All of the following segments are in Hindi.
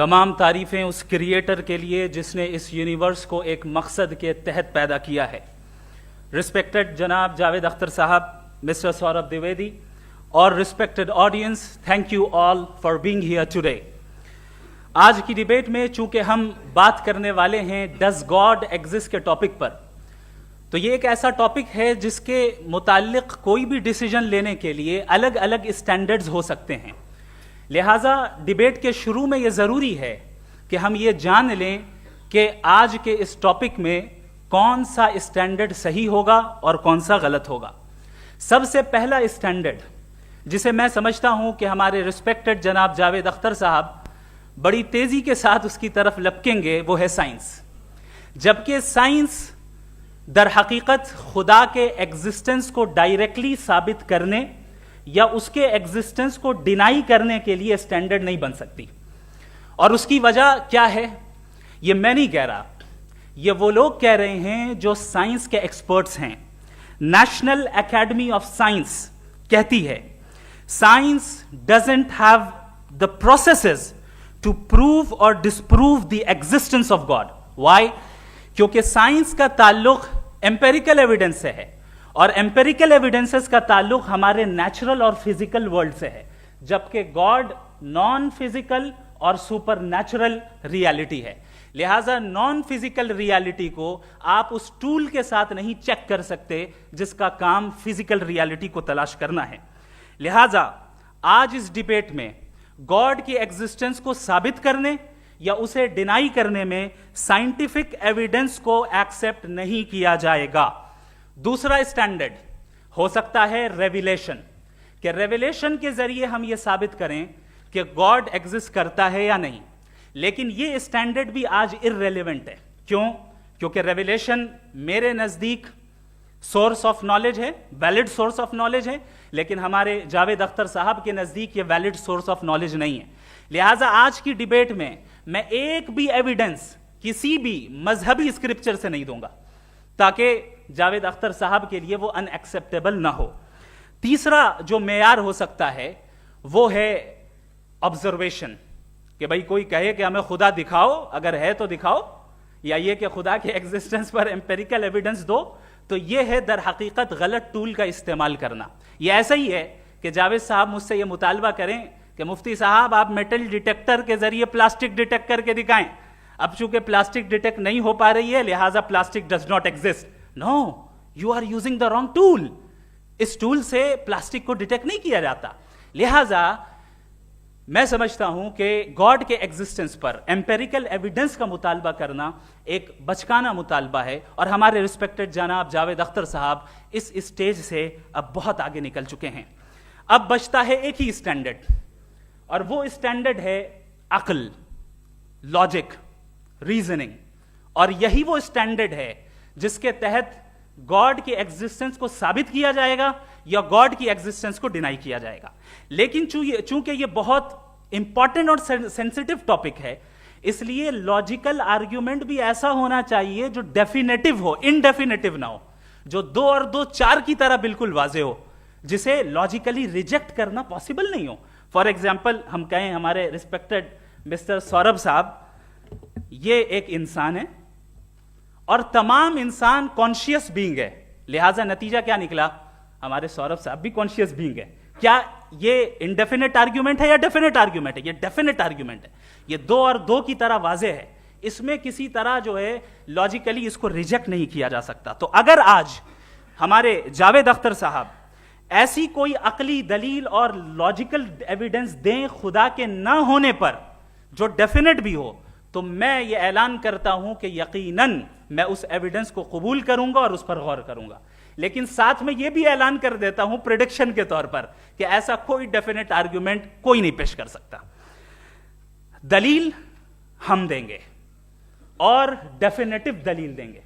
तमाम तारीफ़ें उस क्रिएटर के लिए जिसने इस यूनिवर्स को एक मकसद के तहत पैदा किया है। रिस्पेक्टेड जनाब जावेद अख्तर साहब, मिस्टर सौरभ द्विवेदी और respected audience, thank you all for being here today. आज की डिबेट में चूंकि हम बात करने वाले हैं डज गॉड एग्जिस्ट के टॉपिक पर, तो ये एक ऐसा टॉपिक है जिसके मुताल्लिक कोई भी डिसीजन लेने के लिए अलग अलग स्टैंडर्ड्स हो सकते हैं। लिहाजा डिबेट के शुरू में ये ज़रूरी है कि हम ये जान लें कि आज के इस टॉपिक में कौन सा स्टैंडर्ड सही होगा और कौन सा गलत होगा। सबसे पहला स्टैंडर्ड जिसे मैं समझता हूं कि हमारे रिस्पेक्टेड जनाब जावेद अख्तर साहब बड़ी तेजी के साथ उसकी तरफ लपकेंगे, वो है साइंस। जबकि साइंस दर हकीकत खुदा के एग्जिस्टेंस को डायरेक्टली साबित करने या उसके एग्जिस्टेंस को डिनाई करने के लिए स्टैंडर्ड नहीं बन सकती। और उसकी वजह क्या है, ये मैं नहीं कह रहा, ये वो लोग कह रहे हैं जो साइंस के एक्सपर्ट्स हैं। नेशनल एकेडमी ऑफ साइंस कहती है science doesn't have the processes to prove और disprove the existence of God. Why? क्योंकि साइंस का ताल्लुक एम्पेरिकल एविडेंस से है और एम्पेरिकल एविडेंसेस का ताल्लुक हमारे नेचुरल और फिजिकल वर्ल्ड से है, जबकि गॉड नॉन फिजिकल और सुपर नेचुरल रियलिटी है। लिहाजा नॉन फिजिकल रियलिटी को आप उस टूल के साथ नहीं चेक कर सकते जिसका काम फिजिकल रियलिटी को तलाश करना है। लिहाजा आज इस डिबेट में गॉड की एग्जिस्टेंस को साबित करने या उसे डिनाई करने में साइंटिफिक एविडेंस को एक्सेप्ट नहीं किया जाएगा। दूसरा स्टैंडर्ड हो सकता है रेविलेशन, कि रेविलेशन के जरिए हम यह साबित करें कि गॉड एग्जिस्ट करता है या नहीं। लेकिन यह स्टैंडर्ड भी आज इररेलेवेंट है। क्यों? क्योंकि रेविलेशन मेरे नजदीक सोर्स ऑफ नॉलेज है, वैलिड सोर्स ऑफ नॉलेज है, लेकिन हमारे जावेद अख्तर साहब के नजदीक ये वैलिड सोर्स ऑफ नॉलेज नहीं है। लिहाजा आज की डिबेट में मैं एक भी एविडेंस किसी भी मजहबी स्क्रिप्चर से नहीं दूंगा ताकि जावेद अख्तर साहब के लिए वो अनएक्सेप्टेबल ना हो। तीसरा जो मेयार हो सकता है वो है ऑब्जर्वेशन, कि भाई कोई कहे कि हमें खुदा दिखाओ, अगर है तो दिखाओ, या ये कि खुदा के एग्जिस्टेंस पर एम्पेरिकल एविडेंस दो, तो ये है दर हकीकत गलत टूल का इस्तेमाल करना। ये ऐसा ही है कि जावेद साहब मुझसे ये मुतालबा करें कि मुफ्ती साहब आप मेटल डिटेक्टर के जरिए प्लास्टिक डिटेक्ट करके दिखाएं। अब चूंकि प्लास्टिक डिटेक्ट नहीं हो पा रही है लिहाजा plastic does not exist. No, you are using the wrong tool. इस टूल से प्लास्टिक को डिटेक्ट नहीं किया जाता। लिहाजा मैं समझता हूं कि गॉड के एग्जिस्टेंस पर एम्पेरिकल एविडेंस का मुतालबा करना एक बचकाना मुतालबा है और हमारे रिस्पेक्टेड जनाब जावेद अख्तर साहब इस स्टेज से अब बहुत आगे निकल चुके हैं। अब बचता है एक ही स्टैंडर्ड, और वो स्टैंडर्ड है अक्ल, लॉजिक, रीजनिंग। और यही वो स्टैंडर्ड है जिसके तहत गॉड की एग्जिस्टेंस को साबित किया जाएगा या गॉड की एग्जिस्टेंस को डिनाई किया जाएगा। लेकिन चूंकि ये बहुत इंपॉर्टेंट और सेंसिटिव टॉपिक है, इसलिए लॉजिकल आर्ग्यूमेंट भी ऐसा होना चाहिए जो डेफिनेटिव हो, इनडेफिनेटिव ना हो, जो 2 और 2 4 की तरह बिल्कुल वाजे हो, जिसे लॉजिकली रिजेक्ट करना पॉसिबल नहीं हो। फॉर एग्जाम्पल हम कहें हमारे रिस्पेक्टेड मिस्टर सौरभ साहब, ये एक इंसान है और तमाम इंसान कॉन्शियस बीइंग है। लिहाजा नतीजा क्या निकला, हमारे सौरभ साहब भी कॉन्शियस बीइंग है। क्या ये इनडेफिनेट आर्ग्यूमेंट है या डेफिनेट आर्ग्यूमेंट है? ये डेफिनेट आर्ग्यूमेंट है। ये 2 और 2 की तरह वाजे है, इसमें किसी तरह जो है लॉजिकली इसको रिजेक्ट नहीं किया जा सकता। तो अगर आज हमारे जावेद अख्तर साहब ऐसी कोई अकली दलील और लॉजिकल एविडेंस दें खुदा के ना होने पर जो डेफिनेट भी हो, तो मैं ये ऐलान करता हूं कि यकीनन मैं उस एविडेंस को कबूल करूंगा और उस पर गौर करूंगा। लेकिन साथ में यह भी ऐलान कर देता हूं प्रेडिक्शन के तौर पर कि ऐसा कोई डेफिनेट आर्ग्यूमेंट कोई नहीं पेश कर सकता। दलील हम देंगे और डेफिनेटिव दलील देंगे,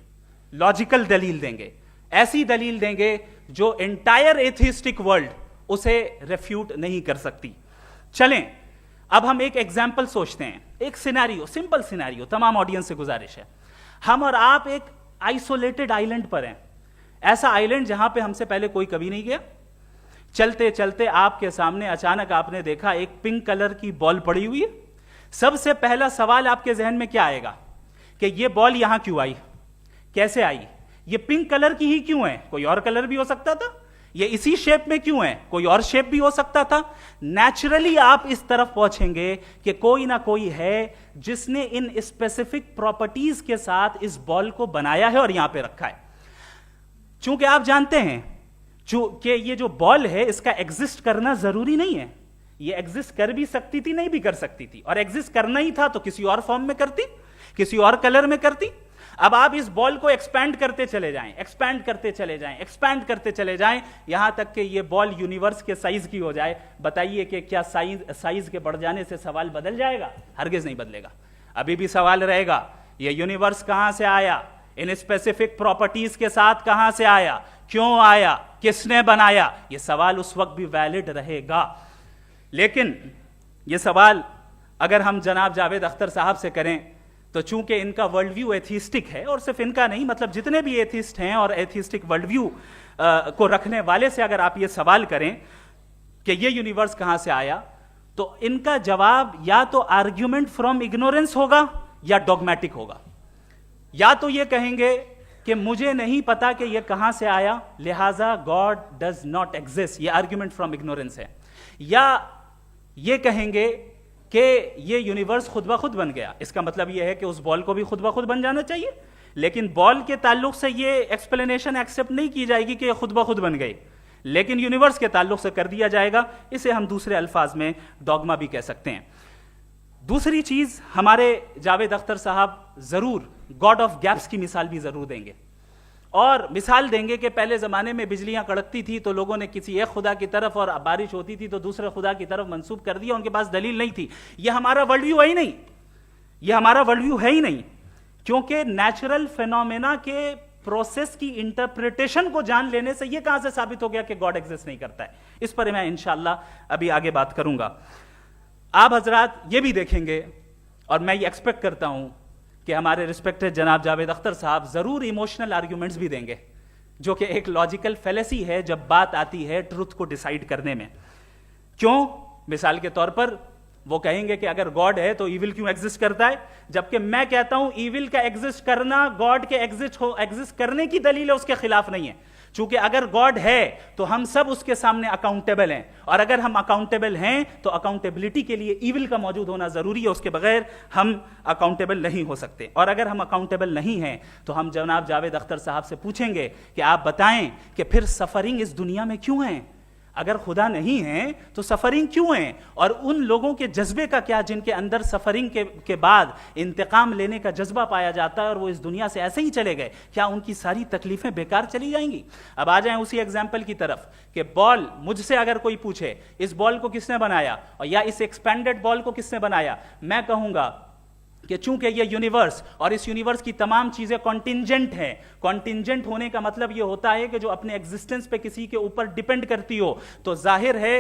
लॉजिकल दलील देंगे, ऐसी दलील देंगे जो एंटायर एथिस्टिक वर्ल्ड उसे रेफ्यूट नहीं कर सकती। चलें अब हम एक एग्जाम्पल सोचते हैं, एक सिनेरियो, सिंपल सिनेरियो, तमाम ऑडियंस से गुजारिश है, हम और आप एक आइसोलेटेड आइलैंड पर हैं, ऐसा आइलैंड जहां पे हमसे पहले कोई कभी नहीं गया। चलते चलते आपके सामने अचानक आपने देखा एक पिंक कलर की बॉल पड़ी हुई है, सबसे पहला सवाल आपके जहन में क्या आएगा कि ये बॉल यहां क्यों आई, कैसे आई, ये पिंक कलर की ही क्यों है, कोई और कलर भी हो सकता था, ये इसी शेप में क्यों है, कोई और शेप भी हो सकता था। नेचुरली आप इस तरफ पहुंचेंगे कि कोई ना कोई है जिसने इन स्पेसिफिक प्रॉपर्टीज के साथ इस बॉल को बनाया है और यहां पे रखा है। चूंकि आप जानते हैं कि ये जो बॉल है इसका एग्जिस्ट करना जरूरी नहीं है, ये एग्जिस्ट कर भी सकती थी, नहीं भी कर सकती थी, और एग्जिस्ट करना ही था तो किसी और फॉर्म में करती, किसी और कलर में करती। अब आप इस बॉल को एक्सपैंड करते चले जाएं, एक्सपैंड करते चले जाएं, एक्सपैंड करते चले जाएं, यहां तक कि ये बॉल यूनिवर्स के साइज की हो जाए। बताइए कि क्या साइज के बढ़ जाने से सवाल बदल जाएगा? हरगिज नहीं बदलेगा। अभी भी सवाल रहेगा, ये यूनिवर्स कहां से आया, इन स्पेसिफिक प्रॉपर्टीज के साथ कहां से आया, क्यों आया, किसने बनाया, यह सवाल उस वक्त भी वैलिड रहेगा। लेकिन यह सवाल अगर हम जनाब जावेद अख्तर साहब से करें तो चूंकि इनका वर्ल्ड व्यू एथिस्टिक है, और सिर्फ इनका नहीं, मतलब जितने भी एथिस्ट हैं और एथिस्टिक वर्ल्ड व्यू को रखने वाले से अगर आप ये सवाल करें कि ये यूनिवर्स कहां से आया, तो इनका जवाब या तो आर्ग्यूमेंट फ्रॉम इग्नोरेंस होगा या डॉगमेटिक होगा। या तो ये कहेंगे कि मुझे नहीं पता कि ये कहां से आया, लिहाजा गॉड डज नॉट एग्जिस्ट, ये आर्ग्यूमेंट फ्रॉम इग्नोरेंस है, या ये कहेंगे कि ये यूनिवर्स खुद ब खुद बन गया। इसका मतलब ये है कि उस बॉल को भी खुद ब खुद बन जाना चाहिए, लेकिन बॉल के ताल्लुक से ये एक्सप्लेनेशन एक्सेप्ट नहीं की जाएगी कि ये खुद ब खुद बन गई, लेकिन यूनिवर्स के ताल्लुक से कर दिया जाएगा। इसे हम दूसरे अल्फाज में डॉगमा भी कह सकते हैं। दूसरी चीज, हमारे जावेद अख्तर साहब जरूर गॉड ऑफ गैप्स की मिसाल भी जरूर देंगे, और मिसाल देंगे कि पहले जमाने में बिजलियां कड़कती थी तो लोगों ने किसी एक खुदा की तरफ, और बारिश होती थी तो दूसरे खुदा की तरफ मंसूब कर दिया, उनके पास दलील नहीं थी। यह हमारा वर्ल्ड व्यू है ही नहीं, यह हमारा वर्ल्ड व्यू है ही नहीं, क्योंकि नेचुरल फेनोमेना के प्रोसेस की इंटरप्रिटेशन को जान लेने से यह कहां से साबित हो गया कि गॉड एग्जिस्ट नहीं करता है। इस पर मैं इंशाअल्लाह अभी आगे बात करूंगा। आप हजरात ये भी देखेंगे, और मैं ये एक्सपेक्ट करता हूं कि हमारे रिस्पेक्टेड जनाब जावेद अख्तर साहब जरूर इमोशनल आर्ग्यूमेंट्स भी देंगे, जो कि एक लॉजिकल फेलेसी है जब बात आती है ट्रुथ को डिसाइड करने में। क्यों? मिसाल के तौर पर वो कहेंगे कि अगर गॉड है तो ईविल क्यों एग्जिस्ट करता है, जबकि मैं कहता हूं ईविल का एग्जिस्ट करना गॉड के एग्जिस्ट करने की दलील है, उसके खिलाफ नहीं है। चूंकि अगर गॉड है तो हम सब उसके सामने अकाउंटेबल हैं, और अगर हम अकाउंटेबल हैं तो अकाउंटेबिलिटी के लिए ईविल का मौजूद होना जरूरी है, उसके बगैर हम अकाउंटेबल नहीं हो सकते। और अगर हम अकाउंटेबल नहीं हैं तो हम जनाब जावेद अख्तर साहब से पूछेंगे कि आप बताएं कि फिर सफरिंग इस दुनिया में क्यों है? अगर खुदा नहीं है तो सफरिंग क्यों है? और उन लोगों के जज्बे का क्या जिनके अंदर सफरिंग के बाद इंतकाम लेने का जज्बा पाया जाता है और वो इस दुनिया से ऐसे ही चले गए, क्या उनकी सारी तकलीफें बेकार चली जाएंगी? अब आ जाएं उसी एग्जाम्पल की तरफ कि बॉल, मुझसे अगर कोई पूछे इस बॉल को किसने बनाया, और या इस एक्सपेंडेड बॉल को किसने बनाया, मैं कहूंगा कि चूंकि ये यूनिवर्स और इस यूनिवर्स की तमाम चीजें कॉन्टिंजेंट हैं। कॉन्टिंजेंट होने का मतलब ये होता है कि जो अपने एग्जिस्टेंस पे किसी के ऊपर डिपेंड करती हो, तो जाहिर है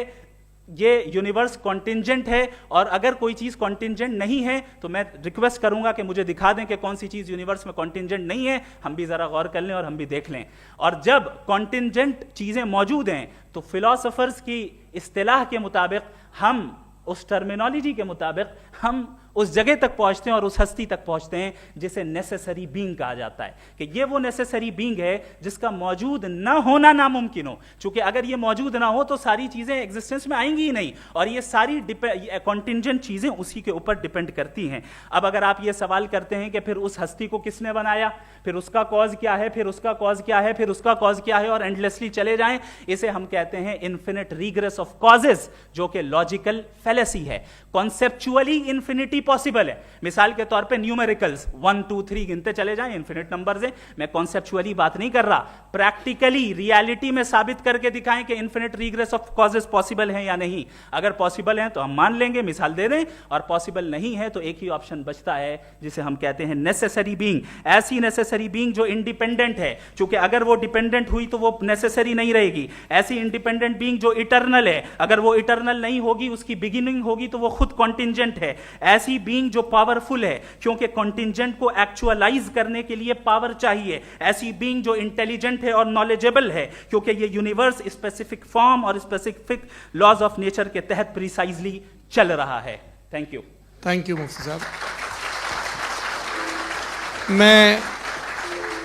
ये यूनिवर्स कॉन्टिंजेंट है। और अगर कोई चीज कॉन्टिंजेंट नहीं है तो मैं रिक्वेस्ट करूंगा कि मुझे दिखा दें कि कौन सी चीज यूनिवर्स में कॉन्टिंजेंट नहीं है, हम भी जरा गौर कर लें और हम भी देख लें। और जब कॉन्टिंजेंट चीजें मौजूद हैं तो फिलोसोफर्स की इस्तिलाह के मुताबिक, हम उस टर्मिनोलॉजी के मुताबिक हम उस जगह तक पहुंचते हैं और उस हस्ती तक पहुंचते हैं जिसे नेसेसरी बीइंग कहा जाता है, कि ये वो नेसेसरी बीइंग है जिसका मौजूद ना होना नामुमकिन हो। क्योंकि अगर ये मौजूद ना हो तो सारी चीजें एग्जिस्टेंस में आएंगी ही नहीं, और ये सारी कॉन्टिंजेंट चीजें उसी के ऊपर डिपेंड करती हैं। अब अगर आप ये सवाल करते हैं कि फिर उस हस्ती को किसने बनाया, फिर उसका कॉज क्या है, फिर उसका कॉज क्या है, फिर उसका कॉज क्या है, और एंडलेसली चले जाएं, इसे हम कहते हैं इन्फिनिट रिग्रेस ऑफ कॉजेस, जो कि लॉजिकल फेलेसी है। कॉन्सेप्चुअली इन्फिनिटी पॉसिबल है। मिसाल के तौर पे न्यूमेरिकल्स 1 2 3 गिनते चले जाएं, इन्फिनिट नंबर्स हैं। मैं कॉन्सेप्चुअली बात नहीं कर रहा, प्रैक्टिकली रियलिटी में साबित करके दिखाएं कि infinite regress of causes possible हैं या नहीं। अगर पॉसिबल हैं तो हम मान लेंगे, मिसाल दे दें, और पॉसिबल नहीं है तो एक ही ऑप्शन बचता है जिसे हम कहते हैं नेसेसरी बीइंग। ऐसी नेसेसरी बीइंग जो इंडिपेंडेंट है, क्योंकि अगर वो डिपेंडेंट हुई तो वो नेसेसरी नहीं रहेगी। ऐसी इंडिपेंडेंट बीइंग जो इटर्नल है, अगर वो इटर्नल नहीं होगी, उसकी बिगिनिंग होगी तो वो खुद कॉन्टिंजेंट है। ऐसी बीइंग जो पावरफुल है, क्योंकि कॉन्टिंजेंट को एक्चुअलाइज करने के लिए पावर चाहिए। ऐसी बीइंग जो इंटेलिजेंट है और नॉलेजेबल है, क्योंकि ये यूनिवर्स स्पेसिफिक फॉर्म और स्पेसिफिक लॉज ऑफ नेचर के तहत प्रिसाइजली चल रहा है। Thank you. थैंक यू मुफ्ती साहब। मैं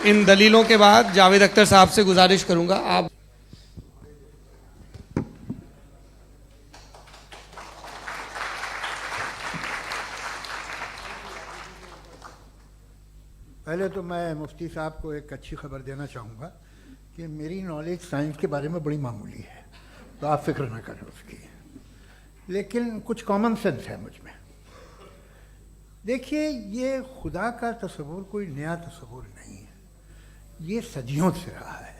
इन दलीलों के बाद जावेद अख्तर साहब से गुजारिश करूंगा, आप पहले तो मैं मुफ्ती साहब को एक अच्छी खबर देना चाहूँगा कि मेरी नॉलेज साइंस के बारे में बड़ी मामूली है, तो आप फिक्र ना करें उसकी, लेकिन कुछ कॉमन सेंस है मुझ में। देखिए, ये खुदा का तस्वुर कोई नया तस्वुर नहीं है, ये सदियों से रहा है।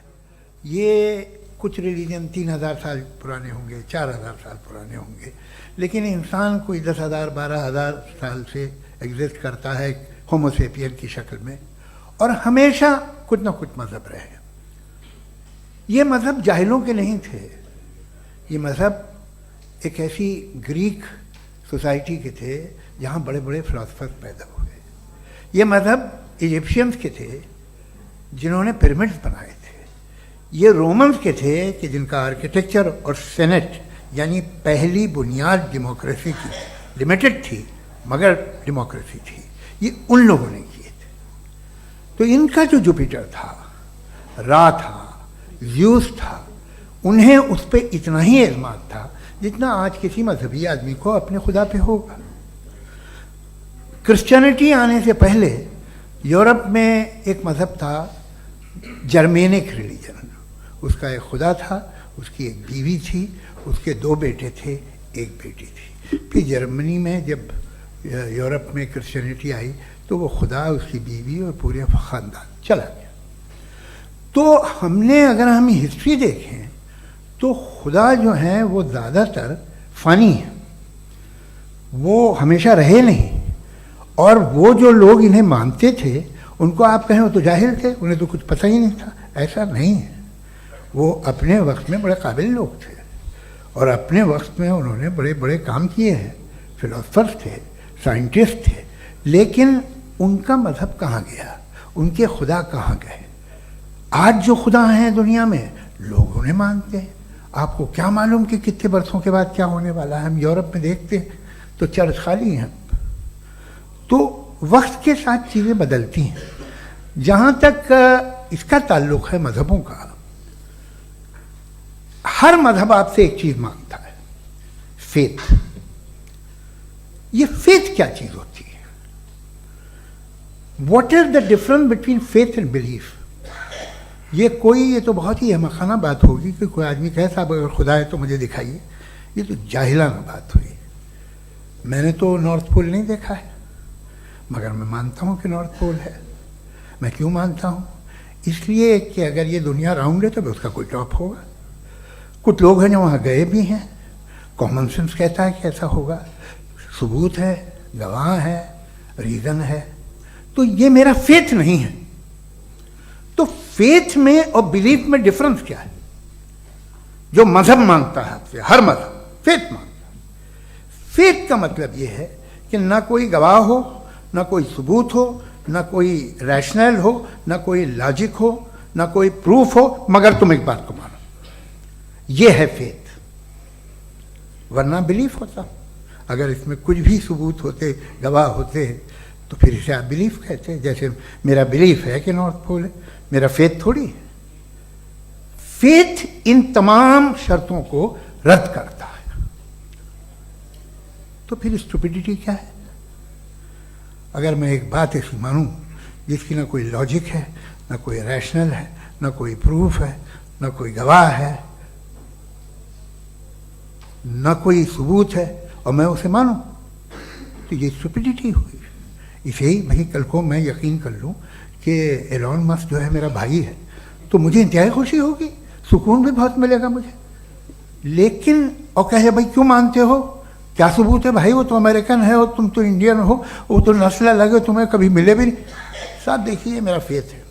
ये कुछ रिलीजन 3000 साल पुराने होंगे, 4000 साल पुराने होंगे, लेकिन इंसान कोई 10,000 12,000 साल से एग्जिस्ट करता है होमोसेपियन की शक्ल में, और हमेशा कुछ ना कुछ मज़हब रहे। ये मज़हब जाहिलों के नहीं थे, ये मज़हब एक ऐसी ग्रीक सोसाइटी के थे जहाँ बड़े बड़े फिलोसफर्स पैदा हुए। ये मज़हब इजिप्शियंस के थे जिन्होंने पिरामिड्स बनाए थे। ये रोमन्स के थे कि जिनका आर्किटेक्चर और सेनेट यानी पहली बुनियाद डेमोक्रेसी की लिमिटेड थी, मगर डेमोक्रेसी थी, ये उन लोगों ने किए थे। तो इनका जो जुपिटर था, रा था, ज़्यूस था, उन्हें उस पर इतना ही एतमाद था जितना आज किसी मजहबी आदमी को अपने खुदा पे होगा। क्रिश्चियनिटी आने से पहले यूरोप में एक मज़हब था जर्मेनिक रिलीजन, उसका एक खुदा था, उसकी एक बीवी थी, उसके 2 बेटे थे, एक बेटी थी। फिर जर्मनी में जब यूरोप में क्रिश्चियनिटी आई तो वो खुदा, उसकी बीवी और पूरे ख़ानदान चला गया। तो हमने, अगर हम हिस्ट्री देखें तो खुदा जो हैं वो ज़्यादातर फ़नी है, वो हमेशा रहे नहीं। और वो जो लोग इन्हें मानते थे उनको आप कहें वो तो जाहिल थे, उन्हें तो कुछ पता ही नहीं था, ऐसा नहीं है। वो अपने वक्त में बड़े काबिल लोग थे और अपने वक्त में उन्होंने बड़े बड़े काम किए हैं, फिलोसफर्स थे, साइंटिस्ट थे, लेकिन उनका मज़हब कहाँ गया, उनके खुदा कहाँ गए? आज जो खुदा हैं दुनिया में लोग उन्हें मानते हैं। आपको क्या मालूम कि कितने बरसों के बाद क्या होने वाला है? हम यूरोप में देखते हैं तो चर्च खाली हैं। तो वक्त के साथ चीज़ें बदलती हैं। जहाँ तक इसका ताल्लुक़ है मज़हबों का, हर मज़हब आपसे एक चीज़ मांगता है, फेथ। ये फेथ क्या चीज़ होती है? What is the difference between faith and belief? ये तो बहुत ही अहमकाना बात होगी कि कोई आदमी कहे साहब अगर खुदा है तो मुझे दिखाइए। ये तो जाहिलाना बात हुई। मैंने तो नॉर्थ पोल नहीं देखा है, मगर मैं मानता हूँ कि नॉर्थ पोल है। मैं क्यों मानता हूँ? इसलिए कि अगर ये दुनिया राउंड है तो उसका कोई टॉप होगा। कुछ लोग हैं जो वहाँ गए भी हैं, कॉमन सेंस कहता है कि ऐसा होगा, सबूत है, गवाह है, रीज़न है। तो ये मेरा फेथ नहीं है। तो फेथ में और बिलीफ में डिफरेंस क्या है? जो मजहब मांगता है आपसे, हर मजहब फेथ मांगता है। फेथ का मतलब ये है कि ना कोई गवाह हो, ना कोई सबूत हो, ना कोई रैशनल हो, ना कोई लॉजिक हो, ना कोई प्रूफ हो, मगर तुम एक बात को मानो। ये है फेथ। वरना बिलीफ होता। अगर इसमें कुछ भी सबूत होते, गवाह होते, तो फिर इसे आप बिलीफ कहते हैं। जैसे मेरा बिलीफ है कि नॉर्थ पोल है, मेरा फेथ थोड़ी है। फेथ इन तमाम शर्तों को रद्द करता है। तो फिर स्टुपिडिटी क्या है? अगर मैं एक बात ऐसी मानूं जिसकी ना कोई लॉजिक है, ना कोई रैशनल है, ना कोई प्रूफ है, ना कोई गवाह है, ना कोई सबूत है, और मैं उसे मानूं, तो ये स्टुपिडिटी हुई। इसे ही भाई कल को मैं यकीन कर लूं कि एलॉन मस्क जो है मेरा भाई है, तो मुझे इंतहाई खुशी होगी, सुकून भी बहुत मिलेगा मुझे। लेकिन और कहे भाई क्यों मानते हो, क्या सबूत है? भाई वो तो अमेरिकन है और तुम तो इंडियन हो, वो तो नस्ल अलग है, तुम्हें कभी मिले भी नहीं। साहब देखिए, मेरा फेथ है,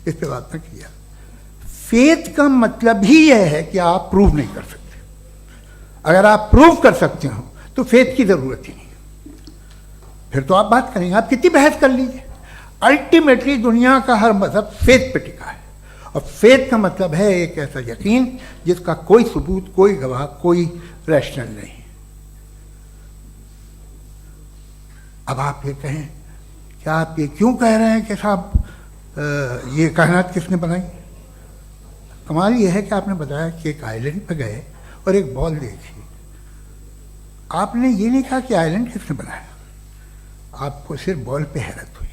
इस पर बात न किया। फेथ का मतलब ही यह है कि आप प्रूव नहीं कर सकते। अगर आप प्रूव कर सकते हो तो फेथ की जरूरत ही नहीं, फिर तो आप बात करेंगे, आप कितनी बहस कर लीजिए। अल्टीमेटली दुनिया का हर मजहब फेथ पे टिका है, और फेथ का मतलब है एक ऐसा यकीन जिसका कोई सबूत, कोई गवाह, कोई रैशनल नहीं। अब आप ये कहें, क्या आप ये क्यों कह रहे हैं कि साहब ये कायनात किसने बनाई? कमाल ये है कि आपने बताया कि एक आइलैंड पे गए और एक बॉल देखी। आपने ये नहीं कहा कि आइलैंड किसने बनाया, आपको सिर्फ बॉल पे हैरत हुई।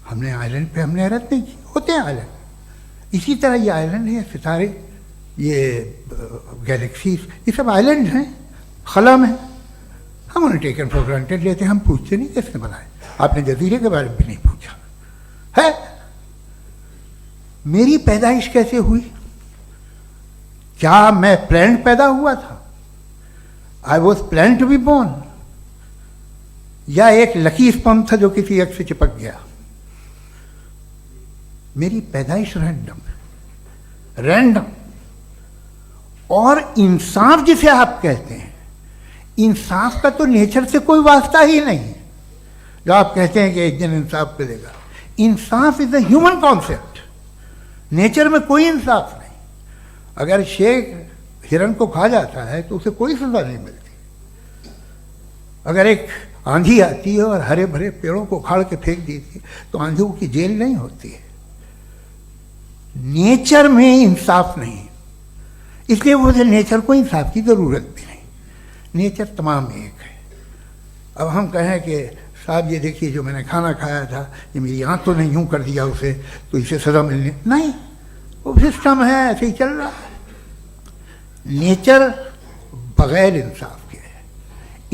हमने आइलैंड पे हमने हैरत नहीं की, होते हैं आइलैंड। इसी तरह ये आइलैंड है, सितारे, ये गैलेक्सीज, ये सब आइलैंड हैं खला में। हम उन्हें टेकन फॉर ग्रांटेड लेते हैं, हम पूछते नहीं किसने बनाए। आपने जजीरे के बारे में भी नहीं पूछा है। मेरी पैदाइश कैसे हुई? क्या मैं प्लान्ड पैदा हुआ था? I was plan to be born, या एक लकी स्पर्म था जो किसी एग से चिपक गया? मेरी पैदाइश रैंडम। और इंसाफ जिसे आप कहते हैं, इंसाफ का तो नेचर से कोई वास्ता ही नहीं। जो आप कहते हैं कि एक दिन इंसाफ मिलेगा, इंसाफ is a human concept, nature में कोई इंसाफ नहीं। अगर शेर हिरन को खा जाता है तो उसे कोई सजा नहीं मिलती। अगर एक आंधी आती है और हरे भरे पेड़ों को उखाड़ के फेंक देती है तो आंधियों की जेल नहीं होती है। नेचर में इंसाफ नहीं, इसलिए मुझे नेचर को इंसाफ की जरूरत भी नहीं। नेचर तमाम एक है। अब हम कहें कि साहब ये देखिए जो मैंने खाना खाया था, ये मेरी आंख तो नहीं यूं कर दिया उसे, तो इसे सजा मिलनी नहीं। वो सिस्टम है, ऐसे ही चल रहा है। नेचर बगैर इंसाफ के है।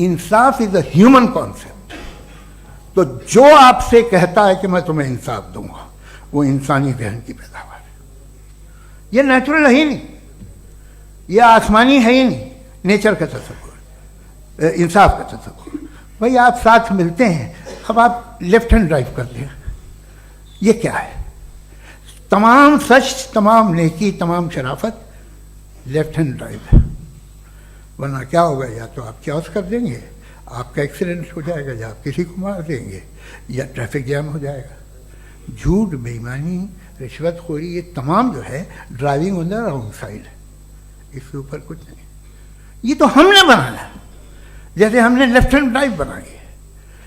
इंसाफ इज अ ह्यूमन कॉन्सेप्ट। तो जो आपसे कहता है कि मैं तुम्हें इंसाफ दूंगा, वो इंसानी जहन की पैदावार है। ये नेचुरल है ही नहीं, ये आसमानी है ही नहीं। नेचर का तसव्वुर, इंसाफ का तसव्वुर। भाई आप साथ मिलते हैं, अब आप लेफ्ट हैंड ड्राइव करते हैं, ये क्या है? तमाम सच, तमाम नेकी, तमाम शराफत लेफ्ट हैंड ड्राइव है। वरना क्या होगा, या तो आप क्रॉस कर देंगे, आपका एक्सीडेंट हो जाएगा, या आप किसी को मार देंगे, या ट्रैफिक जैम हो जाएगा। झूठ, बेईमानी, रिश्वतखोरी, ये तमाम जो है driving on the wrong side है। इसके ऊपर कुछ नहीं। ये तो हमने बनाया, जैसे हमने लेफ्ट हैंड ड्राइव बनाई है।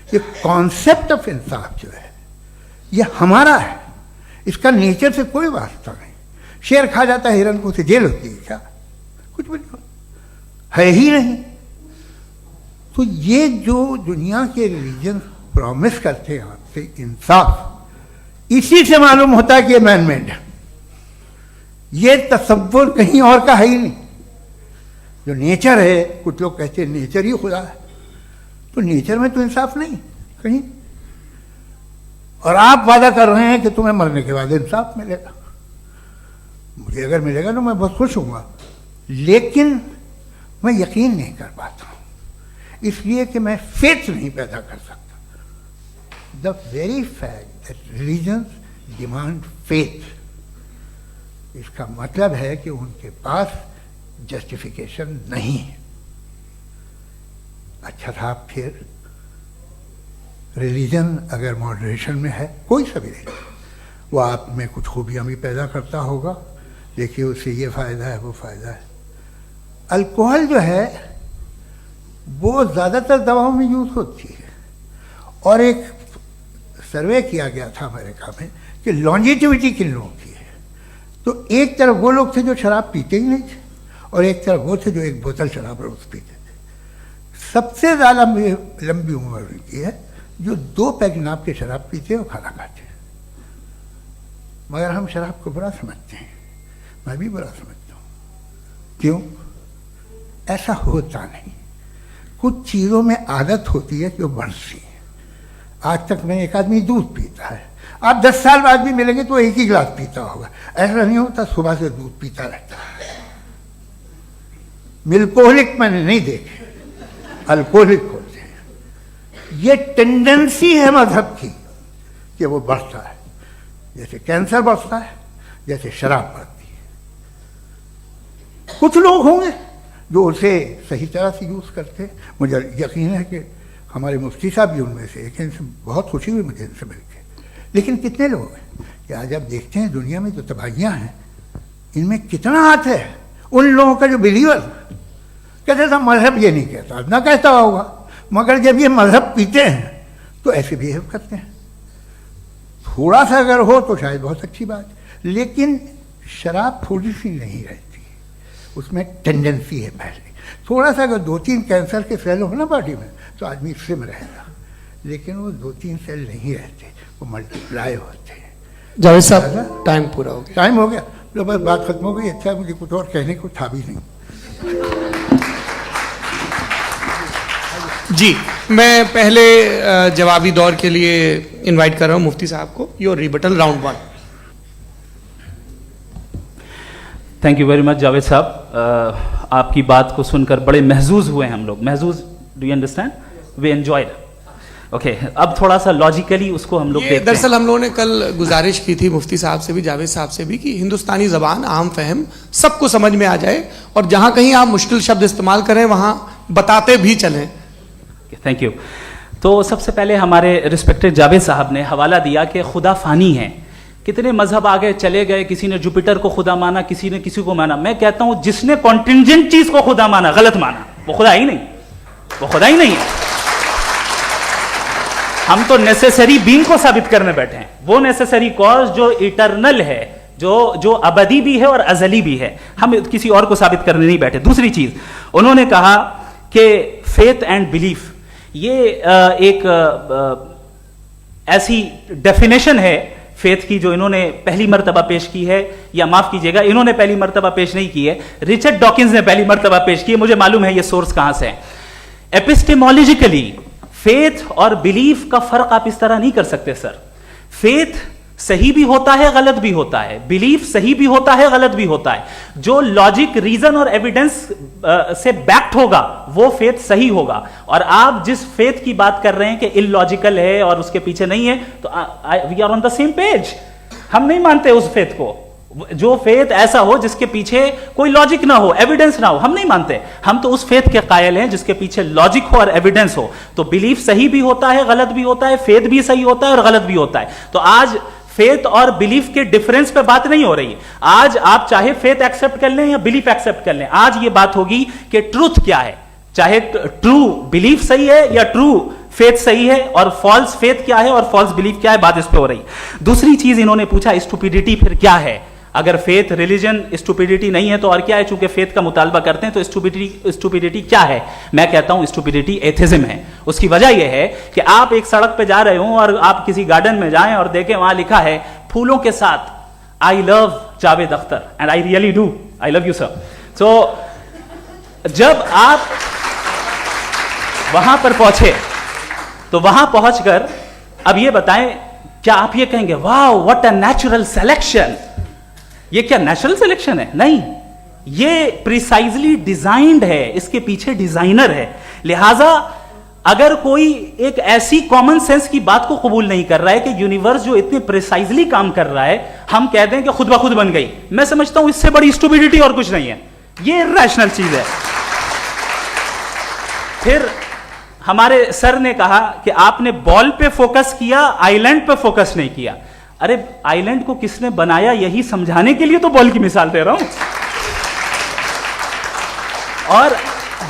ये कॉन्सेप्ट ऑफ इंसाफ जो है ये हमारा है, इसका नेचर से कोई वास्ता नहीं। शेर खा जाता है हिरन को, उसे जेल होती है क्या? कुछ भी नहीं है ही नहीं। तो ये जो दुनिया के रिलीजन प्रॉमिस करते हैं आपसे इंसाफ, इसी से मालूम होता है कि ये मैन मेड है। ये तसव्वुर कहीं और का है ही नहीं। जो नेचर है, कुछ लोग कहते हैं नेचर ही खुदा है, तो नेचर में तो इंसाफ नहीं कहीं। और आप वादा कर रहे हैं कि तुम्हें मरने के बाद इंसाफ मिलेगा। मुझे अगर मिलेगा तो मैं बहुत खुश हूँगा, लेकिन मैं यकीन नहीं कर पाता हूँ, इसलिए कि मैं फेथ नहीं पैदा कर सकता। The very fact that religions demand faith, इसका मतलब है कि उनके पास जस्टिफिकेशन नहीं है। अच्छा साहब, फिर रिलीजन अगर मॉडरेशन में है, कोई सा भी रिलीजन, वो आप में कुछ खूबियाँ भी पैदा करता होगा। देखिए उससे ये फ़ायदा है, वो फ़ायदा है। अल्कोहल जो है वो ज़्यादातर दवाओं में यूज़ होती है, और एक सर्वे किया गया था अमेरिका में कि लॉन्जिटिविटी किन लोगों की है। तो एक तरफ वो लोग थे जो शराब पीते ही नहीं थे, और एक तरफ वो थे जो एक बोतल शराब रोज़ पीते थे। सबसे ज़्यादा लंबी उम्र उनकी है जो 2 पैग नाप के शराब पीते और खाना खाते हैं। मगर हम शराब को बुरा समझते हैं, मैं भी बुरा समझता हूँ। क्यों? ऐसा होता नहीं। कुछ चीज़ों में आदत होती है कि वो बढ़ती है। आज तक में एक आदमी दूध पीता है, आप 10 साल बाद भी मिलेंगे तो एक ही गिलास पीता होगा। ऐसा नहीं होता, सुबह से दूध पीता रहता है। मिल्कोहलिक मैंने नहीं देखे, अल्कोहलिक होते हैं। ये टेंडेंसी है मजहब की कि वो बढ़ता है, जैसे कैंसर बढ़ता है, जैसे शराब बढ़ती है। कुछ लोग होंगे जो उसे सही तरह से यूज़ करते हैं। मुझे यकीन है कि हमारे मुफ्ती साहब भी उनमें से एक, इनसे बहुत खुशी हुई मुझे इनसे मिलकर। लेकिन कितने लोग हैं कि आज आप देखते हैं दुनिया में जो तबाहियाँ हैं, इनमें कितना हाथ है उन लोगों का जो बिलीवर कहते था मजहब ये नहीं कहता, ना कहता होगा, मगर जब ये मजहब पीते हैं तो ऐसे बिहेव करते हैं। थोड़ा सा अगर हो तो शायद बहुत अच्छी बात, लेकिन शराब थोड़ी सी नहीं रहती, उसमें टेंडेंसी है पहले। थोड़ा सा अगर 2-3 कैंसर के सेल हो ना बॉडी में तो आदमी सिम रहेगा, लेकिन वो 2-3 सेल नहीं रहते, वो मल्टीप्लाई होते हैं। जावेद साहब टाइम पूरा हो गया। टाइम हो गया तो बस बात खत्म हो गई। अच्छा, मुझे कुछ और कहने को था भी नहीं। जी, मैं पहले जवाबी दौर के लिए इनवाइट कर रहा हूं मुफ्ती साहब को। Your rebuttal round 1। Thank you very much Javed साहब, आपकी बात को सुनकर बड़े महजूज हुए हम लोग। महजूज, do you understand? We enjoyed. Okay, अब थोड़ा सा लॉजिकली उसको हम लोग देखते हैं। दरअसल हम लोगों ने कल गुजारिश की थी मुफ्ती साहब से भी, जावेद साहब से भी, कि हिंदुस्तानी ज़बान आम फहम सबको समझ में आ जाए और जहां कहीं आप मुश्किल शब्द इस्तेमाल करें वहां बताते भी चलें। Thank you. तो सबसे पहले हमारे रिस्पेक्टेड जावेद साहब ने हवाला दिया कि खुदा फानी है, कितने मजहब आगे चले गए, किसी ने जुपिटर को खुदा माना, किसी ने किसी को माना। मैं कहता हूं जिसने कॉन्टिंजेंट चीज को खुदा माना, गलत माना, वो खुदा ही नहीं, वो खुदा ही नहीं है। हम तो नेसेसरी बीइंग को साबित करने बैठे हैं, वो नेसेसरी कॉज जो इटरनल है, जो अबदी भी है और अजली भी है, हम किसी और को साबित करने नहीं बैठे। दूसरी चीज उन्होंने कहा कि फेथ एंड बिलीफ, ये एक ऐसी डेफिनेशन है फेथ की जो इन्होंने पहली मर्तबा पेश की है, या माफ कीजिएगा इन्होंने पहली मर्तबा पेश नहीं की है, रिचर्ड डॉकिंस ने पहली मर्तबा पेश की है। मुझे मालूम है ये सोर्स कहां से है। एपिस्टेमोलॉजिकली फेथ और बिलीफ का फर्क आप इस तरह नहीं कर सकते सर। फेथ सही भी होता है, गलत भी होता है, बिलीफ सही भी होता है, गलत भी होता है। जो लॉजिक, रीजन और एविडेंस से बैक्ड होगा वो फेथ सही होगा। और आप जिस फेथ की बात कर रहे हैं कि इलॉजिकल है और उसके पीछे नहीं है, तो we are on the same page. हम नहीं मानते उस फेथ को, जो फेथ ऐसा हो जिसके पीछे कोई लॉजिक ना हो, एविडेंस ना हो, हम नहीं मानते। हम तो उस फेथ के कायल हैं जिसके पीछे लॉजिक हो और एविडेंस हो। तो बिलीफ सही भी होता है, गलत भी होता है, फेथ भी सही होता है और गलत भी होता है। तो आज फेथ और बिलीफ के डिफरेंस पे बात नहीं हो रही। आज आप चाहे फेथ एक्सेप्ट कर लें या बिलीफ एक्सेप्ट कर लें, आज ये बात होगी कि ट्रूथ क्या है, चाहे ट्रू बिलीफ सही है या ट्रू फेथ सही है, और फॉल्स फेथ क्या है और फॉल्स बिलीफ क्या है, बात इस पे हो रही। दूसरी चीज इन्होंने पूछा स्टुपिडिटी फिर क्या है। अगर फेथ रिलीजन स्टुपिडिटी नहीं है तो और क्या है? चूंकि फेथ का मुतालबा करते हैं तो स्टुपिडिटी क्या है? मैं कहता हूं स्टुपिडिटी एथिज्म है। उसकी वजह यह है कि आप एक सड़क पे जा रहे हो और आप किसी गार्डन में जाएं और देखें वहां लिखा है फूलों के साथ I love Javed Akhtar, and I really do, I love you sir. So जब आप वहां पर पहुंचे तो वहां पहुंचकर अब ये बताएं, क्या आप ये कहेंगे वाह व्हाट अ नेचुरल सिलेक्शन? ये क्या नेचुरल सिलेक्शन है? नहीं, ये प्रिसाइजली डिजाइंड है, इसके पीछे डिजाइनर है। लिहाजा अगर कोई एक ऐसी कॉमन सेंस की बात को कबूल नहीं कर रहा है कि यूनिवर्स जो इतने प्रिसाइजली काम कर रहा है, हम कह दें कि खुद ब खुद बन गई, मैं समझता हूं इससे बड़ी स्टुपिडिटी और कुछ नहीं है। ये इर्रेशनल चीज है। फिर हमारे सर ने कहा कि आपने बॉल पे फोकस किया, आइलैंड पे फोकस नहीं किया। अरे आइलैंड को किसने बनाया यही समझाने के लिए तो बॉल की मिसाल दे रहा हूं। और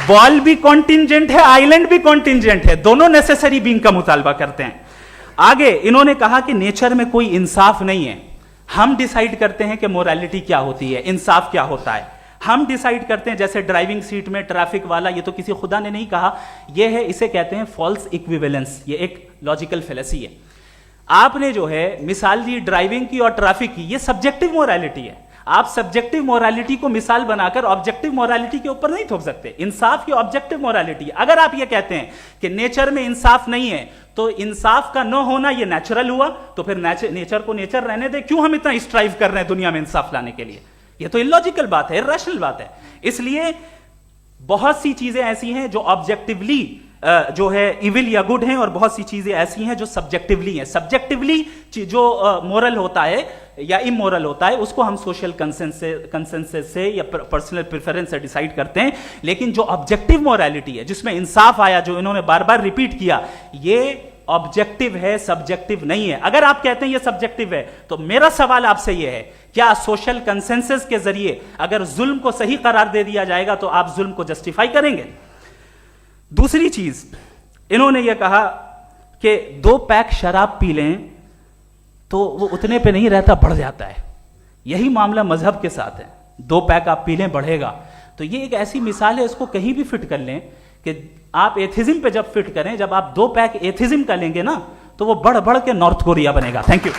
बॉल भी कॉन्टिंजेंट है, आइलैंड भी कॉन्टिंजेंट है, दोनों नेसेसरी बीइंग का मुतालबा करते हैं। आगे इन्होंने कहा कि नेचर में कोई इंसाफ नहीं है, हम डिसाइड करते हैं कि मोरालिटी क्या होती है, इंसाफ क्या होता है, हम डिसाइड करते हैं। जैसे ड्राइविंग सीट में ट्रैफिक वाला, ये तो किसी खुदा ने नहीं कहा, ये है, इसे कहते हैं फॉल्स इक्विवेलेंस। ये एक लॉजिकल फेलेसी है। आपने जो है मिसाल दी ड्राइविंग की और ट्रैफिक की, ये सब्जेक्टिव मोरालिटी है। आप सब्जेक्टिव मोरालिटी को मिसाल बनाकर ऑब्जेक्टिव मोरालिटी के ऊपर नहीं थोप सकते। इंसाफ की ऑब्जेक्टिव मोरालिटी है। अगर आप ये कहते हैं कि नेचर में इंसाफ नहीं है तो इंसाफ का न होना ये नेचुरल हुआ, तो फिर नेचर को नेचर रहने दे, क्यों हम इतना स्ट्राइव कर रहे हैं दुनिया में इंसाफ लाने के लिए? ये तो इलॉजिकल बात है, इर्रेशनल बात है। इसलिए बहुत सी चीजें ऐसी हैं जो ऑब्जेक्टिवली जो है इविल या गुड हैं, और बहुत सी चीजें ऐसी हैं जो सब्जेक्टिवली हैं। सब्जेक्टिवली जो मोरल होता है या इमोरल होता है उसको हम सोशल कंसेंसस से या पर्सनल प्रेफरेंस से डिसाइड करते हैं। लेकिन जो ऑब्जेक्टिव मोरालिटी है, जिसमें इंसाफ आया, जो इन्होंने बार बार रिपीट किया, ये ऑब्जेक्टिव है, सब्जेक्टिव नहीं है। अगर आप कहते हैं ये सब्जेक्टिव है तो मेरा सवाल आपसे ये है, क्या सोशल कंसेंसस के जरिए अगर जुल्म को सही करार दे दिया जाएगा तो आप जुल्म को जस्टिफाई करेंगे? दूसरी चीज, इन्होंने यह कहा कि 2 पैक शराब पी लें तो वो उतने पे नहीं रहता, बढ़ जाता है। यही मामला मजहब के साथ है, 2 पैक आप पी लें बढ़ेगा। तो ये एक ऐसी मिसाल है, इसको कहीं भी फिट कर लें कि आप एथिज्म पे जब फिट करें, जब आप 2 पैक एथिज्म का लेंगे ना तो वो बढ़ बढ़ के नॉर्थ कोरिया बनेगा। Thank you.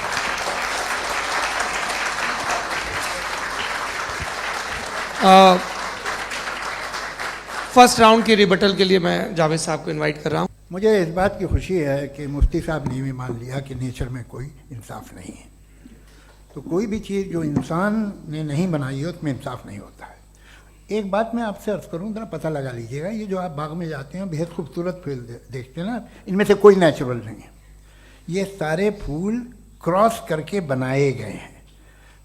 फर्स्ट राउंड की रिबटल के लिए मैं जावेद साहब को इनवाइट कर रहा हूं। मुझे इस बात की खुशी है कि मुफ्ती साहब ने भी मान लिया कि नेचर में कोई इंसाफ नहीं है। तो कोई भी चीज़ जो इंसान ने नहीं बनाई है उसमें इंसाफ नहीं होता है। एक बात मैं आपसे अर्ज़ करूँ, ज़रा पता लगा लीजिएगा, ये जो आप बाग में जाते हैं बेहद खूबसूरत फूल देखते हैं ना, इनमें से कोई नेचुरल नहीं है। ये सारे फूल क्रॉस करके बनाए गए हैं।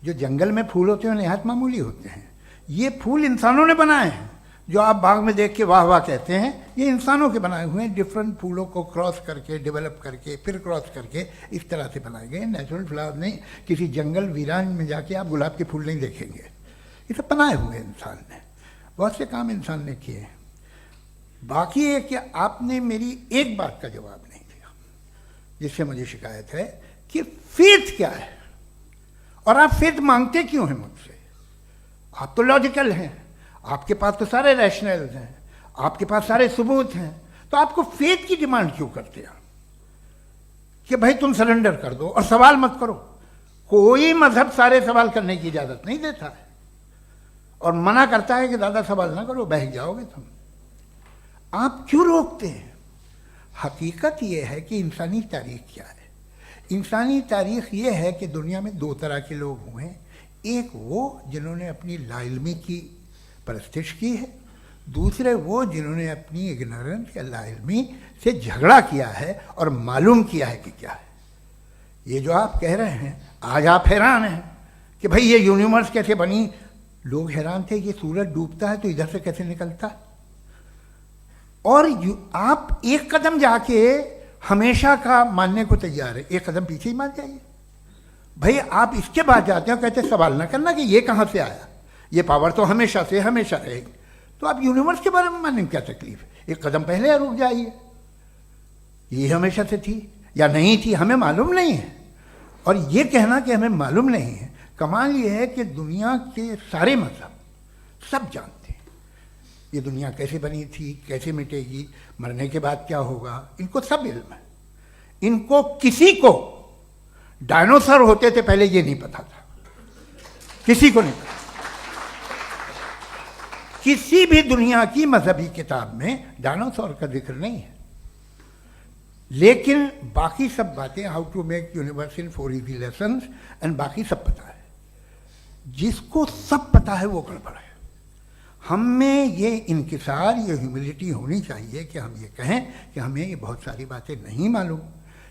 जो जंगल में फूल होते हैं नहायत मामूली होते हैं, ये फूल इंसानों ने बनाए हैं। जो आप बाग में देख के वाह वाह कहते हैं, ये इंसानों के बनाए हुए हैं। डिफरेंट फूलों को क्रॉस करके, डेवलप करके, फिर क्रॉस करके इस तरह से बनाए गए। नेचुरल फ्लावर नहीं। किसी जंगल वीरान में जाके आप गुलाब के फूल नहीं देखेंगे। ये सब बनाए हुए इंसान ने, बहुत से काम इंसान ने किए हैं। बाकी है कि आपने मेरी एक बात का जवाब नहीं दिया, जिससे मुझे शिकायत है कि फेथ क्या है और आप फेथ मांगते क्यों हैं मुझसे। आप तो लॉजिकल हैं, आपके पास तो सारे रैशनल्स हैं, आपके पास सारे सबूत हैं, तो आपको फेथ की डिमांड क्यों करते हैं कि भाई तुम सरेंडर कर दो और सवाल मत करो। कोई मजहब सारे सवाल करने की इजाजत नहीं देता है और मना करता है कि ज़्यादा सवाल ना करो, बह जाओगे तुम। आप क्यों रोकते हैं? हकीकत यह है कि इंसानी तारीख क्या है। इंसानी तारीख ये है कि दुनिया में 2 तरह के लोग हुए हैं। एक वो जिन्होंने अपनी लाइल्मी की परस्तिश की है, दूसरे वो जिन्होंने अपनी इग्नोरेंस या लाइल्मी से झगड़ा किया है और मालूम किया है कि क्या है। ये जो आप कह रहे हैं, आज आप हैरान हैं कि भाई ये यूनिवर्स कैसे बनी। लोग हैरान थे कि सूरज डूबता है तो इधर से कैसे निकलता है। और आप एक कदम जाके हमेशा का मानने को तैयार है, एक कदम पीछे ही मान जाइए। भाई आप इसके बाद जाते हो, कहते सवाल ना करना कि ये कहाँ से आया, ये पावर तो हमेशा से हमेशा रहेगी। तो आप यूनिवर्स के बारे में मानने में क्या तकलीफ है? एक कदम पहले रुक जाइए। ये हमेशा से थी या नहीं थी, हमें मालूम नहीं है। और ये कहना कि हमें मालूम नहीं है, कमाल ये है कि दुनिया के सारे मजहब सब जानते हैं ये दुनिया कैसे बनी थी, कैसे मिटेगी, मरने के बाद क्या होगा, इनको सब इल्म है। इनको किसी को डायनासोर होते थे पहले ये नहीं पता था, किसी को नहीं पता। किसी भी दुनिया की मजहबी किताब में डायनासोर का जिक्र नहीं है। लेकिन बाकी सब बातें, how to make universe in 4 easy lessons and बाकी सब पता है। जिसको सब पता है वो गड़बड़ है। हम में ये इंकिसार, ये ह्यूमिलिटी होनी चाहिए कि हम ये कहें कि हमें ये बहुत सारी बातें नहीं मालूम,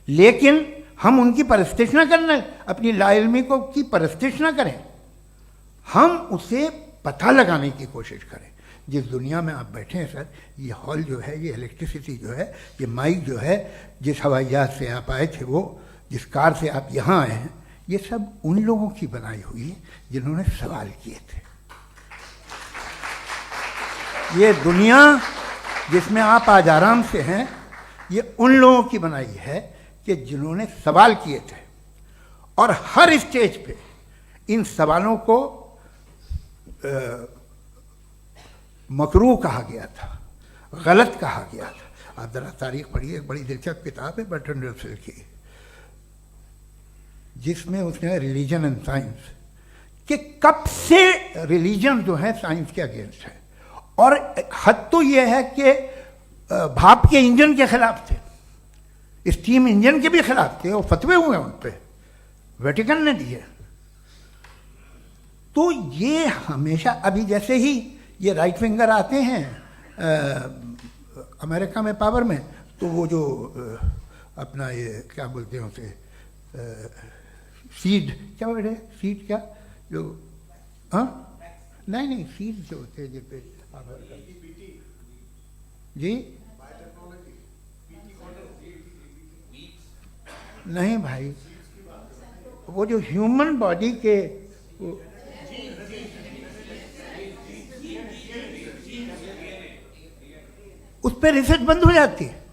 लेकिन हम उनकी परस्तिश ना करना, अपनी लाइल्मी को की परस्तिश ना करें, हम उसे पता लगाने की कोशिश करें। जिस दुनिया में आप बैठे हैं सर, ये हॉल जो है, ये इलेक्ट्रिसिटी जो है, ये माइक जो है, जिस हवाई जहाज से आप आए थे, वो जिस कार से आप यहाँ आए हैं, ये सब उन लोगों की बनाई हुई है जिन्होंने सवाल किए थे। ये दुनिया जिसमें आप आज आराम से हैं, ये उन लोगों की बनाई है कि जिन्होंने सवाल किए थे। और हर स्टेज पे इन सवालों को मकरूह कहा गया था, गलत कहा गया था। आप जरा तारीख पढ़िए, एक बड़ी दिलचस्प किताब है बर्ट्रैंड रसेल की, जिसमें उसने रिलीजन एंड साइंस कि कब से रिलीजन जो है साइंस के अगेंस्ट है। और हद तो यह है कि भाप के इंजन के खिलाफ थे, स्टीम इंजन के भी खिलाफ थे, और फतवे हुए उन पर, वेटिकन ने दिए। तो ये हमेशा, अभी जैसे ही ये राइट फिंगर आते हैं अमेरिका में पावर में, तो वो जो अपना ये क्या बोलते हैं उसे, सीड क्या बोलते हैं, सीड क्या जो, हाँ नहीं सीड जो होते हैं जिस पे जी, नहीं भाई, वो जो ह्यूमन बॉडी के उस पर रिसर्च बंद हो जाती है।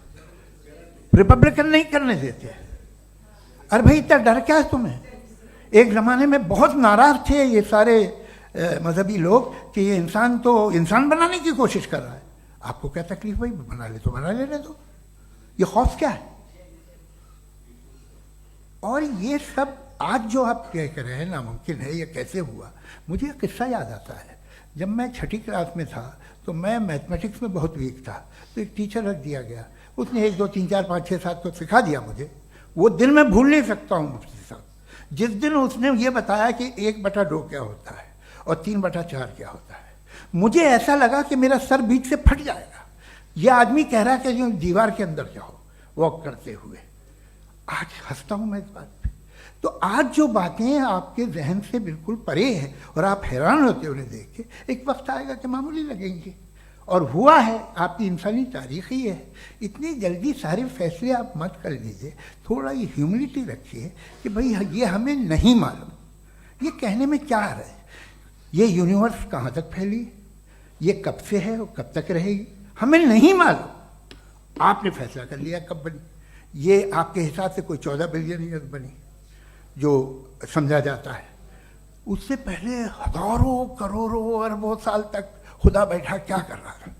रिपब्लिकन नहीं करने देते। अरे भाई इतना डर क्या है तुम्हें? एक ज़माने में बहुत नाराज़ थे ये सारे मजहबी लोग कि ये इंसान तो इंसान बनाने की कोशिश कर रहा है। आपको क्या तकलीफ भाई? बना ले तो बना लेने दो, ये खौफ क्या है? और ये सब आज जो आप कह रहे हैं नामुमकिन है, ये कैसे हुआ? मुझे एक किस्सा याद आता है। जब मैं 6ठी क्लास में था तो मैं मैथमेटिक्स में बहुत वीक था, तो एक टीचर रख दिया गया। उसने 1 2 3 4 5 6 7 को सिखा दिया मुझे। वो दिन मैं भूल नहीं सकता हूँ मुफ्ती साहब, जिस दिन उसने ये बताया कि 1/2 क्या होता है और 3/4 क्या होता है। मुझे ऐसा लगा कि मेरा सर बीच से फट जाएगा। ये आदमी कह रहा है कि जो दीवार के अंदर जाओ वॉक करते हुए। आज हंसता हूँ मैं इस बात पे। तो आज जो बातें आपके जहन से बिल्कुल परे हैं और आप हैरान होते उन्हें देख के, एक वक्त आएगा कि मामूली लगेंगे। और हुआ है, आपकी इंसानी तारीख ही है। इतनी जल्दी सारे फैसले आप मत कर लीजिए, थोड़ा ये ह्यूमिलिटी रखिए कि भाई ये हमें नहीं मालूम। ये कहने में क्या आ रहा है? ये यूनिवर्स कहाँ तक फैली, ये कब से है और कब तक रहेगी, हमें नहीं मालूम। आपने फैसला कर लिया कब बनी। ये आपके हिसाब से कोई 14 बिलियन ईयर बनी जो समझा जाता है। उससे पहले हजारों करोड़ों अरबों साल तक खुदा बैठा क्या कर रहा था?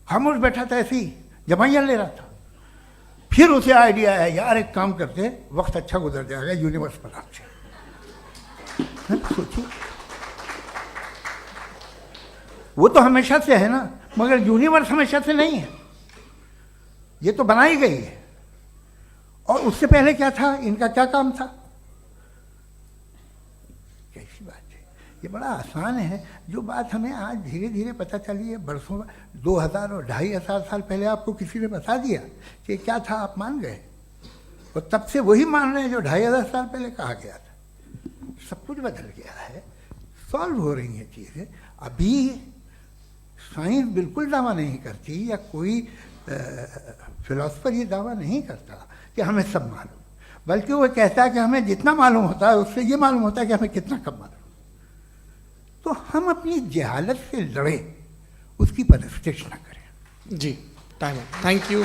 खामोश बैठा था, ऐसे ही जमाइयाँ ले रहा था। फिर उसे आइडिया है, यार एक काम करते, वक्त अच्छा गुजर जाएगा, यूनिवर्स पर आपसे सोचिए। वो तो हमेशा से है ना, मगर यूनिवर्स हमेशा से नहीं है, ये तो बनाई गई है। और उससे पहले क्या था, इनका क्या काम था? कैसी बात है, ये बड़ा आसान है। जो बात हमें आज धीरे धीरे पता चली है, बरसों 2000 और 2500 साल पहले आपको किसी ने बता दिया कि क्या था, आप मान गए और तब से वही मान रहे हैं जो 2500 साल पहले कहा गया था। सब कुछ बदल गया है, सॉल्व हो रही हैं चीज़ें। अभी साइंस बिल्कुल दावा नहीं करती, या कोई फिलोसफर ये दावा नहीं करता कि हमें सब मालूम, बल्कि वो कहता है कि हमें जितना मालूम होता है उससे ये मालूम होता है कि हमें कितना कम मालूम। तो हम अपनी जहालत से लड़ें, उसकी परस्तिश न करें। जी, टाइम है। Thank you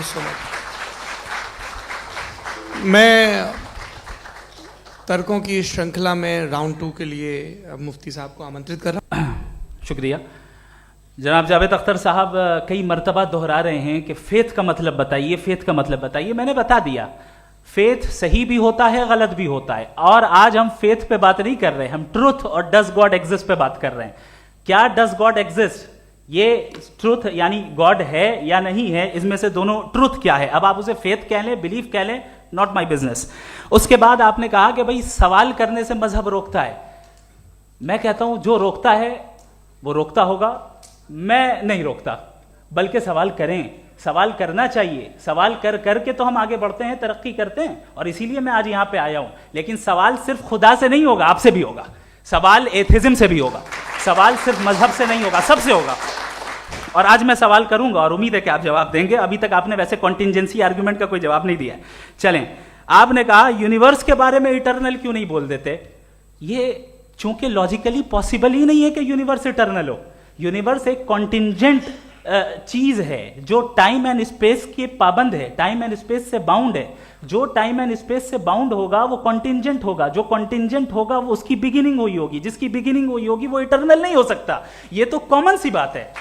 so much. मैं तर्कों की श्रृंखला में राउंड 2 के लिए मुफ्ती साहब को आमंत्रित कर रहा हूँ। शुक्रिया। जनाब जावेद अख्तर साहब कई मर्तबा दोहरा रहे हैं कि फेथ का मतलब बताइए, फेथ का मतलब बताइए। मैंने बता दिया, फेथ सही भी होता है, गलत भी होता है। और आज हम फेथ पे बात नहीं कर रहे, हम ट्रुथ और डज गॉड एग्जिस्ट पे बात कर रहे हैं। क्या डज गॉड एग्जिस्ट, ये ट्रुथ यानी गॉड है या नहीं है, इसमें से दोनों ट्रुथ क्या है। अब आप उसे फेथ कह लें, बिलीफ कह लें, नॉट माई बिजनेस। उसके बाद आपने कहा कि भाई सवाल करने से मजहब रोकता है। मैं कहता हूं जो रोकता है वो रोकता होगा, मैं नहीं रोकता, बल्कि सवाल करें, सवाल करना चाहिए। सवाल कर करके तो हम आगे बढ़ते हैं, तरक्की करते हैं, और इसीलिए मैं आज यहां पे आया हूं। लेकिन सवाल सिर्फ खुदा से नहीं होगा, आपसे भी होगा। सवाल एथिज्म से भी होगा, सवाल सिर्फ मजहब से नहीं होगा, सबसे होगा। और आज मैं सवाल करूंगा और उम्मीद है कि आप जवाब देंगे। अभी तक आपने वैसे कॉन्टिंजेंसी आर्ग्यूमेंट का कोई जवाब नहीं दिया। चलें, आपने कहा यूनिवर्स के बारे में इटर्नल क्यों नहीं बोल देते। ये चूंकि लॉजिकली पॉसिबल ही नहीं है कि यूनिवर्स इटर्नल हो। यूनिवर्स एक कॉन्टिंजेंट चीज है जो टाइम एंड स्पेस के पाबंद है, टाइम एंड स्पेस से बाउंड है। जो टाइम एंड स्पेस से बाउंड होगा वो कॉन्टिंजेंट होगा, जो कॉन्टिंजेंट होगा वो उसकी बिगिनिंग हुई होगी, जिसकी बिगिनिंग हुई होगी वो इटर्नल नहीं हो सकता। ये तो कॉमन सी बात है।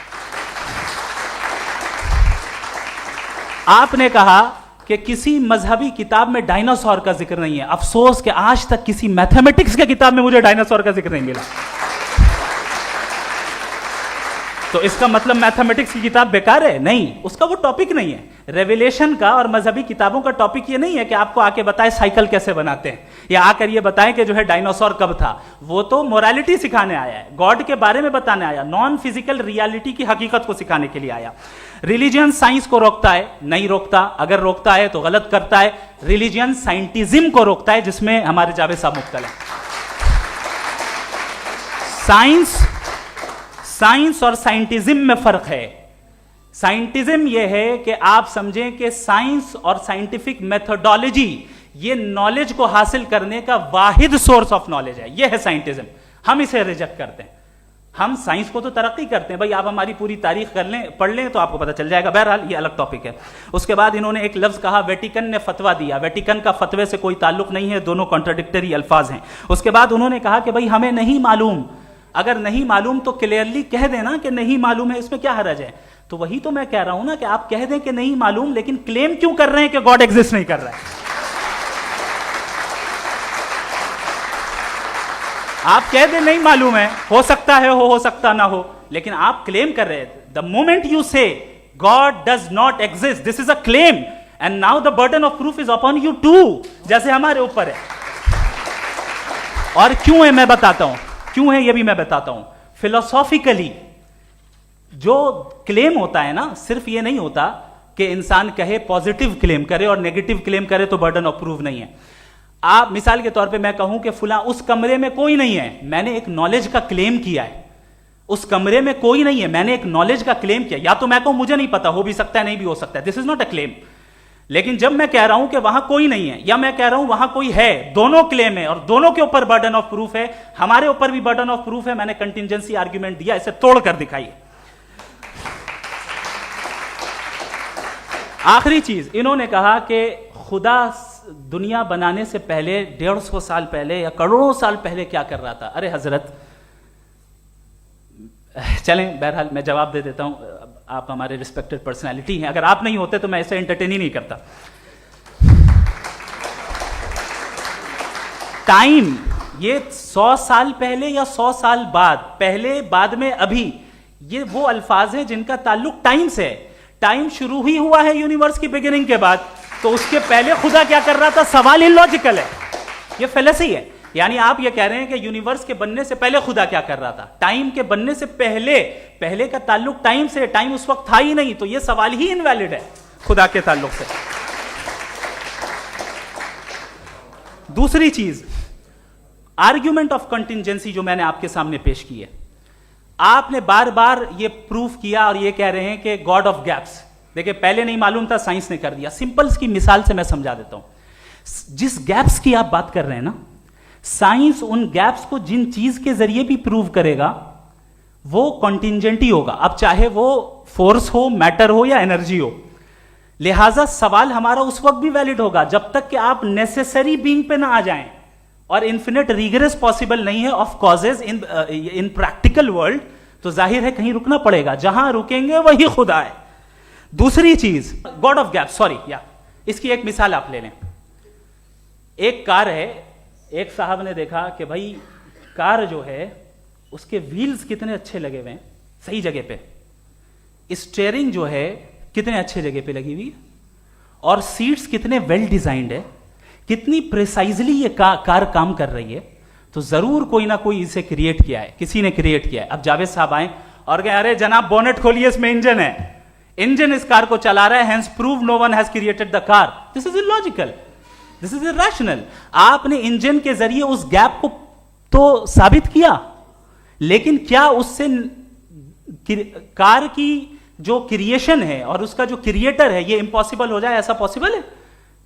आपने कहा कि किसी मजहबी किताब में डायनासोर का जिक्र नहीं है। अफसोस कि आज तक किसी मैथमेटिक्स की किताब में मुझे डायनासोर का जिक्र नहीं मिला। तो इसका मतलब मैथमेटिक्स की किताब बेकार है? नहीं, उसका वो टॉपिक नहीं है। रेवलेशन का और मजहबी किताबों का टॉपिक ये नहीं है कि आपको आके बताए साइकिल कैसे बनाते हैं, या आकर ये बताएं कि जो है डायनासोर कब था। वो तो मोरालिटी सिखाने आया है, गॉड के बारे में बताने आया, नॉन फिजिकल रियलिटी की हकीकत को सिखाने के लिए आया। रिलीजियन साइंस को रोकता है? नहीं रोकता। अगर रोकता है तो गलत करता है। रिलीजियन साइंटिज्म को रोकता है, जिसमें हमारे जावेद साहब मुब्तला है। साइंस और साइंटिज्म में फर्क है। साइंटिज्म यह है कि आप समझें कि साइंस और साइंटिफिक मेथोडोलॉजी ये नॉलेज को हासिल करने का वाहिद सोर्स ऑफ नॉलेज है। यह है साइंटिज्म। हम इसे रिजेक्ट करते हैं। हम साइंस को तो तरक्की करते हैं भाई, आप हमारी पूरी तारीख कर लें, पढ़ लें तो आपको पता चल जाएगा। बहरहाल ये अलग टॉपिक है। उसके बाद इन्होंने एक लफ्ज कहा, वेटिकन ने फतवा दिया। वेटिकन का फतवे से कोई ताल्लुक नहीं है, दोनों कॉन्ट्राडिक्टरी अल्फाज हैं। उसके बाद उन्होंने कहा कि भाई हमें नहीं मालूम, अगर नहीं मालूम तो क्लियरली कह देना कि नहीं मालूम है, इसमें क्या हरज है। तो वही तो मैं कह रहा हूं ना कि आप कह दें कि नहीं मालूम, लेकिन क्लेम क्यों कर रहे हैं कि गॉड एग्जिस्ट नहीं कर रहा है। आप कह दें नहीं मालूम है, हो सकता है हो सकता ना हो, लेकिन आप क्लेम कर रहे हैं। The moment you say God does not exist, this is a claim, and now the burden of proof is upon you too, जैसे हमारे ऊपर है। और क्यों है मैं बताता हूं, क्यों है ये भी मैं बताता हूं। फिलोसॉफिकली जो क्लेम होता है ना, सिर्फ ये नहीं होता कि इंसान कहे पॉजिटिव क्लेम करे और नेगेटिव क्लेम करे तो बर्डन ऑफ प्रूफ नहीं है। आप मिसाल के तौर पे मैं कहूं कि फुला उस कमरे में कोई नहीं है, मैंने एक नॉलेज का क्लेम किया है। उस कमरे में कोई नहीं है, मैंने एक नॉलेज का क्लेम किया। या तो मैं कहूं मुझे नहीं पता, हो भी सकता है नहीं भी हो सकता है, this is not a claim. लेकिन जब मैं कह रहा हूं कि वहां कोई नहीं है, या मैं कह रहा हूं वहां कोई है, दोनों क्लेम है और दोनों के ऊपर बर्डन ऑफ प्रूफ है। हमारे ऊपर भी बर्डन ऑफ प्रूफ है, मैंने कंटिजेंसी आर्ग्यूमेंट दिया, इसे तोड़कर दिखाइए। आखिरी चीज इन्होंने कहा कि खुदा दुनिया बनाने से पहले 150 साल पहले या करोड़ों साल पहले क्या कर रहा था। अरे हजरत, चलें बहरहाल मैं जवाब दे देता हूं, आप हमारे रिस्पेक्टेड पर्सनालिटी हैं, अगर आप नहीं होते तो मैं इसे एंटरटेन ही नहीं करता। टाइम, ये 100 साल पहले या 100 साल बाद, पहले बाद में अभी, ये वो अल्फाज हैं जिनका ताल्लुक टाइम से है। टाइम शुरू ही हुआ है यूनिवर्स की बिगिनिंग के बाद, तो उसके पहले खुदा क्या कर रहा था, सवाल इलॉजिकल है, ये फेलेसी है। यानी आप ये कह रहे हैं कि यूनिवर्स के बनने से पहले खुदा क्या कर रहा था, टाइम के बनने से पहले, पहले का ताल्लुक टाइम से, टाइम उस वक्त था ही नहीं, तो ये सवाल ही इनवैलिड है खुदा के ताल्लुक से। दूसरी चीज, आर्ग्यूमेंट ऑफ कंटिजेंसी जो मैंने आपके सामने पेश की है, आपने बार बार ये प्रूफ किया और ये कह रहे हैं कि गॉड ऑफ गैप्स। देखिए पहले नहीं मालूम था, साइंस ने कर दिया। सिंपल्स की मिसाल से मैं समझा देता हूं। जिस गैप्स की आप बात कर रहे हैं ना, साइंस उन गैप्स को जिन चीज के जरिए भी प्रूव करेगा वो कॉन्टिजेंट ही होगा, अब चाहे वो फोर्स हो, मैटर हो या एनर्जी हो। लिहाजा सवाल हमारा उस वक्त भी वैलिड होगा जब तक कि आप नेसेसरी बीइंग पे ना आ जाएं, और इन्फिनिट रिग्रेस पॉसिबल नहीं है of causes in practical world, तो जाहिर है कहीं रुकना पड़ेगा, जहां रुकेंगे वही खुदा है। दूसरी चीज, गॉड ऑफ गैप, सॉरी, या इसकी एक मिसाल आप ले लें। एक कार है, एक साहब ने देखा कि भाई कार जो है उसके व्हील्स कितने अच्छे लगे हुए हैं सही जगह पे, स्टीयरिंग जो है कितने अच्छे जगह पे लगी हुई है, और सीट्स कितने वेल डिजाइंड है, कितनी प्रिसाइजली ये कार काम कर रही है। तो जरूर कोई ना कोई इसे क्रिएट किया है, किसी ने क्रिएट किया है। अब जावेद साहब आए और कहे अरे जनाब बोनेट खोलिए, इसमें इंजन है, इंजन इस कार को चला रहा है, hence prove no one has created the car. This is illogical, this is irrational. आपने इंजन के जरिए उस गैप को तो साबित किया, लेकिन क्या उससे कार की जो क्रिएशन है और उसका जो क्रिएटर है ये इम्पॉसिबल हो जाए? ऐसा पॉसिबल है?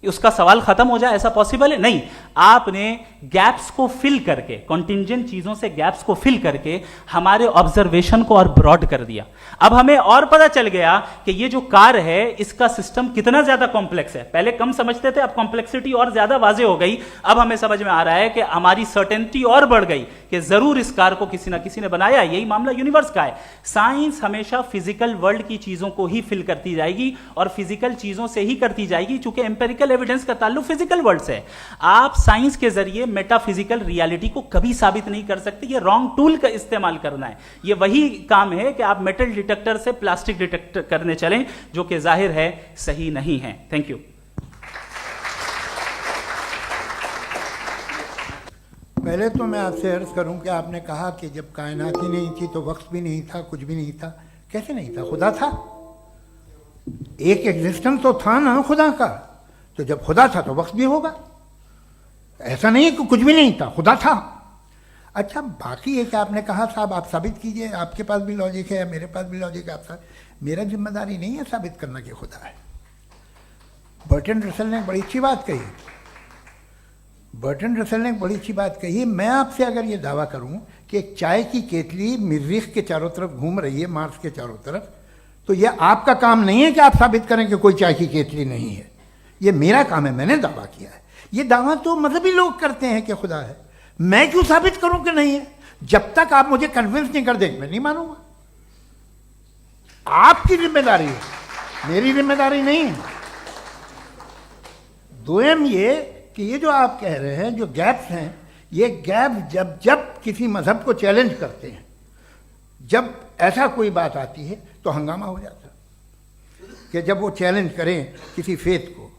उसका सवाल खत्म हो जाए, ऐसा पॉसिबल है? नहीं। आपने गैप्स को फिल करके, कॉन्टिंजेंट चीजों से गैप्स को फिल करके हमारे ऑब्जर्वेशन को और ब्रॉड कर दिया। अब हमें और पता चल गया कि ये जो कार है इसका सिस्टम कितना ज्यादा कॉम्प्लेक्स है। पहले कम समझते थे, अब कॉम्प्लेक्सिटी और ज्यादा वाजे हो गई। अब हमें समझ में आ रहा है कि हमारी सर्टेनिटी और बढ़ गई कि जरूर इस कार को किसी ना किसी ने बनाया। यही मामला यूनिवर्स का है। साइंस हमेशा फिजिकल वर्ल्ड की चीजों को ही फिल करती जाएगी और फिजिकल चीजों से ही करती जाएगी, चूंकि एम्पेरिकल एविडेंस का ताल्लुक फिजिकल वर्ल्ड से है। आप साइंस के जरिए मेटाफिजिकल रियलिटी को कभी साबित नहीं कर सकते। ये रॉन्ग टूल का इस्तेमाल करना है। ये वही काम है कि आप मेटल डिटेक्टर से प्लास्टिक डिटेक्टर करने चलें, जो कि जाहिर है सही नहीं है। Thank you. पहले तो मैं आपसे अर्ज करूं कि आपने कहा कि जब कायनात ही नहीं थी तो वक्त भी नहीं था, कुछ भी नहीं था। कैसे नहीं था? खुदा था। एक एग्जिस्टेंस तो था ना खुदा का। तो जब खुदा था तो वक्त भी होगा। ऐसा नहीं है कि कुछ भी नहीं था, खुदा था। अच्छा, बाकी ये कि आपने कहा साहब आप साबित कीजिए, आपके पास भी लॉजिक है, मेरे पास भी लॉजिक है। आप मेरा जिम्मेदारी नहीं है साबित करना कि खुदा है। बर्ट्रैंड रसल ने बड़ी अच्छी बात कही। बर्टन रसल ने एक बड़ी अच्छी बात कही है। मैं आपसे अगर ये दावा करूं कि एक चाय की केतली मरीख के चारों तरफ घूम रही है, मार्स के चारों तरफ, तो यह आपका काम नहीं है कि आप साबित करें कि कोई चाय की केतली नहीं है। ये मेरा काम है, मैंने दावा किया है। ये दावा तो मजहबी लोग करते हैं कि खुदा है, मैं क्यों साबित करूं कि नहीं है? जब तक आप मुझे कन्विंस नहीं कर देंगे मैं नहीं मानूंगा। आपकी जिम्मेदारी है, मेरी जिम्मेदारी नहीं है। दोयम ये कि ये जो आप कह रहे हैं, जो गैप्स हैं, ये गैप जब जब किसी मजहब को चैलेंज करते हैं, जब ऐसा कोई बात आती है तो हंगामा हो जाता है कि जब वो चैलेंज करें किसी फेथ को।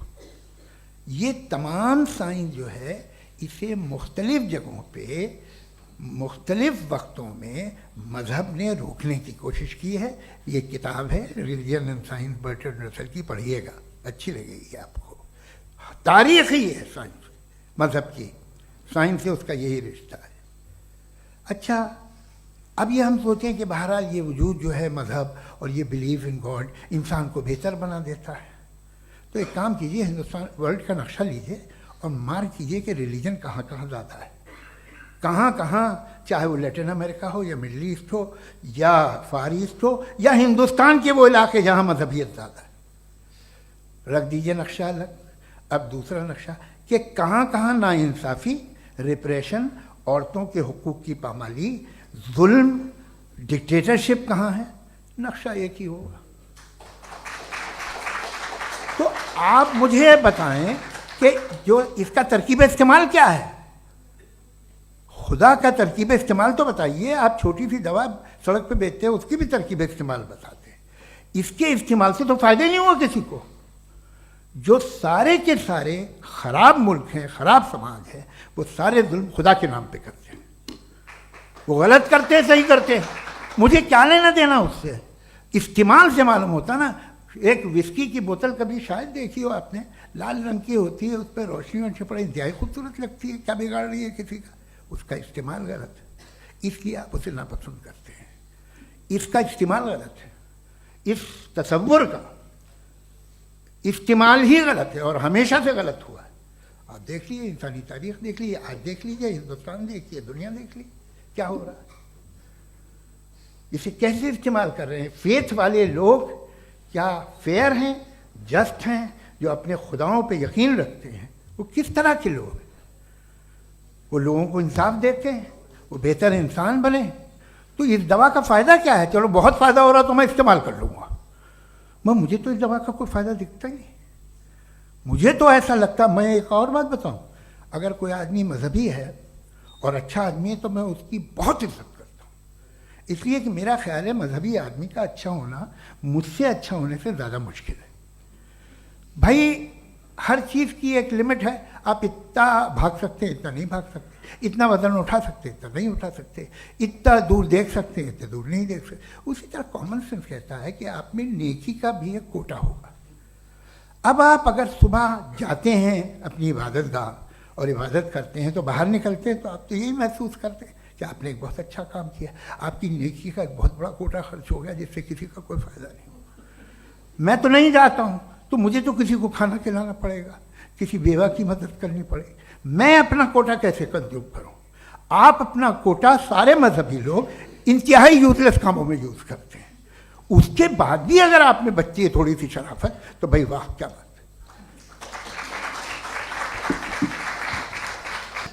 ये तमाम साइंस जो है इसे मुख्तलिफ जगहों पे मुख्तलिफ वक्तों में मजहब ने रोकने की कोशिश की है। ये किताब है religion and science, Burton Russell की, पढ़िएगा, अच्छी लगेगी आपको। तारीख ही है साइंस, मजहब की साइंस से उसका यही रिश्ता है। अच्छा, अब ये हम सोचें कि बहरहाल ये वजूद जो है मजहब और ये बिलीव इन गॉड इंसान को बेहतर बना देता है, तो एक काम कीजिए, हिंदुस्तान वर्ल्ड का नक्शा लीजिए और मार्क कीजिए कि रिलीजन कहाँ कहाँ ज़्यादा है, कहाँ कहाँ, चाहे वो लैटिन अमेरिका हो या मिडल ईस्ट हो या फार ईस्ट हो या हिंदुस्तान के वो इलाके जहाँ मजहबियत ज़्यादा है। रख दीजिए नक्शा अलग। अब दूसरा नक्शा कि कहाँ कहाँ नाइंसाफ़ी, रिप्रेशन, औरतों के हुकूक की पामाली, जुल्म, डिक्टेटरशिप कहाँ है, नक्शा एक ही होगा। तो आप मुझे बताएं कि जो इसका तरकीब इस्तेमाल क्या है, खुदा का तरकीब इस्तेमाल तो बताइए। आप छोटी सी दवा सड़क पे बेचते हैं, उसकी भी तरकीब इस्तेमाल बताते हैं। इसके इस्तेमाल से तो फायदे नहीं हुआ किसी को। जो सारे के सारे खराब मुल्क हैं, खराब समाज है, वो सारे जुल्म खुदा के नाम पे करते हैं। वो गलत करते हैं, सही करते हैं, मुझे क्या लेना देना उससे। इस्तेमाल से मालूम होता ना। एक विस्की की बोतल कभी शायद देखी हो आपने, लाल रंग की होती है, उस पर रोशनी और छपड़ा इंतहाई खूबसूरत लगती है, क्या बिगाड़ रही है किसी का? उसका इस्तेमाल गलत है, इसलिए आप उसे नापसंद करते हैं। इसका इस्तेमाल गलत है, इस तसव्वुर का इस्तेमाल ही गलत है और हमेशा से गलत हुआ है। आप देख लीजिए, इंसानी तारीख देख लीजिए, आज देख लीजिए, हिंदुस्तान देखिए, दुनिया देख लीजिए, क्या हो रहा है। इसे कैसे इस्तेमाल कर रहे हैं फेथ वाले लोग? क्या फेयर हैं, जस्ट हैं, जो अपने खुदाओं पे यकीन रखते हैं? वो किस तरह के लोग हैं? वो लोगों को इंसाफ देते हैं, वो बेहतर इंसान बने। तो इस दवा का फ़ायदा क्या है? चलो बहुत फ़ायदा हो रहा तो मैं इस्तेमाल कर लूँगा, मुझे तो इस दवा का कोई फ़ायदा दिखता ही नहीं। मुझे तो ऐसा लगता, मैं एक और बात बताऊँ, अगर कोई आदमी मजहबी है और अच्छा आदमी है तो मैं उसकी बहुत इज्जत करता हूँ, इसलिए कि मेरा ख्याल है मजहबी आदमी का अच्छा होना मुझसे अच्छा होने से ज़्यादा मुश्किल है। भाई हर चीज़ की एक लिमिट है। आप इतना भाग सकते हैं, इतना नहीं भाग सकते, इतना वजन उठा सकते, इतना नहीं उठा सकते, इतना दूर देख सकते हैं, इतना दूर नहीं देख सकते। उसी तरह कॉमन सेंस कहता है कि आप में नेकी का भी एक कोटा होगा। अब आप अगर सुबह जाते हैं अपनी इबादत गाह और इबादत करते हैं, तो बाहर निकलते हैं तो आप तो यही महसूस करते हैं कि आपने एक बहुत अच्छा काम किया, आपकी नेकी का एक बहुत बड़ा कोटा खर्च हो गया जिससे किसी का कोई फ़ायदा नहीं होगा। मैं तो नहीं जाता हूँ तो मुझे तो किसी को खाना खिलाना पड़ेगा, किसी बेवा की मदद करनी पड़ेगी। मैं अपना कोटा कैसे कंज्यूम करूं? आप अपना कोटा, सारे मजहबी लोग इंतहाई यूजलेस कामों में यूज करते हैं। उसके बाद भी अगर आप में बच्ची है थोड़ी सी शराफत, तो भाई वाह, क्या बात है।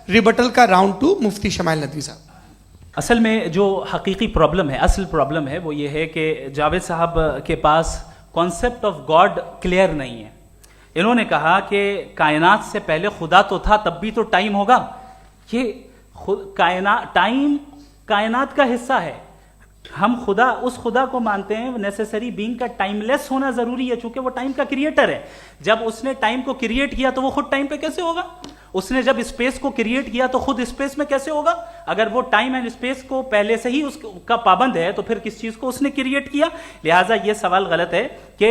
रिबटल का राउंड 2, मुफ्ती शमाइल नदवी साहब। असल में जो हकीकी प्रॉब्लम है, असल प्रॉब्लम है, वो ये है कि जावेद साहब के पास कॉन्सेप्ट ऑफ गॉड क्लियर नहीं है। इन्होंने कहा कि कायनात से पहले खुदा तो था, तब भी तो टाइम होगा। ये टाइम कायनात का हिस्सा है। हम खुदा, उस खुदा को मानते हैं, नेसेसरी बीइंग का टाइमलेस होना जरूरी है, चूंकि वो टाइम का क्रिएटर है। जब उसने टाइम को क्रिएट किया तो वो खुद टाइम पे कैसे होगा? उसने जब स्पेस को क्रिएट किया तो खुद स्पेस में कैसे होगा? अगर वो टाइम एंड स्पेस को पहले से ही उसका पाबंद है तो फिर किस चीज को उसने क्रिएट किया? लिहाजा ये सवाल गलत है कि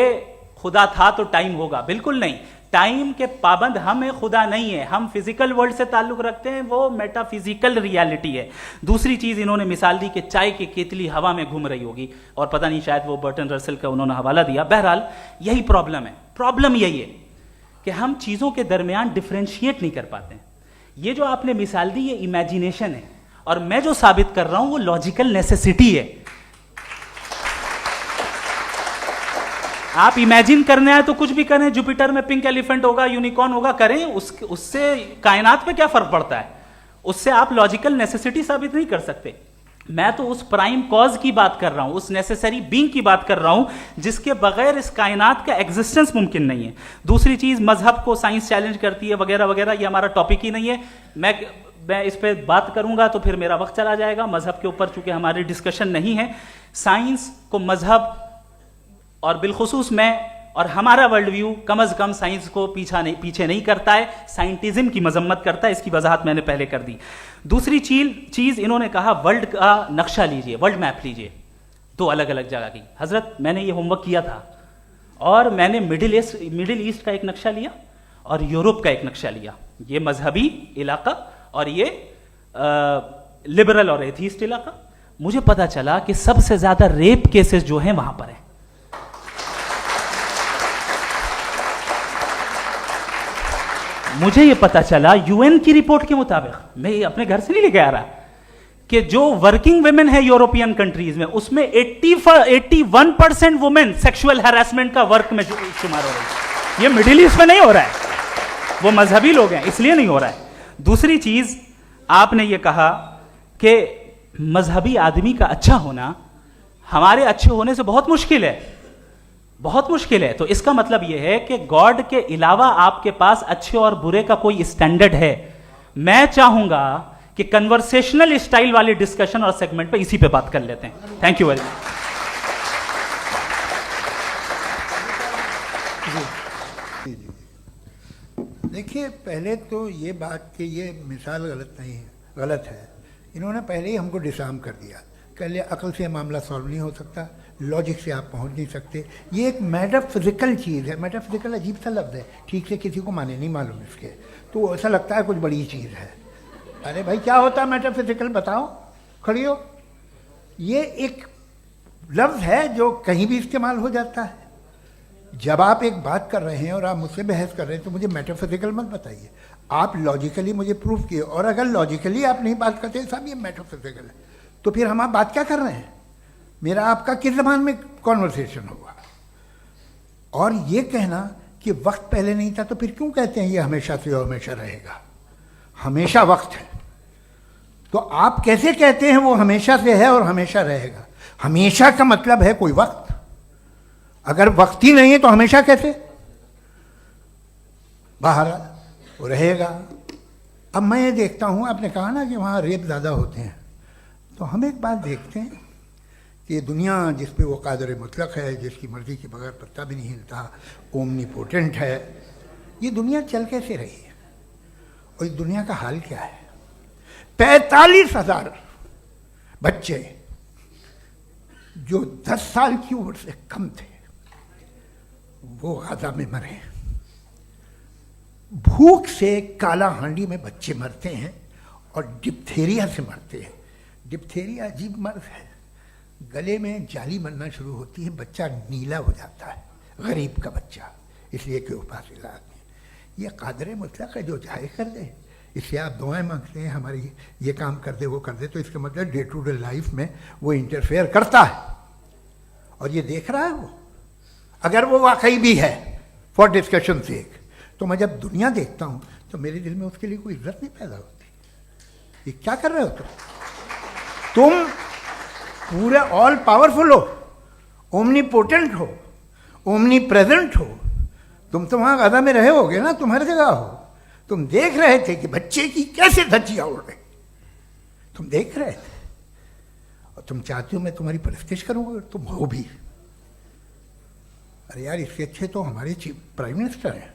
खुदा था तो टाइम होगा। बिल्कुल नहीं, टाइम के पाबंद हम हैं, खुदा नहीं है। हम फिजिकल वर्ल्ड से ताल्लुक रखते हैं, वो मेटाफिजिकल रियलिटी है। दूसरी चीज इन्होंने मिसाल दी कि चाय की केतली हवा में घूम रही होगी, और पता नहीं शायद वो बर्टन रसल का उन्होंने हवाला दिया। बहरहाल यही प्रॉब्लम है। प्रॉब्लम यही है कि हम चीजों के दरमियान डिफरेंशिएट नहीं कर पाते हैं। ये जो आपने मिसाल दी ये इमेजिनेशन है, और मैं जो साबित कर रहा हूं वो लॉजिकल नेसेसिटी है। आप इमेजिन करने आए तो कुछ भी करें, जुपिटर में पिंक एलिफेंट होगा, यूनिकॉर्न होगा, करें, उससे कायनात पे क्या फर्क पड़ता है? उससे आप लॉजिकल नेसेसिटी साबित नहीं कर सकते। मैं तो उस प्राइम कॉज की बात कर रहा हूं, उस नेसेसरी बीइंग की बात कर रहा हूं जिसके बगैर इस कायनात का एग्जिस्टेंस मुमकिन नहीं है। दूसरी चीज, मजहब को साइंस चैलेंज करती है वगैरह वगैरह, ये हमारा टॉपिक ही नहीं है। मैं इस पे बात करूंगा तो फिर मेरा वक्त चला जाएगा। मजहब के ऊपर चूंकि हमारी डिस्कशन नहीं है, साइंस को मजहब और बिलखुसूस मैं और हमारा वर्ल्ड व्यू कम अज कम साइंस को पीछे नहीं करता है, साइंटिज्म की मजम्मत करता है। इसकी वजाहत मैंने पहले कर दी। दूसरी चीज इन्होंने कहा वर्ल्ड का नक्शा लीजिए, वर्ल्ड मैप लीजिए, दो अलग अलग जगह की। हजरत मैंने ये होमवर्क किया था और मैंने मिडिल ईस्ट का एक नक्शा लिया और यूरोप का एक नक्शा लिया, ये मजहबी इलाका और ये लिबरल और एथीस्ट इलाका। मुझे पता चला कि सबसे ज्यादा रेप केसेस जो हैं वहां पर हैं। मुझे ये पता चला यूएन की रिपोर्ट के मुताबिक, मैं ये अपने घर से नहीं लेके आ रहा, कि जो वर्किंग वुमेन है यूरोपियन कंट्रीज में, उसमें 81% वुमेन सेक्सुअल हैरेसमेंट का वर्क में शुमार हो रही है। ये मिडिल ईस्ट में नहीं हो रहा है, वो मजहबी लोग हैं इसलिए नहीं हो रहा है। दूसरी चीज, आपने ये कहा कि मजहबी आदमी का अच्छा होना हमारे अच्छे होने से बहुत मुश्किल है, बहुत मुश्किल है। तो इसका मतलब यह है कि गॉड के अलावा आपके पास अच्छे और बुरे का कोई स्टैंडर्ड है। मैं चाहूंगा कि कन्वर्सेशनल स्टाइल वाली डिस्कशन और सेगमेंट पे इसी पे बात कर लेते हैं। Thank you very much. देखिए, पहले तो ये बात कि ये मिसाल गलत है। इन्होंने पहले ही हमको डिसार्म कर दिया। कह लिया अकल से मामला सॉल्व नहीं हो सकता, लॉजिक से आप पहुंच नहीं सकते। ये एक मेटाफिजिकल चीज़ है। मेटाफिजिकल अजीब सा लफ्ज़ है, ठीक से किसी को माने नहीं मालूम इसके, तो ऐसा लगता है कुछ बड़ी चीज़ है। अरे भाई, क्या होता है मेटाफिजिकल, बताओ, खड़ी हो। ये एक लफ्ज़ है जो कहीं भी इस्तेमाल हो जाता है। जब आप एक बात कर रहे हैं और आप मुझसे बहस कर रहे हैं तो मुझे मेटाफिजिकल मत बताइए, आप लॉजिकली मुझे प्रूफ किए। और अगर लॉजिकली आप नहीं बात करते साहब ये मेटाफिजिकल है, तो फिर हम आप बात क्या कर रहे हैं? मेरा आपका किस ज़बान में कॉन्वर्सेशन हुआ? और ये कहना कि वक्त पहले नहीं था, तो फिर क्यों कहते हैं ये हमेशा से और हमेशा रहेगा? हमेशा वक्त है, तो आप कैसे कहते हैं वो हमेशा से है और हमेशा रहेगा? हमेशा का मतलब है कोई वक्त, अगर वक्त ही नहीं है तो हमेशा कैसे? बाहर वो रहेगा। अब मैं ये देखता हूँ, आपने कहा ना कि वहाँ रेप ज़्यादा होते हैं, तो हम एक बात देखते हैं कि दुनिया जिस पे वो कादर मुतलक है, जिसकी मर्ज़ी के बगैर पत्ता भी नहीं हिलता, ओमनीपोटेंट है, ये दुनिया चल कैसे रही है? और इस दुनिया का हाल क्या है? 45,000 बच्चे जो 10 साल की उम्र से कम थे वो गाजा में मरे। भूख से काला हांडी में बच्चे मरते हैं और डिप्थेरिया से मरते हैं। डिप्थेरिया अजीब मर्ज है, गले में जाली बनना शुरू होती है, बच्चा नीला हो जाता है, गरीब का बच्चा, इसलिए कि उपास इलाज में। ये कादर मुतलक है जो चाहे कर दे, इससे आप दुआएं मांगते हैं हमारी ये काम कर दे वो कर दे, तो इसका मतलब डे टू डे लाइफ में वो इंटरफेयर करता है और ये देख रहा है वो। अगर वो वाकई भी है फॉर डिस्कशन सेक, तो मैं जब दुनिया देखता हूँ तो मेरे दिल में उसके लिए कोई इज्जत नहीं पैदा होती। ये क्या कर रहे हो तुम पूरे ऑल पावरफुल हो, ओमनीपोटेंट हो, ओमनी प्रेजेंट हो। तुम तो वहाँ गाजा में रहे होगे ना, तुम हर जगह हो। तुम देख रहे थे कि बच्चे की कैसे धज्जियाँ उड़ रही, तुम देख रहे थे और तुम चाहते हो मैं तुम्हारी परस्तिश करूँगा, तुम हो भी। अरे यार, इससे अच्छे तो हमारे चीफ प्राइम मिनिस्टर हैं,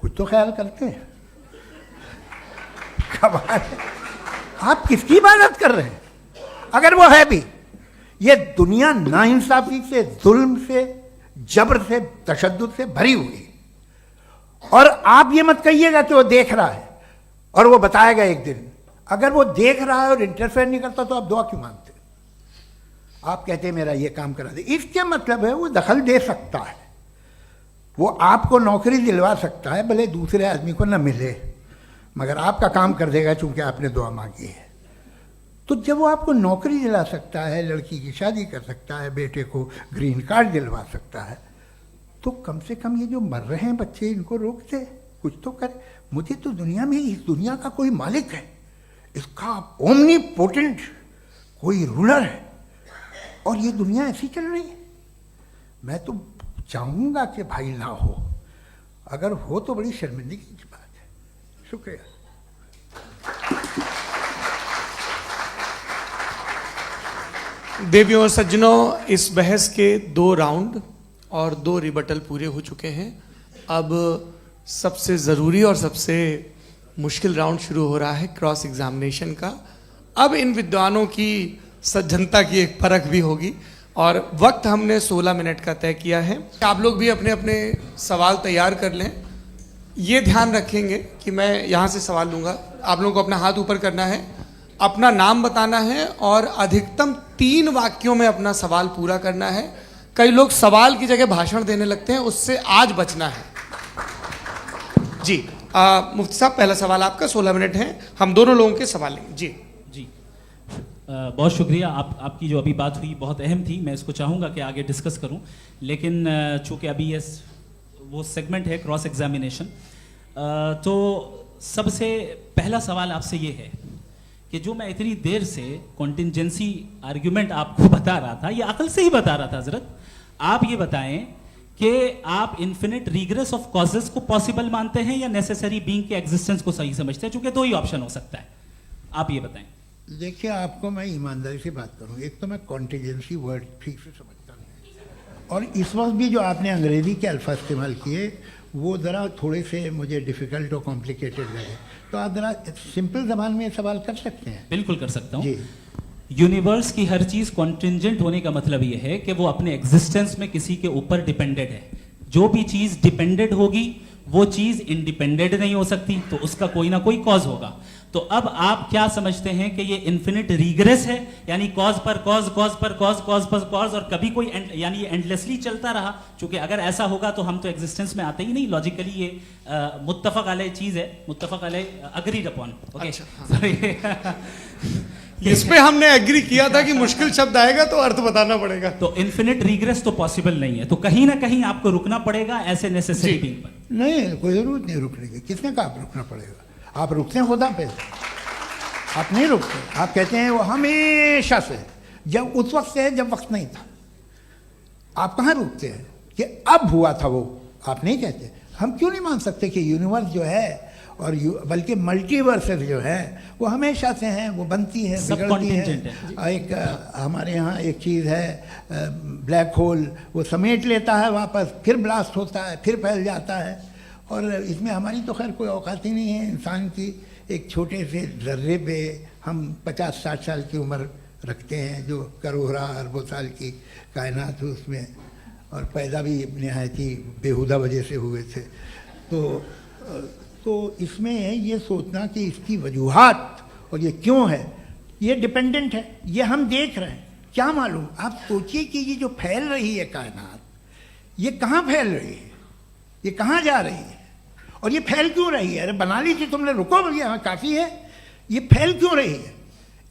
कुछ तो ख्याल करते हैं। कमाल है, आप किसकी इबादत कर रहे हैं? अगर वो है भी, ये दुनिया नाइंसाफी से, जुल्म से, जबर से, तशद्दुद से भरी हुई। और आप ये मत कहिएगा कि वो देख रहा है और वो बताएगा एक दिन। अगर वो देख रहा है और इंटरफेयर नहीं करता तो आप दुआ क्यों मांगते? आप कहते हैं मेरा ये काम करा दे, इसके मतलब है वो दखल दे सकता है, वो आपको नौकरी दिलवा सकता है, भले दूसरे आदमी को न मिले। मगर आपका काम कर देगा चूंकि आपने दुआ मांगी है। तो जब वो आपको नौकरी दिला सकता है, लड़की की शादी कर सकता है, बेटे को ग्रीन कार्ड दिलवा सकता है, तो कम से कम ये जो मर रहे हैं बच्चे, इनको रोक दे, कुछ तो करे। मुझे तो दुनिया में, इस दुनिया का कोई मालिक है, इसका ओमनीपोटेंट कोई रूलर है, और ये दुनिया ऐसी चल रही है। मैं तो चाहूँगा कि भाई ना हो, अगर हो तो बड़ी शर्मिंदगी की बात है। शुक्रिया। देवियों और सज्जनों, इस बहस के 2 राउंड और 2 रिबटल पूरे हो चुके हैं। अब सबसे ज़रूरी और सबसे मुश्किल राउंड शुरू हो रहा है, क्रॉस एग्जामिनेशन का। अब इन विद्वानों की सज्जनता की एक परख भी होगी और वक्त हमने 16 मिनट का तय किया है। आप लोग भी अपने अपने सवाल तैयार कर लें। ये ध्यान रखेंगे कि मैं यहाँ से सवाल लूँगा, आप लोगों को अपना हाथ ऊपर करना है, अपना नाम बताना है और अधिकतम 3 वाक्यों में अपना सवाल पूरा करना है। कई लोग सवाल की जगह भाषण देने लगते हैं, उससे आज बचना है। जी मुफ्ती साहब, पहला सवाल आपका, 16 मिनट हैं, हम दोनों लोगों के सवाल लेंगे। जी जी बहुत शुक्रिया। आपकी जो अभी बात हुई बहुत अहम थी, मैं इसको चाहूँगा कि आगे डिस्कस करूँ, लेकिन चूँकि अभी ये वो सेगमेंट है क्रॉस एग्जामिनेशन, तो सबसे पहला सवाल आपसे ये है कि जो मैं इतनी देर से कॉन्टिंजेंसी आर्ग्यूमेंट आपको बता रहा था, ये अकल से ही बता रहा था हजरत, आप ये बताएं कि आप इन्फिनिट रिग्रेस ऑफ कॉजेस को पॉसिबल मानते हैं या नेसेसरी बीइंग के एग्जिस्टेंस को सही समझते हैं, चूंकि 2 ही ऑप्शन हो सकता है, आप ये बताएं। देखिए, आपको मैं ईमानदारी से बात करूं, एक तो मैं कॉन्टिजेंसी वर्ड ठीक से समझता नहीं, और इस वक्त भी जो आपने अंग्रेजी के अल्फाज इस्तेमाल किए वो ज़रा थोड़े से मुझे डिफ़िकल्ट और कॉम्प्लिकेटेड लगे, तो आप ज़रा सिंपल ज़बान में सवाल कर सकते हैं। बिल्कुल कर सकता हूँ जी। यूनिवर्स की हर चीज कॉन्टिंजेंट होने का मतलब यह है कि वो अपने एग्जिस्टेंस में किसी के ऊपर डिपेंडेड है। जो भी चीज डिपेंडेड होगी वो चीज इंडिपेंडेंट नहीं हो सकती, तो उसका कोई ना कोई कॉज होगा। तो अब आप क्या समझते हैं कि ये इन्फिनिट रिग्रेस है, यानी कॉज पर कॉज, कॉज पर कॉज, कॉज पर कॉज, और कभी कोई यानी ये एंडलेसली चलता रहा? क्योंकि अगर ऐसा होगा तो हम तो एग्जिस्टेंस में आते ही नहीं, लॉजिकली ये मुत्तफक अलैह चीज है, मुत्तफक अलैह अग्रीड अपॉन। इस पे हमने एग्री किया था कि मुश्किल शब्द आएगा तो अर्थ बताना पड़ेगा। तो इन्फिनिट रिग्रेस तो पॉसिबल नहीं है, तो कहीं ना कहीं आपको रुकना पड़ेगा ऐसे नेसेसरी बीइंग पर। नहीं, कोई जरूरत नहीं रुकने की। किसने कहा आप रुकना पड़ेगा? आप रुकते हैं खुदा पे, आप नहीं रुकते। आप कहते हैं वो हमेशा से, जब उस वक्त से है जब वक्त नहीं था। आप कहाँ रुकते हैं कि अब हुआ था वो? आप नहीं कहते। हम क्यों नहीं मान सकते कि यूनिवर्स जो है और बल्कि मल्टीवर्सेस जो है वो हमेशा से हैं, वो बनती है, बिगड़ती है। एक हमारे यहाँ एक चीज़ है ब्लैक होल, वो समेट लेता है वापस, फिर ब्लास्ट होता है, फिर फैल जाता है। और इसमें हमारी तो खैर कोई औकात ही नहीं है इंसान की। एक छोटे से ज़र्रे पे हम 50-60 साल की उम्र रखते हैं, जो करोड़ों अरबों साल की कायनात है उसमें, और पैदा भी नहायत ही बेहुदा वजह से हुए थे। तो इसमें ये सोचना कि इसकी वजूहात और ये क्यों है, ये डिपेंडेंट है, ये हम देख रहे हैं, क्या मालूम। आप सोचिए कि ये जो फैल रही है कायनात, ये कहाँ फैल रही है, ये कहाँ जा रही है, और ये फैल क्यों रही है? अरे बना ली थी तुमने, रुको भैया, काफ़ी है। ये फैल क्यों रही है?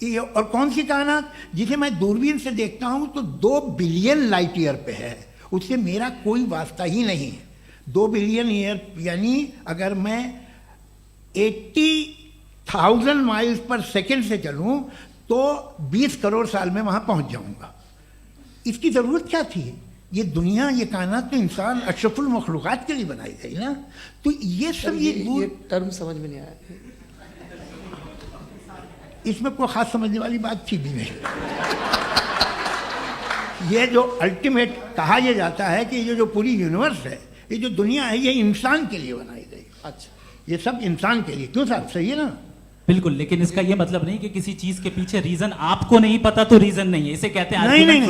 ये और कौन सी कायनात जिसे मैं दूरबीन से देखता हूँ तो 2 बिलियन लाइट ईयर पे है, उससे मेरा कोई वास्ता ही नहीं है। 2 बिलियन ईयर यानी अगर मैं 80,000 माइल्स पर सेकेंड से चलूं तो 20 करोड़ साल में वहां पहुंच जाऊंगा। इसकी ज़रूरत क्या थी? ये दुनिया, ये कायनात तो इंसान अशरफुल मखलूक़ात के लिए बनाई गई ना। तो ये सब ये टर्म समझ में नहीं आया, इसमें कोई खास समझने वाली बात थी भी नहीं। ये जो अल्टीमेट कहा यह जाता है कि ये जो पूरी यूनिवर्स है, ये जो दुनिया है, ये इंसान के लिए बनाई गई। अच्छा, ये सब इंसान के लिए। क्यों साहब, सही है ना? बिल्कुल, लेकिन इसका ये मतलब नहीं कि किसी चीज के पीछे रीजन आपको नहीं पता तो रीजन नहीं है, इसे कहते हैं नहीं,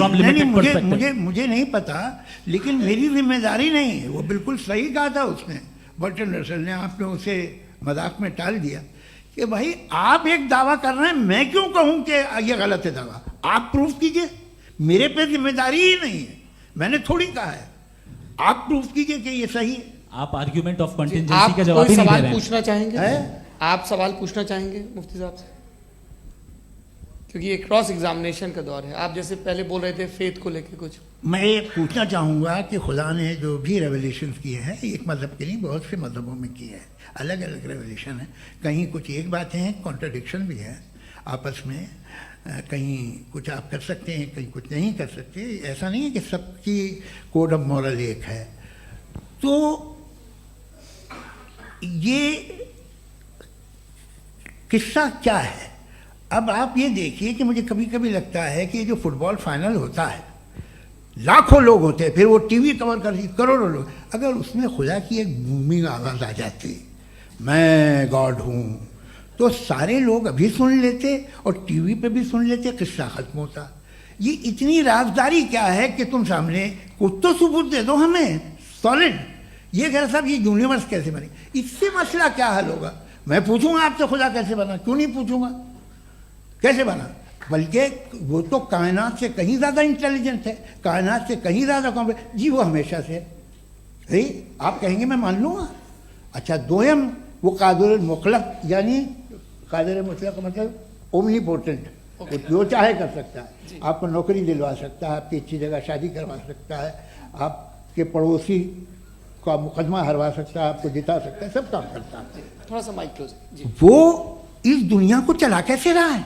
मुझे नहीं पता, लेकिन मेरी जिम्मेदारी नहीं है। वो बिल्कुल सही कहा था उसने, बर्टन रसल ने। आपने उसे मजाक में टाल दिया कि भाई आप एक दावा कर रहे हैं, मैं क्यों कहूं कि ये गलत है दावा? आप प्रूफ कीजिए, मेरे पे जिम्मेदारी ही नहीं है, मैंने थोड़ी कहा है। आप प्रूफ कीजिए कि ये सही है। आप आर्ग्यूमेंट ऑफ कंटिजेंसी का जवाब ही नहीं दे रहे हैं। पूछना चाहेंगे? आप सवाल पूछना चाहेंगे मुफ्ती साहब से, क्योंकि ये क्रॉस एग्जामिनेशन का दौर है। आप जैसे पहले बोल रहे थे फेथ को लेके कुछ। मैं ये पूछना चाहूँगा कि खुदा ने जो भी रेवलेशन किए हैं एक मज़हब के लिए बहुत से मज़हबों में किए हैं, अलग अलग रेवलेशन है। कहीं कुछ एक बातें हैं, कॉन्ट्रडिक्शन भी है आपस में, कहीं कुछ आप कर सकते हैं, कहीं कुछ नहीं कर सकते। ऐसा नहीं है कि सबकी कोड ऑफ मॉरल एक है। तो ये किस्सा क्या है? अब आप ये देखिए कि मुझे कभी कभी लगता है कि जो फुटबॉल फाइनल होता है, लाखों लोग होते हैं, फिर वो टीवी कवर कर करोड़ों लोग, अगर उसमें खुदा की एक बूमिंग आवाज़ आ जाती, मैं गॉड हूँ, तो सारे लोग अभी सुन लेते और टीवी पे भी सुन लेते, किस्सा खत्म होता। ये इतनी राजदारी क्या है कि तुम सामने कुछ तो सबूत दे दो हमें सॉलिड। ये कह साहब ये यूनिवर्स कैसे बनी, इससे मसला क्या हल होगा? मैं पूछूंगा आपसे खुदा कैसे बना, क्यों नहीं पूछूंगा कैसे बना? बल्कि वो तो कायनात से कहीं ज़्यादा इंटेलिजेंट है, कायनात से कहीं ज़्यादा कॉम्प्लेक्स। जी वो हमेशा से है, आप कहेंगे मैं मान लूँगा। अच्छा दोयम वो कादिर मुतलक, यानी कादिर मुतलक का मतलब ओमनीपोटेंट, वो जो चाहे कर सकता है। आपको नौकरी दिलवा सकता है, आपकी अच्छी जगह शादी करवा सकता है, आपके पड़ोसी का मुकदमा हरवा सकता है, आपको जिता सकता है, सब काम करता है। थोड़ा सा माइक क्लोज जी। वो इस दुनिया को चला कैसे रहा है?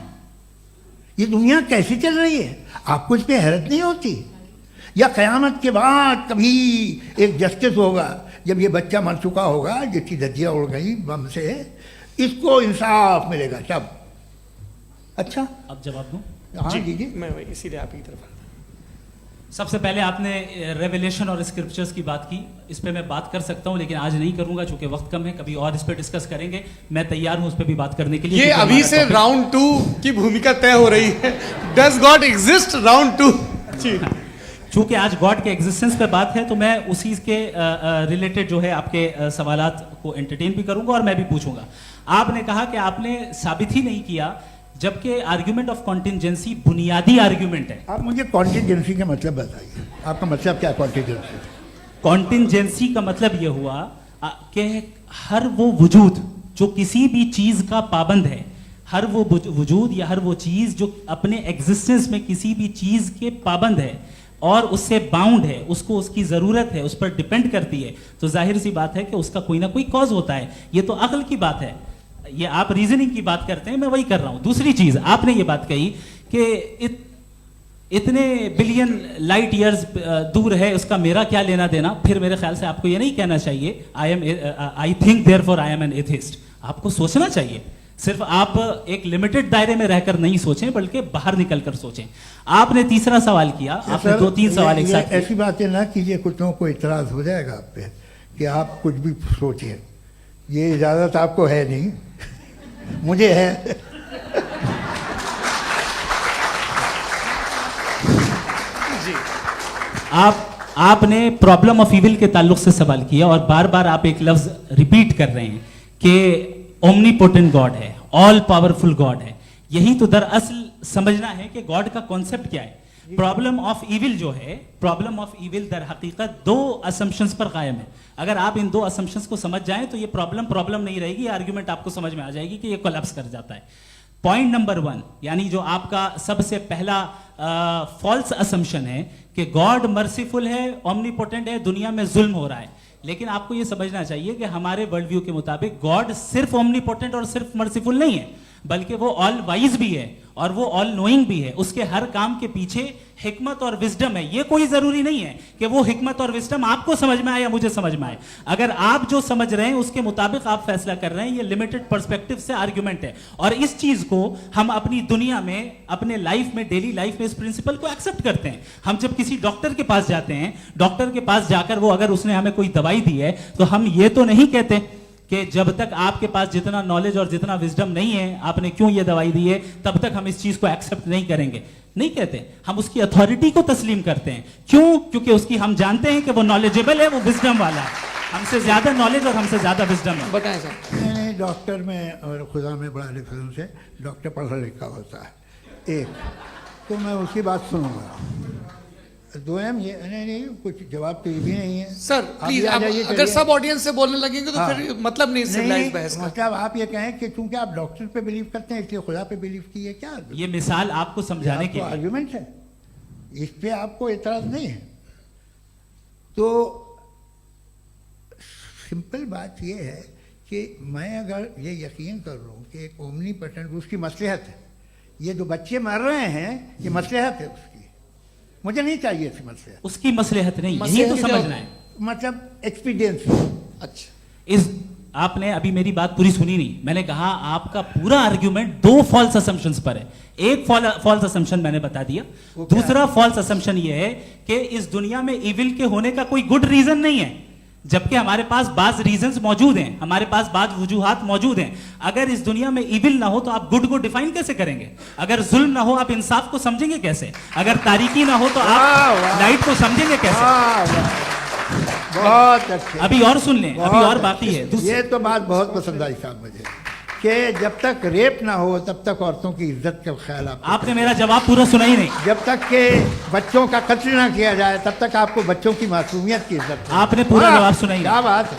ये दुनिया कैसे चल रही है? आपको इस पर हैरत नहीं होती? या क़यामत के बाद कभी एक जस्टिस होगा, जब ये बच्चा मर चुका होगा जिसकी धज्जियाँ उड़ गई बम से, इसको इंसाफ मिलेगा तब? अच्छा अब जवाब दूं? हाँ जी जी। मैं इसीलिए आप की तरफ। सबसे पहले आपने रेवलेशन और स्क्रिप्चर्स की बात की, इस पे मैं बात कर सकता हूं लेकिन आज नहीं करूंगा चूंकि वक्त कम है, कभी और इस पे डिस्कस करेंगे। मैं तैयार हूं उस पे भी बात करने के लिए। ये क्योंकि अभी हमारा से topic- राउंड 2 की भूमिका तय हो रही है। Does God exist round 2? जी चूंकि आज गॉड के एग्जिस्टेंस पे बात है तो मैं उसी के रिलेटेड जो है आपके सवालात को एंटरटेन भी करूंगा और मैं भी पूछूंगा। आपने कहा कि आपने साबित ही नहीं किया, जबकि आर्ग्यूमेंट ऑफ कॉन्टिजेंसी बुनियादी आर्ग्यूमेंट है। आप मुझे कॉन्टिजेंसी का मतलब बताइए, आपका मतलब क्या कॉन्टिजेंसी? कॉन्टिजेंसी का मतलब यह हुआ कि हर वो वजूद जो किसी भी चीज का पाबंद है, हर वो वजूद या हर वो चीज जो अपने एग्जिस्टेंस में किसी भी चीज के पाबंद है और उससे बाउंड है, उसको उसकी जरूरत है, उस पर डिपेंड करती है, तो जाहिर सी बात है कि उसका कोई ना कोई कॉज होता है। ये तो अक्ल की बात है। ये आप रीजनिंग की बात करते हैं, मैं वही कर रहा हूं। दूसरी चीज आपने ये बात कही कि इतने बिलियन लाइट ईयर्स दूर है, उसका मेरा क्या लेना देना। फिर मेरे ख्याल से आपको ये नहीं कहना चाहिए I think therefore I am an atheist. आपको सोचना चाहिए, सिर्फ आप एक लिमिटेड दायरे में रहकर नहीं सोचें बल्कि बाहर निकलकर सोचें। आपने तीसरा सवाल किया, आपने 2-3 सवाल एक साथ किए। ऐसी बातें ना कीजिए, कुछ लोगों को इतराज हो जाएगा आप पे कि आप कुछ भी सोचिए। ये इजाज़त आपको है नहीं, मुझे है। आपने प्रॉब्लम ऑफ इविल के ताल्लुक से सवाल किया और बार बार आप एक लफ्ज रिपीट कर रहे हैं कि ओमनीपोटेंट गॉड है, ऑल पावरफुल गॉड है। यही तो दरअसल समझना है कि गॉड का कॉन्सेप्ट क्या है। प्रॉब्लम ऑफ इविल जो है, प्रॉब्लम ऑफ इविल दर हकीकत 2 असम्पशंस पर कायम है। अगर आप इन 2 असम्पशंस को समझ जाएं तो ये प्रॉब्लम नहीं रहेगी, आर्ग्यूमेंट आपको समझ में आ जाएगी कि ये कोलैप्स कर जाता है। पॉइंट नंबर 1, यानी जो आपका सबसे पहला फॉल्स असम्पशन है कि गॉड मर्सीफुल है, ओमनीपोटेंट है, दुनिया में जुल्म हो रहा है। लेकिन आपको यह समझना चाहिए कि हमारे वर्ल्ड व्यू के मुताबिक गॉड सिर्फ ओमनीपोटेंट और सिर्फ मर्सीफुल नहीं है, बल्कि वो ऑल वाइज भी है और वो ऑल नोइंग भी है। उसके हर काम के पीछे हिकमत और विजडम है। ये कोई जरूरी नहीं है कि वो हिकमत और विजडम आपको समझ में आए या मुझे समझ में आए। अगर आप जो समझ रहे हैं उसके मुताबिक आप फैसला कर रहे हैं, ये लिमिटेड पर्सपेक्टिव से आर्ग्यूमेंट है। और इस चीज को हम अपनी दुनिया में, अपने लाइफ में, डेली लाइफ में इस प्रिंसिपल को एक्सेप्ट करते हैं। हम जब किसी डॉक्टर के पास जाते हैं, डॉक्टर के पास जाकर वो अगर उसने हमें कोई दवाई दी है तो हम ये तो नहीं कहते कि जब तक आपके पास जितना नॉलेज और जितना विजडम नहीं है, आपने क्यों ये दवाई दी है, तब तक हम इस चीज को एक्सेप्ट नहीं करेंगे। नहीं कहते, हम उसकी अथॉरिटी को तस्लीम करते हैं। क्यों? क्योंकि उसकी हम जानते हैं कि वो नॉलेजेबल है, वो विजडम वाला है, हमसे ज्यादा नॉलेज और हमसे ज्यादा विजडम है। बताएं सर। मैंने डॉक्टर में और खुदा में बड़ा डिफरेंस है। डॉक्टर पढ़ा लिखा होता है एक, तो मैं उसकी बात सुनूंगा। दोयम ये नहीं कुछ जवाब तो ये भी नहीं है सर आप प्लीज, भी आ जाइए, अगर चलिए। सब ऑडियंस से बोलने लगेंगे तो हाँ। फिर मतलब नहीं सिविलाइज बहस का। मतलब आप ये कहें कि चूंकि आप डॉक्टर पे बिलीव करते हैं इसलिए खुदा पे बिलीव कीजिए, क्या ये मिसाल आपको समझाने के लिए। आर्ग्यूमेंट है, इस पे आपको एतराज नहीं है। तो सिंपल बात ये है कि मैं अगर ये यकीन कर लूँ कि एक ओमनी पेटेंट उसकी मसलहत है, ये जो बच्चे मर रहे हैं ये मसलहत है उसकी, मुझे नहीं चाहिए थी मसलहत, उसकी मसलहत नहीं, यही मसलहत तो की समझना है। मतलब एक्सपीरियंस। अच्छा, इस आपने अभी मेरी बात पूरी सुनी नहीं। मैंने कहा आपका पूरा आर्ग्यूमेंट दो फॉल्स असम्पशंस पर है। एक फॉल्स असम्पशन मैंने बता दिया, वो क्या दूसरा फॉल्स असम्पशन ये है कि इस दुनिया में इविल के होने का कोई गुड रीजन नहीं है, जबकि हमारे पास बाज रीजंस मौजूद हैं, हमारे पास बाज वजूहात मौजूद हैं। अगर इस दुनिया में इविल ना हो तो आप गुड को डिफाइन कैसे करेंगे? अगर जुल्म ना हो आप इंसाफ को समझेंगे कैसे? अगर तारीकी ना हो तो आप लाइट को समझेंगे कैसे? बहुत अच्छे। अभी और सुन लें, अभी बहुत और बाकी अच्छे। है। दूसरी- ये तो बात बहुत पसंद आई साहब मुझे कि जब तक रेप ना हो तब तक औरतों की इज्जत का ख्याल आपने मेरा जवाब पूरा सुना ही नहीं। जब तक के बच्चों का कत्ल ना किया जाए तब तक आपको बच्चों की मासूमियत की इज्जत है। आपने पूरा वाह, जवाब सुना ही क्या बात है,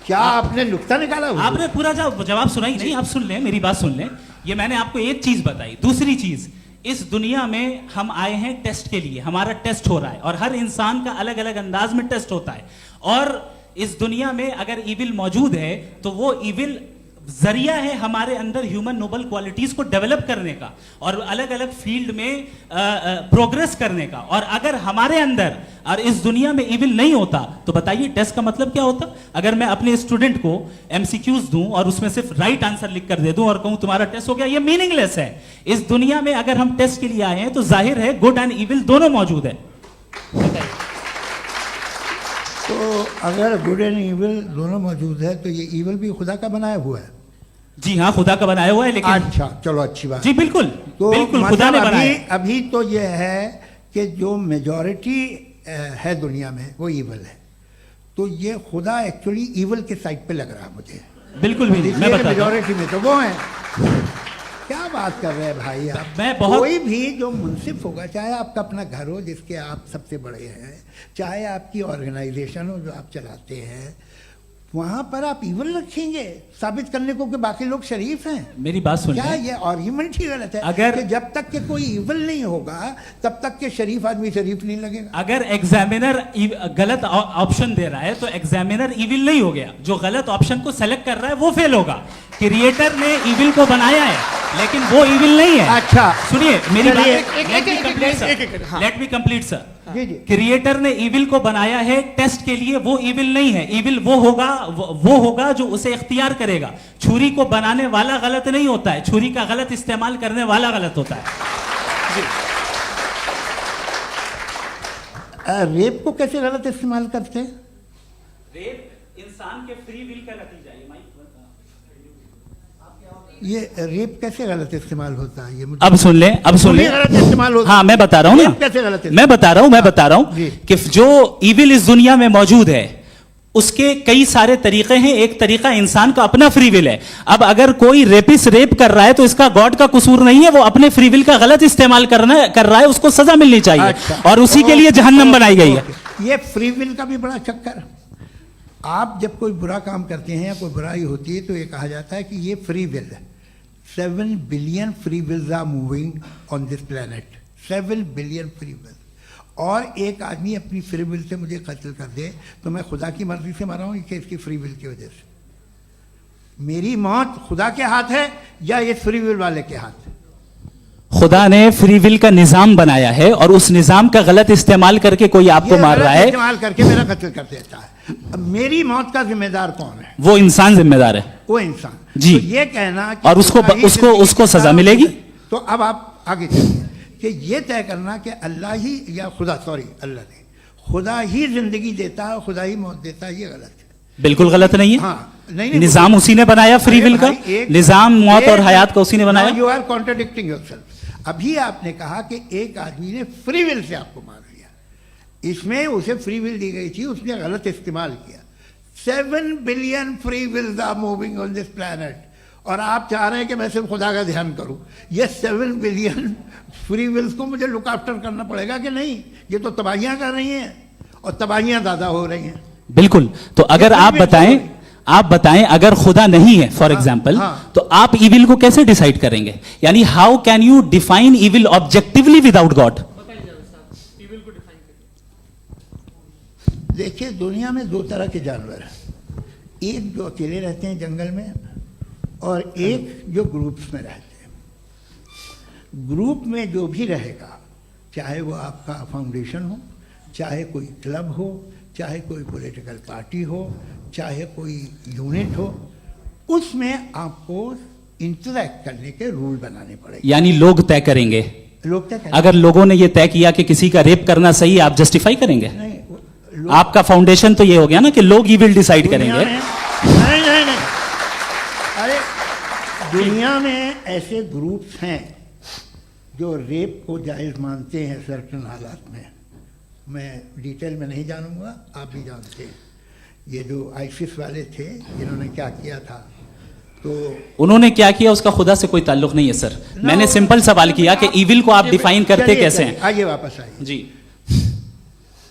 क्या आपने नुक्ता निकाला हुआ? आपने पूरा जवाब सुना ही नहीं। आप सुन लें, मेरी बात सुन लें। ये मैंने आपको एक चीज बताई। दूसरी चीज, इस दुनिया में हम आए हैं टेस्ट के लिए, हमारा टेस्ट हो रहा है और हर इंसान का अलग अलग अंदाज में टेस्ट होता है। और इस दुनिया में अगर इविल मौजूद है तो वो इविल जरिया है हमारे अंदर ह्यूमन नोबल क्वालिटीज को डेवलप करने का और अलग अलग फील्ड में प्रोग्रेस करने का। और अगर हमारे अंदर और इस दुनिया में इविल नहीं होता तो बताइए टेस्ट का मतलब क्या होता? अगर मैं अपने स्टूडेंट को एमसीक्यूज दूं और उसमें सिर्फ राइट आंसर लिख कर दे दूं और कहूं तुम्हारा टेस्ट हो गया, ये मीनिंगलेस है। इस दुनिया में अगर हम टेस्ट के लिए आए हैं तो जाहिर है गुड एंड इविल दोनों मौजूद है। तो अगर गुड एंड इविल दोनों मौजूद है तो ये इविल भी खुदा का बनाया हुआ है। जी हाँ, खुदा का बनाया हुआ है, लेकिन अच्छा चलो अच्छी बात। जी बिल्कुल, तो बिल्कुल मतलब खुदा ने बनाया है। अभी तो ये है कि जो मेजॉरिटी है दुनिया में वो इविल है, तो ये खुदा एक्चुअली इविल के साइड पे लग रहा है मुझे। बिल्कुल भी नहीं, मैं बताता हूं। मेजॉरिटी में तो वो है। क्या बात कर रहे हैं भाई आप? मैं बहुत- कोई भी जो मुंसिफ होगा, चाहे आपका अपना घर हो जिसके आप सबसे बड़े हैं, चाहे आपकी ऑर्गेनाइजेशन हो जो आप चलाते हैं, वहां पर आप इविल रखेंगे साबित करने को कि बाकी लोग शरीफ हैं। मेरी बात सुन क्या लें। ये आर्ग्यूमेंट ही गलत है? अगर- कि जब तक के कोई इविल नहीं होगा तब तक के शरीफ आदमी शरीफ नहीं लगेगा। अगर एग्जामिनर गलत ऑप्शन दे रहा है तो एग्जामिनर इविल नहीं हो गया, जो गलत ऑप्शन को सेलेक्ट कर रहा है वो फेल होगा। क्रिएटर ने इविल को बनाया है लेकिन वो इविल नहीं है। अच्छा सुनिए मेरी बात, चलिए, लेट मी कंप्लीट सर। जी जी क्रिएटर ने इविल को बनाया है टेस्ट के लिए, वो इविल नहीं है। इविल वो होगा जो उसे इख्तियार करेगा। छुरी को बनाने वाला गलत नहीं होता है, छुरी का गलत इस्तेमाल करने वाला गलत होता है। रेप को कैसे गलत इस्तेमाल करते हैं? रेप इंसान के फ्री विल का नतीजा है। ये रेप कैसे गलत इस्तेमाल होता है? ये मुझे अब सुन लें, अब सुन लें। गलत इस्तेमाल होता हाँ मैं बता रहा हूँ ना, रेप कैसे गलत मैं बता रहा हूँ जी। कि जो इविल इस दुनिया में मौजूद है उसके कई सारे तरीके हैं। एक तरीका इंसान का अपना फ्री विल है। अब अगर कोई रेपिस्ट रेप कर रहा है तो इसका गॉड का कसूर नहीं है, वो अपने फ्री विल का गलत इस्तेमाल कर रहा है, उसको सजा मिलनी चाहिए। अच्छा। और उसी के लिए जहन्नम बनाई गई है। ये फ्री विल का भी बड़ा चक्कर। आप जब कोई बुरा काम करते हैं या कोई बुराई होती है तो ये कहा जाता है कि ये फ्री विल है। 7 billion free wills are moving on this planet. 7 billion free will. और एक आदमी अपनी फ्री विल से मुझे कत्ल कर दे तो मैं खुदा की मर्जी से मरा हूं कि इसकी फ्री विल की वजह से? मेरी मौत खुदा के हाथ है या ये फ्री विल वाले के हाथ है? खुदा ने फ्री विल का निजाम बनाया है और उस निजाम का गलत इस्तेमाल करके कोई आपको मार रहा है, इस्तेमाल करके मेरा कत्ल कर देता है। अब मेरी मौत का जिम्मेदार कौन है? वो इंसान जिम्मेदार है। वो इंसान। जी। तो ये कहना कि और उसको खुदा ही उसको जिंदगी उसको देता सजा है, मिलेगी। तो अब आप आगे चलिए कि ये तय करना कि अल्लाह ही या खुदा, सॉरी अल्लाह ने, खुदा ही जिंदगी देता है, खुदा ही मौत देता है, ये गलत है। बिल्कुल गलत नहीं है। हाँ, नहीं, निजाम उसी ने बनाया फ्री विल का। निजाम मौत और हयात का उसी ने बनाया। You are contradicting yourself. अभी आपने कहा कि एक आदमी ने फ्री विल से आपको मार दिया, इसमें उसे फ्री विल दी गई थी, उसने गलत इस्तेमाल किया। 7 billion free wills are moving on this planet और आप चाह रहे हैं कि मैं सिर्फ खुदा का ध्यान करूं। ये 7 बिलियन फ्री विल्स को मुझे लुक आफ्टर करना पड़ेगा कि नहीं? ये तो तबाहियां कर रही हैं और तबाहियां ज़्यादा हो रही हैं। बिल्कुल। तो अगर आप बताएं अगर खुदा नहीं है फॉर एग्जाम्पल, तो आप इविल को कैसे डिसाइड करेंगे? यानी how can you define evil objectively without God? देखिए, दुनिया में 2 तरह के जानवर हैं, एक जो अकेले रहते हैं जंगल में और एक जो ग्रुप्स में रहते हैं। ग्रुप में जो भी रहेगा, चाहे वो आपका फाउंडेशन हो, चाहे कोई क्लब हो, चाहे कोई पॉलिटिकल पार्टी हो, चाहे कोई यूनिट हो, उसमें आपको इंटरैक्ट करने के रूल बनाने पड़ेंगे। यानी लोग तय करेंगे। लोग तय करेंगे। अगर लोगों ने यह तय किया कि किसी का रेप करना सही, आप जस्टिफाई करेंगे? नहीं, आपका फाउंडेशन तो ये हो गया ना कि लोग ही विल डिसाइड करेंगे। नहीं, अरे दुनिया में ऐसे ग्रुप्स हैं जो रेप को जायज़ मानते हैं सर्टेन हालात में। मैं डिटेल में नहीं जानूंगा, आप भी जानते हैं। ये जो आईसिस वाले थे, जिन्होंने क्या किया था, तो उन्होंने क्या किया उसका खुदा से कोई ताल्लुक नहीं है सर। मैंने सिंपल सवाल किया कि इविल को आप डिफाइन करते कैसे हैं? आगे वापस आइए जी।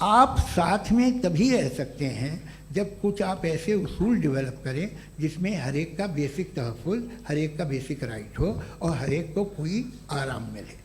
आप साथ में तभी रह सकते हैं जब कुछ आप ऐसे उसूल डेवलप करें जिसमें हर एक का बेसिक तहफ़्फ़ुज़, हर एक का बेसिक राइट हो और हर एक को कोई आराम मिले।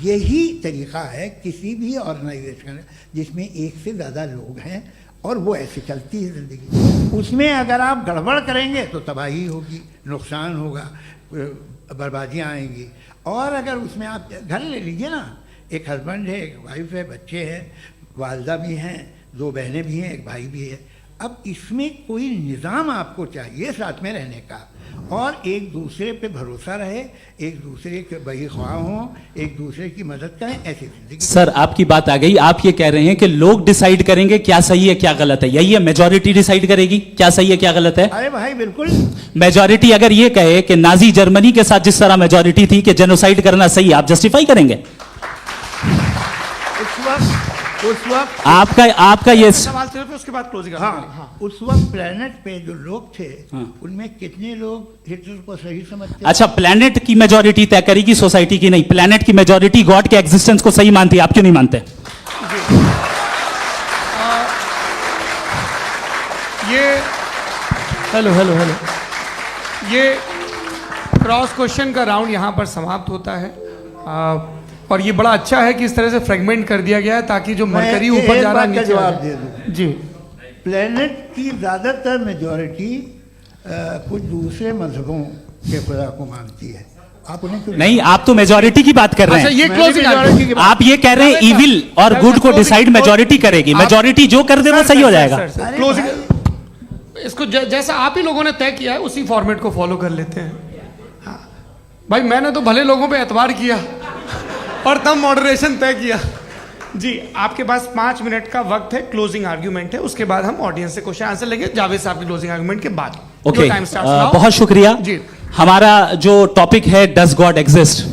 यही तरीक़ा है किसी भी ऑर्गेनाइजेशन जिसमें एक से ज़्यादा लोग हैं और वो ऐसे चलती है ज़िंदगी। उसमें अगर आप गड़बड़ करेंगे तो तबाही होगी, नुकसान होगा, बर्बादियाँ आएंगी। और अगर उसमें आप घर ले लीजिए ना, एक हस्बैंड है, एक वाइफ है, बच्चे हैं, वालदा भी हैं, 2 बहनें भी हैं, एक भाई भी है। अब इसमें कोई निज़ाम आपको चाहिए साथ में रहने का, और एक दूसरे पे भरोसा रहे, एक दूसरे के बहीख्वाह हों, एक दूसरे की मदद करें, ऐसी जिंदगी। सर आपकी बात आ गई। आप ये कह रहे हैं कि लोग डिसाइड करेंगे क्या सही है क्या गलत है, यही है? मेजॉरिटी डिसाइड करेगी क्या सही है क्या गलत है? अरे भाई बिल्कुल। मेजॉरिटी अगर ये कहे कि नाजी जर्मनी के साथ जिस तरह मेजॉरिटी थी कि जेनोसाइड करना सही, आप जस्टिफाई करेंगे? उस वक्त आपका ये सवाल सिर्फ उसके बाद क्लोजिंग। हाँ, उस वक्त प्लेनेट पे जो लोग थे, उनमें कितने लोग हिटलर को सही समझते? अच्छा, प्लेनेट की मेजॉरिटी तय करेगी, सोसाइटी की नहीं। प्लेनेट की मेजॉरिटी गॉड के एग्जिस्टेंस को सही मानती है, आप क्यों नहीं मानते? ये हेलो ये क्रॉस क्वेश्चन का राउंड यहाँ पर समाप्त होता है। और ये बड़ा अच्छा है कि इस तरह से फ्रेगमेंट कर दिया गया है ताकि जो मरकरी ऊपर जा रहा है नीचे जवाब दे दूं। जी। प्लेनेट की ज़्यादातर मेजॉरिटी कुछ दूसरे मजहबों के खुदा को मानती है। आप उन्हें क्यों नहीं? आप तो मेजॉरिटी की बात कर रहे हैं। ये क्लोजिंग आप ये कह रहे हैं इविल और गुड को डिसाइड मेजॉरिटी करेगी। मेजॉरिटी जो कर दे वो सही हो जाएगा। क्लोजिंग इसको जैसा आप ही लोगों ने तय किया है उसी फॉर्मेट को फॉलो कर लेते हैं। हाँ भाई, मैंने तो भले लोगों पे एतबार किया और तब मॉडरेशन तय किया। जी, आपके पास 5 मिनट का वक्त है, क्लोजिंग आर्ग्यूमेंट है, उसके बाद हम ऑडियंस से क्वेश्चन आंसर लेंगे जावेद साहब की क्लोजिंग आर्ग्यूमेंट के बाद। ओके, बहुत शुक्रिया जी। हमारा जो टॉपिक है डज गॉड एग्जिस्ट,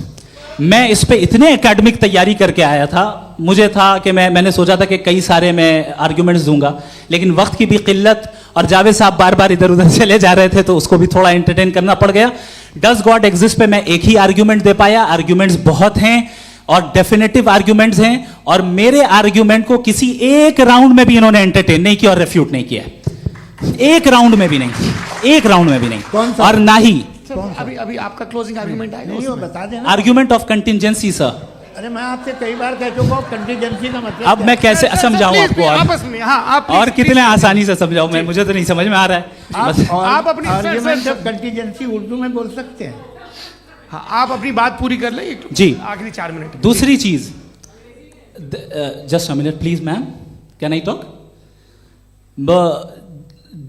मैं इस पे इतने एकेडमिक तैयारी करके आया था। मुझे था कि मैंने सोचा था कि कई सारे मैं आर्ग्यूमेंट्स दूंगा, लेकिन वक्त की भी किल्लत और जावेद साहब बार बार इधर उधर चले जा रहे थे तो उसको भी थोड़ा एंटरटेन करना पड़ गया। डज गॉड एग्जिस्ट पे मैं एक ही आर्ग्यूमेंट दे पाया। आर्ग्यूमेंट्स बहुत हैं और डेफिनेटिव आर्ग्यूमेंट्स हैं, और मेरे आर्ग्यूमेंट को किसी एक राउंड में भी इन्होंने एंटरटेन नहीं किया और रेफ्यूट नहीं किया। एक राउंड में भी नहीं, एक राउंड में भी नहीं। और ना ही अभी आपका क्लोजिंग आर्ग्यूमेंट आएगा, नहीं, वो बता देना। Argument of contingency sir. अरे मैं आपसे कई बार कह चुका हूं कंटीजेंसी का मतलब अब मैं कैसे समझाऊं आपको? आपस में आप और कितने आसानी से समझाऊं मैं? मुझे तो नहीं समझ में आ रहा है। आप अपनी आर्ग्यूमेंट ऑफ कंटीजेंसी उर्दू में बोल सकते हैं। हाँ, आप अपनी बात पूरी कर लें जी, आखिरी 4 मिनट। दूसरी चीज, just a minute please ma'am, can I talk?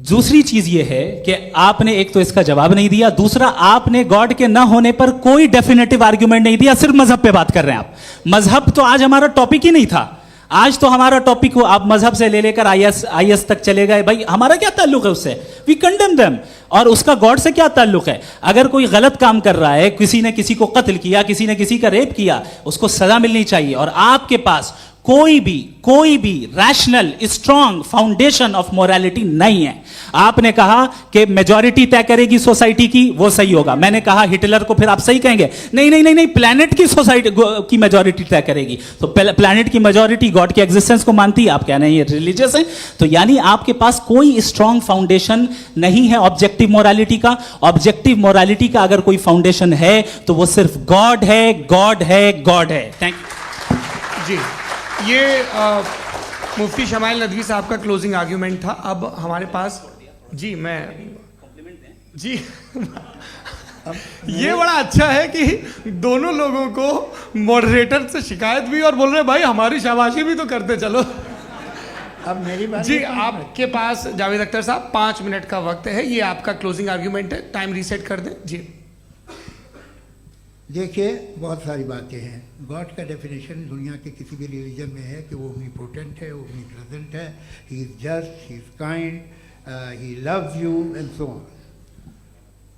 दूसरी चीज ये है कि आपने एक तो इसका जवाब नहीं दिया, दूसरा आपने गॉड के ना होने पर कोई डेफिनेटिव आर्ग्यूमेंट नहीं दिया, सिर्फ मजहब पे बात कर रहे हैं आप। मजहब तो आज हमारा टॉपिक ही नहीं था। आज तो हमारा टॉपिक हो, आप मजहब से ले लेकर आईएस तक चले गए। भाई हमारा क्या ताल्लुक है उससे? We condemn them. और उसका गॉड से क्या ताल्लुक है? अगर कोई गलत काम कर रहा है, किसी ने किसी को कत्ल किया, किसी ने किसी का रेप किया, उसको सजा मिलनी चाहिए। और आपके पास कोई भी rational strong foundation of morality नहीं है। आपने कहा कि मेजॉरिटी तय करेगी सोसाइटी की, वो सही होगा। मैंने कहा हिटलर को फिर आप सही कहेंगे, नहीं, प्लैनेट की सोसाइटी की मेजॉरिटी तय करेगी। तो प्लैनेट की मेजॉरिटी गॉड की एग्जिस्टेंस को मानती है, आप कह रहे हैं ये रिलीजियस है। तो यानी आपके पास कोई स्ट्रांग फाउंडेशन नहीं है ऑब्जेक्टिव मोरालिटी का। ऑब्जेक्टिव मोरालिटी का अगर कोई फाउंडेशन है तो वो सिर्फ गॉड है, गॉड है, गॉड है। थैंक यू जी। ये मुफ्ती शमाइल नदवी साहब का क्लोजिंग आर्ग्यूमेंट था। अब हमारे पास जी जी ये बड़ा अच्छा है कि दोनों लोगों को मॉडरेटर से शिकायत भी और बोल रहे भाई हमारी शाबाशी भी तो करते चलो। अब मेरी बात जी आपके पास जावेद अख्तर साहब 5 मिनट का वक्त है, ये आपका क्लोजिंग आर्ग्यूमेंट है, टाइम रीसेट कर दें जी। देखिए, बहुत सारी बातें हैं। गॉड का डेफिनेशन दुनिया के किसी भी रिलीजन में है कि वो ओमनीपोटेंट है, ओमनीप्रेजेंट है, he is just, he is kind, he loves you and so on.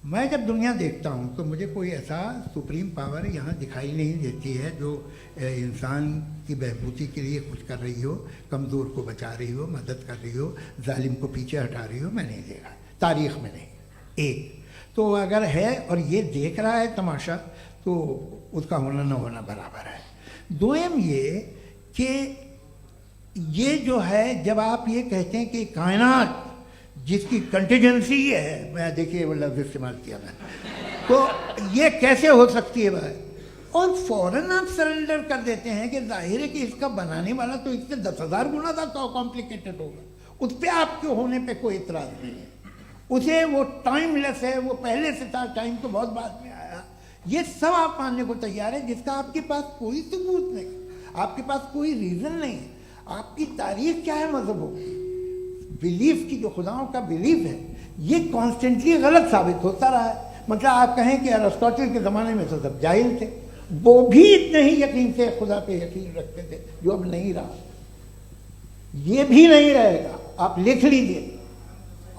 मैं जब दुनिया देखता हूँ तो मुझे कोई ऐसा सुप्रीम पावर यहाँ दिखाई नहीं देती है जो इंसान की बहबूदी के लिए कुछ कर रही हो, कमज़ोर को बचा रही हो, मदद कर रही हो, जालिम को पीछे हटा रही हो। मैं नहीं देखा, तारीख़ में नहीं। एक तो अगर है और ये देख रहा है तमाशा, तो उसका होना न होना बराबर है। दोम ये कि ये जो है, जब आप ये कहते हैं कि कायनात जिसकी कंटिजेंसी है, मैं देखिए वो लफ्ज़ इस्तेमाल किया मैं, तो ये कैसे हो सकती है भाई? और फ़ौरन आप सरेंडर कर देते हैं कि जाहिर है कि इसका बनाने वाला तो इससे 10,000 गुना था कॉम्प्लिकेटेड होगा। उस पर आपके होने पे कोई इतराज़ नहीं है। उसे वो टाइमलेस है, वो पहले से था, टाइम तो बहुत बाद में आया। ये सब आप मानने को तैयार है जिसका आपके पास कोई सबूत नहीं, आपके पास कोई रीज़न नहीं। आपकी तारीख क्या है मज़हब होगी, बिलीफ की, जो खुदाओं का बिलीफ है, ये कॉन्स्टेंटली गलत साबित होता रहा है। मतलब आप कहें कि अरिस्टोटल के ज़माने में तो सब जाहिल थे, वो भी इतने ही यकीन से खुदा पे यकीन रखते थे, जो अब नहीं रहा। ये भी नहीं रहेगा, आप लिख लीजिए।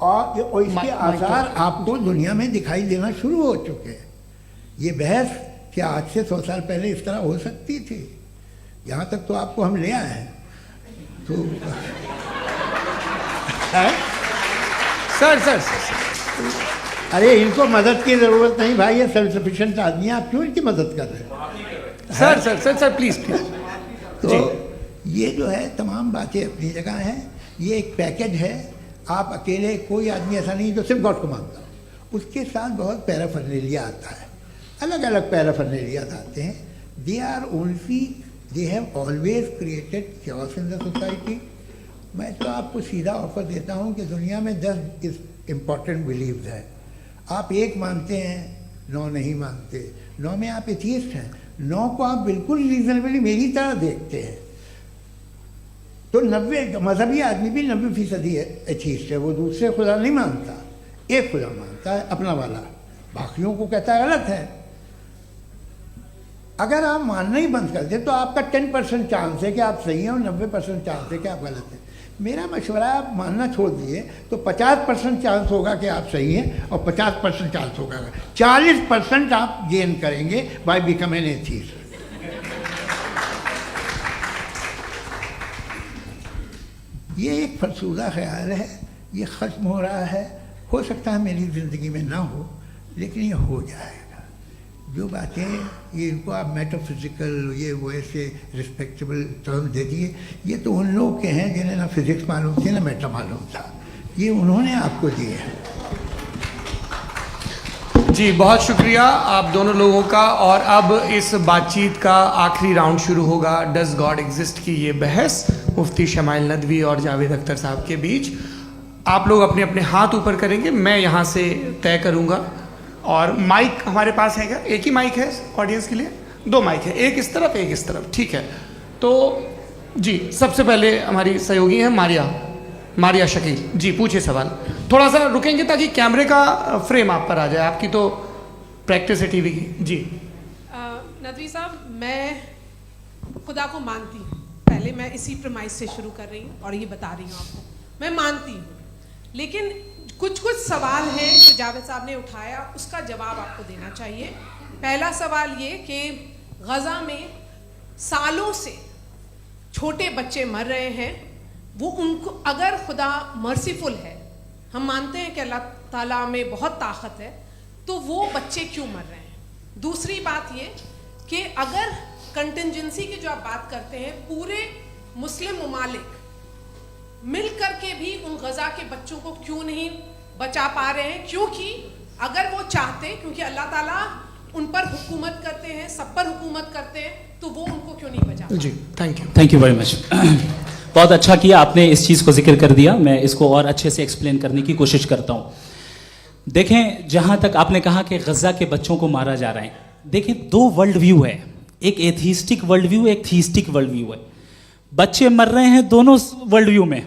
और इसके आसार आपको दुनिया में दिखाई देना शुरू हो चुके हैं। ये बहस क्या आज से 100 साल पहले इस तरह हो सकती थी? यहाँ तक तो आपको हम ले आए हैं। तो सर अरे इनको मदद की ज़रूरत नहीं भाई, ये सेल्फ सफिशिएंट आदमी है, आप क्यों इनकी मदद कर रहे हैं? Sir please. तो ये जो है तमाम बातें अपनी जगह हैं। ये एक पैकेज है। आप अकेले, कोई आदमी ऐसा नहीं जो सिर्फ गॉड को मानता हो, उसके साथ बहुत पैराफर्नेलिया आता है, अलग अलग पैराफर्नेलिया आते हैं। They have always created chaos in the society. मैं तो आपको सीधा ऑफर देता हूँ कि दुनिया में 10 इम्पॉर्टेंट बिलीव्स हैं। आप 1 मानते हैं, 9 नहीं मानते, 9 में आप एथियस्ट हैं, 9 को आप बिल्कुल रीजनेबली मेरी तरह देखते हैं। तो 90 मजहबी आदमी भी 90% एथियस्ट है। वो दूसरे खुदा नहीं मानता, एक खुदा मानता है, अपना वाला, बाकियों को कहता है गलत है। अगर आप मानना ही बंद कर दें तो आपका 10% चांस है कि आप सही हैं और 90% चांस है कि आप गलत हैं। मेरा मशवरा है आप मानना छोड़ दिए तो 50% चांस होगा कि आप सही हैं और 50% चांस होगा, 40% आप गेन करेंगे बाय बिकमिंग एन एथियस्ट। ये एक फरसूदा ख्याल है, ये ख़त्म हो रहा है। हो सकता है मेरी ज़िंदगी में ना हो, लेकिन ये हो जाएगा। जो बातें ये इनको आप मेटाफिजिकल, ये वो ऐसे रिस्पेक्टेबल टर्म दे दिए, ये तो उन लोग के हैं जिन्हें ना फिज़िक्स मालूम थी ना मेटा मालूम था, ये उन्होंने आपको दिए हैं। जी बहुत शुक्रिया आप दोनों लोगों का। और अब इस बातचीत का आखिरी राउंड शुरू होगा, डज गॉड एग्जिस्ट की ये बहस मुफ्ती शमाइल नदवी और जावेद अख्तर साहब के बीच। आप लोग अपने अपने हाथ ऊपर करेंगे, मैं यहाँ से तय करूँगा। और माइक हमारे पास है क्या? एक ही माइक है ऑडियंस के लिए? 2 माइक है, एक इस तरफ एक इस तरफ, ठीक है। तो जी सबसे पहले हमारी सहयोगी हैं मारिया शकील जी, पूछिए सवाल। थोड़ा सा रुकेंगे ताकि कैमरे का फ्रेम आप पर आ जाए, आपकी तो प्रैक्टिस है टीवी की। जी नदवी साहब, मैं खुदा को मानती हूँ। पहले मैं इसी प्रमाइस से शुरू कर रही हूँ और ये बता रही हूँ आपको, मैं मानती हूँ। लेकिन कुछ सवाल हैं जो जावेद साहब ने उठाया, उसका जवाब आपको देना चाहिए। पहला सवाल ये कि गज़ा में सालों से छोटे बच्चे मर रहे हैं, वो उनको, अगर खुदा मर्सीफुल है, हम मानते हैं कि अल्लाह ताला में बहुत ताकत है, तो वो बच्चे क्यों मर रहे हैं? दूसरी बात ये कि अगर कंटिजेंसी की जो आप बात करते हैं, पूरे मुस्लिम ममालिक मिल करके भी उन गजा के बच्चों को क्यों नहीं बचा पा रहे हैं? क्योंकि अगर वो चाहते, क्योंकि अल्लाह ताला उन पर हुकूमत करते हैं, सब पर हुकूमत करते हैं, तो वो उनको क्यों नहीं बचा? जी, thank you. Thank you very much. बहुत अच्छा किया आपने इस चीज़ को जिक्र कर दिया, मैं इसको और अच्छे से एक्सप्लेन करने की कोशिश करता हूँ। देखें, जहाँ तक आपने कहा कि गजा के बच्चों को मारा जा रहा है, देखें दो वर्ल्ड व्यू है, एक एथीस्टिक वर्ल्ड व्यू, एक थीस्टिक वर्ल्ड व्यू है। बच्चे मर रहे हैं दोनों वर्ल्ड व्यू में,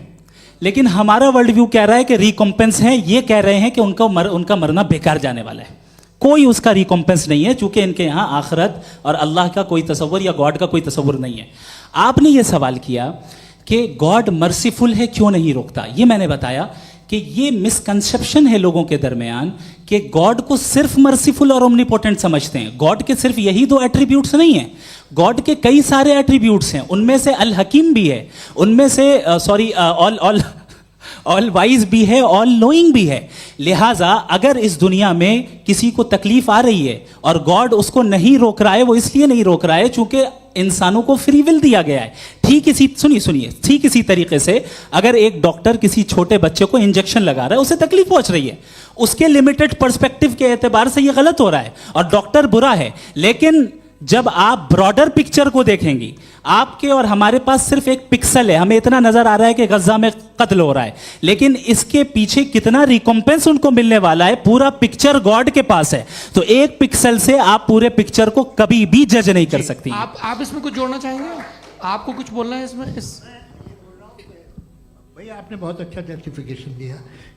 लेकिन हमारा वर्ल्ड व्यू कह रहा है कि रिकॉम्पेंस है, ये कह रहे हैं कि उनका मरना बेकार जाने वाला है, कोई उसका रिकॉम्पेंस नहीं है, चूंकि इनके यहाँ आखिरत और अल्लाह का कोई तसव्वुर या गॉड का कोई तसव्वुर नहीं है। आपने ये सवाल किया कि गॉड मर्सीफुल है, क्यों नहीं रोकता? ये मैंने बताया कि ये मिसकंसेप्शन है लोगों के दरमियान कि गॉड को सिर्फ मर्सीफुल और ओमनीपोटेंट समझते हैं। गॉड के सिर्फ यही दो एट्रीब्यूट्स नहीं हैं, गॉड के कई सारे एट्रीब्यूट्स हैं, उनमें से अल हकीम भी है, उनमें से ऑल वाइज भी है, ऑल नोइंग भी है। लिहाजा अगर इस दुनिया में किसी को तकलीफ आ रही है और गॉड उसको नहीं रोक रहा है, वो इसलिए नहीं रोक रहा है चूंकि इंसानों को फ्री विल दिया गया है। ठीक इसी तरीके से अगर एक डॉक्टर किसी छोटे बच्चे को इंजेक्शन लगा रहा है, उसे तकलीफ पहुंच रही है, उसके लिमिटेड पर्सपेक्टिव के एतबार से यह गलत हो रहा है और डॉक्टर बुरा है, लेकिन जब आप ब्रॉडर पिक्चर को देखेंगी, आपके और हमारे पास सिर्फ एक पिक्सल है, हमें इतना नजर आ रहा है कि गजा में कत्ल हो रहा है, लेकिन इसके पीछे कितना रिकॉम्पेंस उनको मिलने वाला है, पूरा पिक्चर गॉड के पास है। तो एक पिक्सल से आप पूरे पिक्चर को कभी भी जज नहीं कर सकती। आप इसमें कुछ जोड़ना चाहेंगे? आपको कुछ बोलना है इसमें? भैया आपने बहुत अच्छा जस्टिफिकेशन दिया।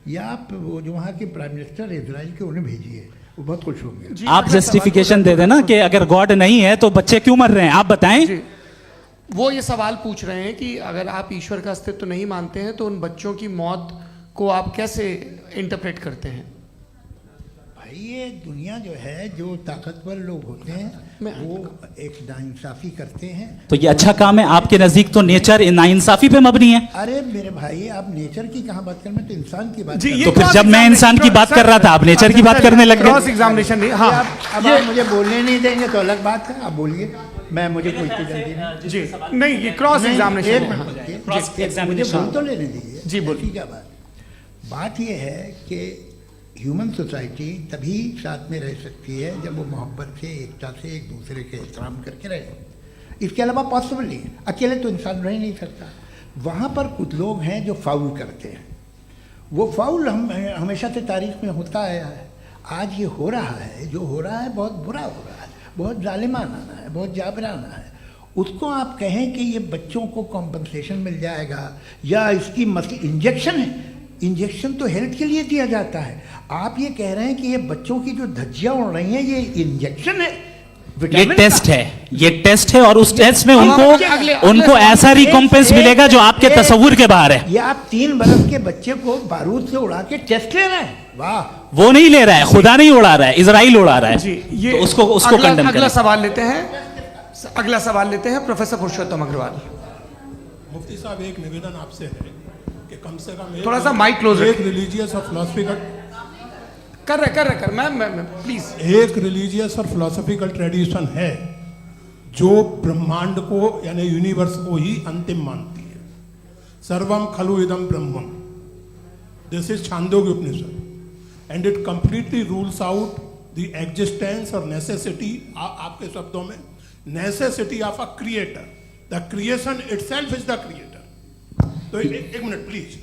या आप वो जो वहाँ के प्राइम मिनिस्टर इजराइल के, उन्हें भेजिए, वो बहुत खुश होंगे। आप जस्टिफिकेशन दे देना कि अगर गॉड नहीं है तो बच्चे क्यों मर रहे हैं, आप बताएं। वो ये सवाल पूछ रहे हैं कि अगर आप ईश्वर का अस्तित्व नहीं मानते हैं तो उन बच्चों की मौत को आप कैसे इंटरप्रेट करते हैं? भाई ये दुनिया जो है, जो ताकतवर लोग होते हैं वो एक नाइंसाफी करते हैं। तो ये अच्छा काम है आपके नजदीक, तो नेचर नाइंसाफी पे मबनी है। अरे मेरे भाई, आप नेचर की कहाँ बात कर रहे हैं, तो इंसान की बात जी, कर ये तो फिर जब मैं इंसान की बात कर रहा था, आप नेचर की बात करने लग क्रॉस गए। एग्जामिनेशन नहीं। हाँ, अब आप मुझे बोलने नहीं देंगे तो अलग बात है, आप बोलिए, मुझे कोई जल्दी नहीं। जी नहीं, ये क्रॉस एग्जामिनेशन मुझे बोल तो लेने दीजिए। जी, बोलिए। क्या बात ये है कि ह्यूमन सोसाइटी तभी साथ में रह सकती है जब वो मोहब्बत से, एकता से, एक दूसरे के एहतराम करके रहे। इसके अलावा पॉसिबल नहीं है, अकेले तो इंसान रह ही नहीं सकता। वहाँ पर कुछ लोग हैं जो फाउल करते हैं, वो फाउल हमेशा से तारीख में होता आया है। आज ये हो रहा है, जो हो रहा है बहुत बुरा हो रहा है, बहुत जालिमाना है, बहुत जाबराना है। उसको आप कहें कि ये बच्चों को कॉम्पनसेशन मिल जाएगा या इसकी इंजेक्शन है, इंजेक्शन तो हेल्थ के लिए दिया जाता है। आप ये कह रहे हैं कि ये बच्चों की जो धज्जियां उड़ रही हैं ये इंजेक्शन है, ये टेस्ट है, ये टेस्ट है, और उस टेस्ट में उनको ऐसा रिकॉम्पेंस मिलेगा जो आपके तसव्वुर के बाहर है। ये आप 3 बरस के बच्चे को बारूद से उड़ा के टेस्ट ले रहे हैं। वाह, वो नहीं ले रहा है, खुदा नहीं उड़ा रहा है, इजराइल उड़ा रहा है। जी, ये तो उसको कंडेम अगला करें। सवाल लेते हैं प्रोफेसर पुरुषोत्तम अग्रवाल। मुफ्ती साहब, एक निवेदन आपसे है कि कम से कम थोड़ा सा माइक क्लोज एक रिलीजियस और फिलोसफिकल मैं प्लीज, एक रिलीजियस और फिलोसफिकल ट्रेडिशन है जो ब्रह्मांड को यानी यूनिवर्स को ही अंतिम मानती है। सर्वम खलु इदम ब्रह्मम, this is Chandogya Upanishad, and it completely rules out the existence और नेसेसिटी, आपके शब्दों में necessity of a creator. The creation itself is the creator. तो एक मिनट प्लीज।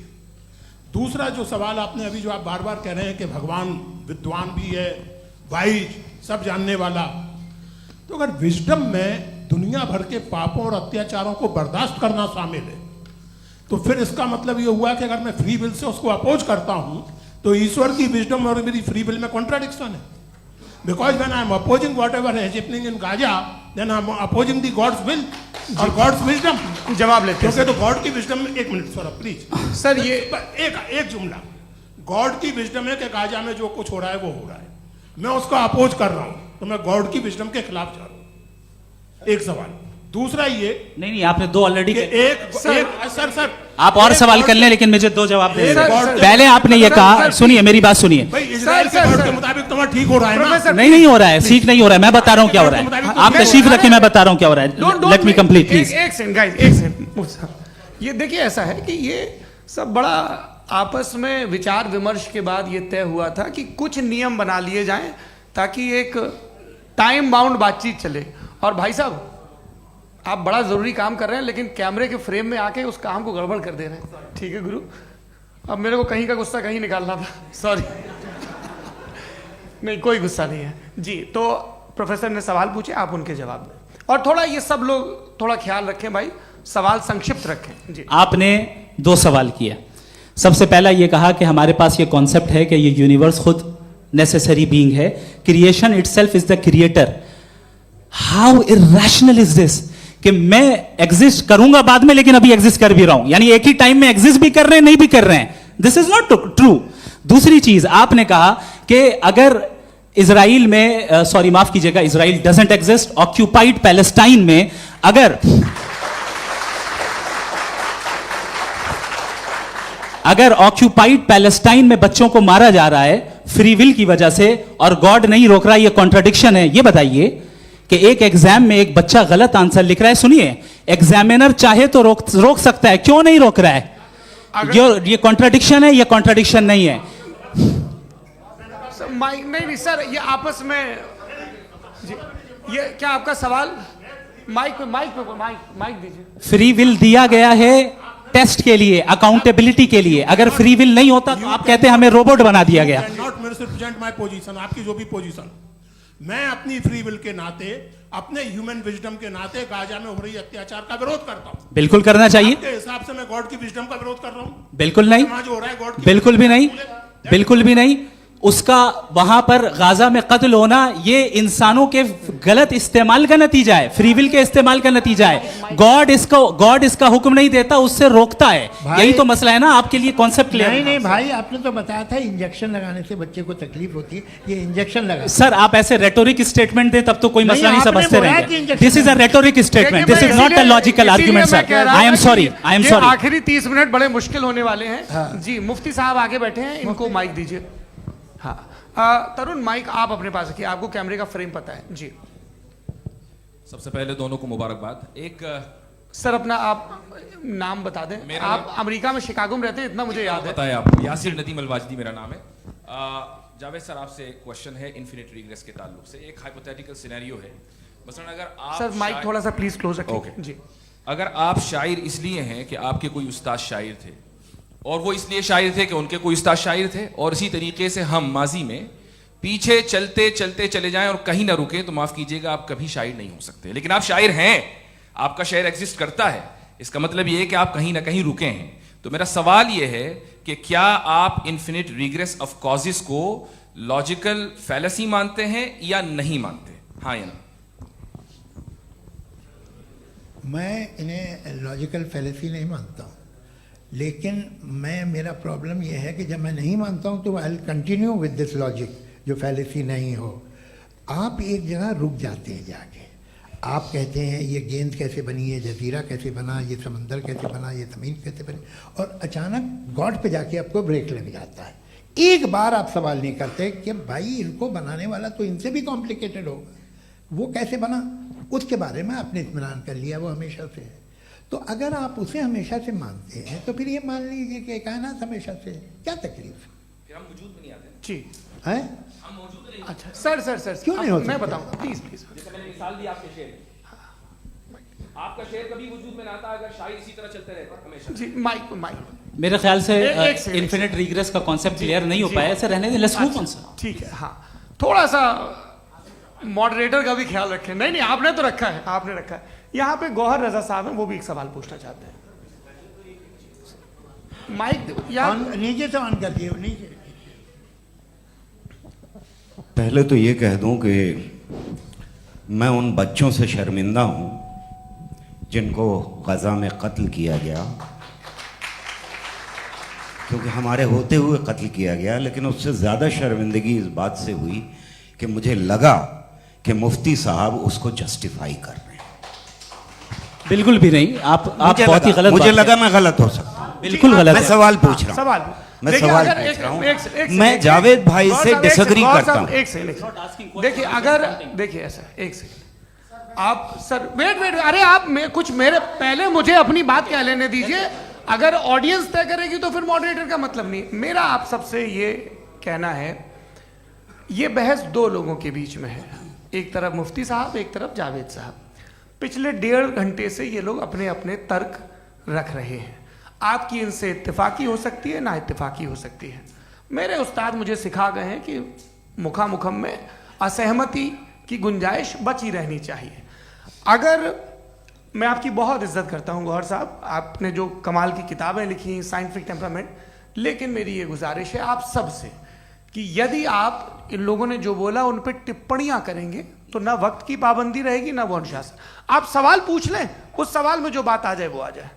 दूसरा जो सवाल आपने अभी, जो आप बार बार कह रहे हैं कि भगवान विद्वान भी है, वाइज, सब जानने वाला, तो अगर विजडम में दुनिया भर के पापों और अत्याचारों को बर्दाश्त करना शामिल है, तो फिर इसका मतलब ये हुआ कि अगर मैं फ्री विल से उसको अपोज करता हूं तो ईश्वर की विजडम और मेरी फ्री विल में कॉन्ट्राडिक्शन है। Because when I am opposing whatever is happening in Gaza, then I am opposing the God's will और God's wisdom। जवाब लेते हैं क्योंकि तो गॉड की विजडम में, एक मिनट सर प्लीज सर, ये एक जुमला, गॉड की विजडम है कि गाजा में जो कुछ हो रहा है वो हो रहा है, मैं उसको अपोज कर रहा हूं, तो मैं गॉड की विजडम के खिलाफ जा रहा हूं। एक सवाल। दूसरा ये नहीं, आपने दो ऑलरेडी कि सर आप और सवाल कर लें, लेकिन मुझे दो जवाब दे सर, दीजिए। सर, पहले आपने ये कहा, सुनिए मेरी बात सुनिए। भाई इजराइल के बोर्ड के मुताबिक तुम्हारा ठीक हो रहा है ना? नहीं हो रहा है, ठीक नहीं हो रहा है, मैं बता रहा हूँ क्या हो रहा है। आप तशरीफ रखें, मैं बता रहा हूँ क्या हो रहा है। Let me complete please. एक सेकंड गाइस, एक सेकंड। ये देखिए ऐसा है कि ये सब बड़ा आपस में विचार विमर्श के बाद ये तय हुआ था कि कुछ नियम बना लिए जाएं ताकि एक टाइम बाउंड बातचीत चले। और भाई साहब, आप बड़ा जरूरी काम कर रहे हैं लेकिन कैमरे के फ्रेम में आके उस काम को गड़बड़ कर दे रहे हैं। ठीक है गुरु, अब मेरे को कहीं का गुस्सा कहीं निकालना था, सॉरी। नहीं, कोई गुस्सा नहीं है जी। तो प्रोफेसर ने सवाल पूछे, आप उनके जवाब दें। और थोड़ा ये सब लोग थोड़ा ख्याल रखें भाई, सवाल संक्षिप्त रखें जी। आपने दो सवाल किया। सबसे पहला ये कहा कि हमारे पास ये कॉन्सेप्ट है कि ये यूनिवर्स खुद नेसेसरी बीइंग है, creation itself is the creator. How irrational is this कि मैं एग्जिस्ट करूंगा बाद में, लेकिन अभी एग्जिस्ट कर भी रहा हूं, यानी एक ही टाइम में एग्जिस्ट भी कर रहे हैं, नहीं भी कर रहे हैं। This is not true. दूसरी चीज आपने कहा कि अगर इजराइल में, सॉरी माफ कीजिएगा, Israel doesn't exist, occupied Palestine में अगर ऑक्यूपाइड पैलेस्टाइन में बच्चों को मारा जा रहा है फ्री विल की वजह से और गॉड नहीं रोक रहा, ये कॉन्ट्रडिक्शन है। ये बताइए कि एक एग्जाम में एक बच्चा गलत आंसर लिख रहा है, सुनिए, एग्जामिनर चाहे तो रोक सकता है, क्यों नहीं रोक रहा है? ये कॉन्ट्रडिक्शन है, ये कॉन्ट्रडिक्शन नहीं है। माइक नहीं सर, ये आपस में जी, ये क्या आपका सवाल? माइक दीजिए। फ्री विल दिया गया है टेस्ट के लिए, अकाउंटेबिलिटी के लिए। अगर फ्री विल नहीं होता तो आप कहते हैं हमें रोबोट बना दिया गया। नॉट मिसरिप्रेजेंट माय पोजीशन, आपकी जो भी पोजीशन, मैं अपनी फ्री विल के नाते, अपने ह्यूमन विजडम के नाते गाजा में हो रही अत्याचार का विरोध करता हूं। बिल्कुल करना चाहिए। आपके हिसाब से मैं गॉड की विजडम का विरोध कर रहा हूं? बिल्कुल नहीं, समाज हो रहा है गॉड की, बिल्कुल भी नहीं, बिल्कुल भी नहीं। उसका वहां पर गाजा में कत्ल होना ये इंसानों के गलत इस्तेमाल का नतीजा है, फ्री विल के इस्तेमाल का नतीजा है। गॉड इसका हुक्म नहीं देता, उससे रोकता है। यही तो मसला है ना, आपके लिए कॉन्सेप्ट क्लियर? नहीं भाई, आपने तो बताया था इंजेक्शन लगाने से बच्चे को तकलीफ होती है, ये इंजेक्शन लगा। सर आप ऐसे रेटोरिक स्टेटमेंट दे तब तो कोई मसला नहीं, आपने समझते बोला कि रहेंगे। Injection this is a rhetoric statement, this is not a logical argument sir. I am sorry, I am sorry. आखिरी 30 मिनट बड़े मुश्किल होने वाले हैं जी। मुफ्ती साहब आगे बैठे हैं, इनको माइक दीजिए। हाँ तरुण, माइक आप अपने पास रखिए, आपको कैमरे का फ्रेम पता है जी। सबसे पहले दोनों को मुबारकबाद। एक सर अपना आप नाम बता दें। आप अमेरिका में शिकागो में रहते हैं, इतना मुझे याद है। बताया आपको, यासिर नदीम अलवाजदी मेरा नाम है। जावेद सर, आपसे एक क्वेश्चन है इन्फिनिट रिग्रेस के ताल्लुक से। एक हाइपोथेटिकल सिनेरियो है, मसलन अगर आप सर माइक थोड़ा सा प्लीज क्लोज रखिए जी। अगर आप शायर इसलिए हैं कि आपके कोई उस्ताद शायर थे, और वो इसलिए शायर थे कि उनके कोई उस्ताद शायर थे, और इसी तरीके से हम माजी में पीछे चलते चलते चले जाएं और कहीं ना रुके, तो माफ कीजिएगा आप कभी शायर नहीं हो सकते। लेकिन आप शायर हैं, आपका शायर एग्जिस्ट करता है, इसका मतलब ये है कि आप कहीं ना कहीं रुके हैं। तो मेरा सवाल ये है कि क्या आप इन्फिनिट रिग्रेस ऑफ कॉजेस को लॉजिकल फैलेसी मानते हैं या नहीं मानते? हाँ या ना? मैं इन्हें लॉजिकल फैलेसी नहीं मानता हूँ, लेकिन मेरा प्रॉब्लम यह है कि जब मैं नहीं मानता हूँ तो I continue with this logic जो फैलेसी नहीं हो। आप एक जगह रुक जाते हैं जाके, आप कहते हैं ये गेंद कैसे बनी, ये जजीरा कैसे बना, ये समंदर कैसे बना, ये ज़मीन कैसे बनी, और अचानक गॉड पे जाके आपको ब्रेक लग जाता है। एक बार आप सवाल नहीं करते कि भाई इनको बनाने वाला तो इनसे भी कॉम्प्लिकेटेड होगा, वो कैसे बना, उसके बारे में आपने इत्मीनान कर लिया, वो हमेशा से है। तो अगर आप उसे हमेशा से मानते हैं तो फिर ये मान लीजिए कि कायनात हमेशा से है, क्या तकलीफ? फिर हम वजूद में नहीं आते जी है? हम मौजूद नहीं। अच्छा सर क्यों नहीं हो सकता? मैं बताऊंगा प्लीज। जैसे मैंने मिसाल दी आपके शेर, आपका शेर कभी वजूद में ना आता अगर शायर इसी तरह चलते रहते हमेशा। जी माइक मेरे ख्याल से एक सेकंड। इन्फिनिट रिग्रेस का कॉन्सेप्ट क्लियर नहीं हो पाया, ऐसे रहने दें, लेट्स मूव ऑन सर। ठीक है। हाँ थोड़ा सा मॉडरेटर का भी ख्याल रखें। नहीं आपने तो रखा है, आपने रखा है। यहाँ पे गौहर रजा साहब हैं, वो भी एक सवाल पूछना चाहते हैं। माइक नीचे से ऑन कर दिए, नीचे। पहले तो ये कह दूं कि मैं उन बच्चों से शर्मिंदा हूं जिनको गजा में कत्ल किया गया, क्योंकि हमारे होते हुए कत्ल किया गया। लेकिन उससे ज़्यादा शर्मिंदगी इस बात से हुई कि मुझे लगा कि मुफ्ती साहब उसको जस्टिफाई कर रहे हैं। बिल्कुल भी नहीं, आप बहुत ही गलत मुझे बात लगा कह मैं गलत हो सकता हूं। बिल्कुल गलत मैं है। सवाल पूछ रहा हूं। सवाल मैं देखिए, सवाल अगर पूछ एक- रहा हूं। एक- एक- मैं एक- जावेद भाई गौर से साहब, एक डिसएग्री गौर करता साहब, हूं। एक सेकंड देखिए, अगर देखिए ऐसा एक सेकंड आप सर वेट अरे आप कुछ मेरे पहले मुझे अपनी बात कह लेने दीजिए। अगर ऑडियंस तय करेगी तो फिर मॉडरेटर का मतलब नहीं। मेरा आप सबसे ये कहना है, ये बहस दो लोगों के बीच में है, एक तरफ मुफ्ती साहब, एक तरफ जावेद साहब। पिछले 1.5 घंटे से ये लोग अपने अपने तर्क रख रहे हैं। आपकी इनसे इत्तेफाकी हो सकती है, ना इत्तेफाकी हो सकती है। मेरे उस्ताद मुझे सिखा गए हैं कि मुखामुखम में असहमति की गुंजाइश बची रहनी चाहिए। अगर मैं आपकी बहुत इज्जत करता हूं गौहर साहब, आपने जो कमाल की किताबें लिखी, साइंटिफिक टेम्परामेंट, लेकिन मेरी ये गुजारिश है आप सबसे कि यदि आप इन लोगों ने जो बोला उन पर टिप्पणियां करेंगे तो ना वक्त की पाबंदी रहेगी, ना वो अनुशासन। आप सवाल पूछ लें, उस सवाल में जो बात आ जाए वो आ जाए।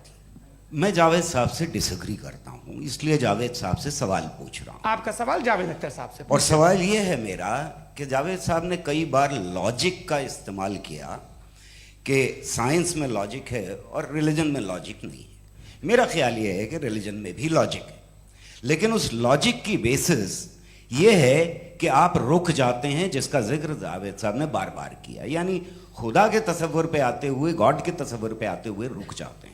मैं जावेद साहब से डिसएग्री करता हूं, इसलिए जावेद साहब से सवाल पूछ रहा हूं। आपका सवाल जावेद अख्तर साहब से। और सवाल ये है मेरा कि जावेद साहब ने कई बार लॉजिक का इस्तेमाल किया कि साइंस में लॉजिक है और रिलीजन में लॉजिक नहीं है। मेरा ख्याल ये है कि रिलीजन में भी लॉजिक है, लेकिन उस लॉजिक की बेसिस ये है कि आप रुक जाते हैं, जिसका जिक्र जावेद साहब ने बार बार किया, यानी खुदा के तसव्वुर पे आते हुए, गॉड के तसव्वुर पे आते हुए रुक जाते हैं।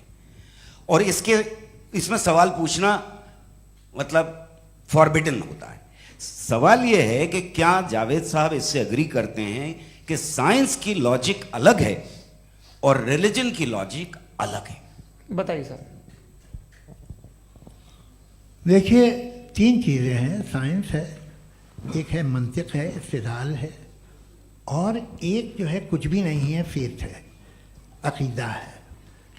और इसमें सवाल पूछना मतलब फॉरबिडन होता है। सवाल यह है कि क्या जावेद साहब इससे एग्री करते हैं कि साइंस की लॉजिक अलग है और रिलीजन की लॉजिक अलग है? बताइए सर। देखिए, 3 चीज़ें हैं। साइंस है, एक है मंतिक है, इस्तिदलाल है, और एक जो है कुछ भी नहीं है, फेथ है, अकीदा है।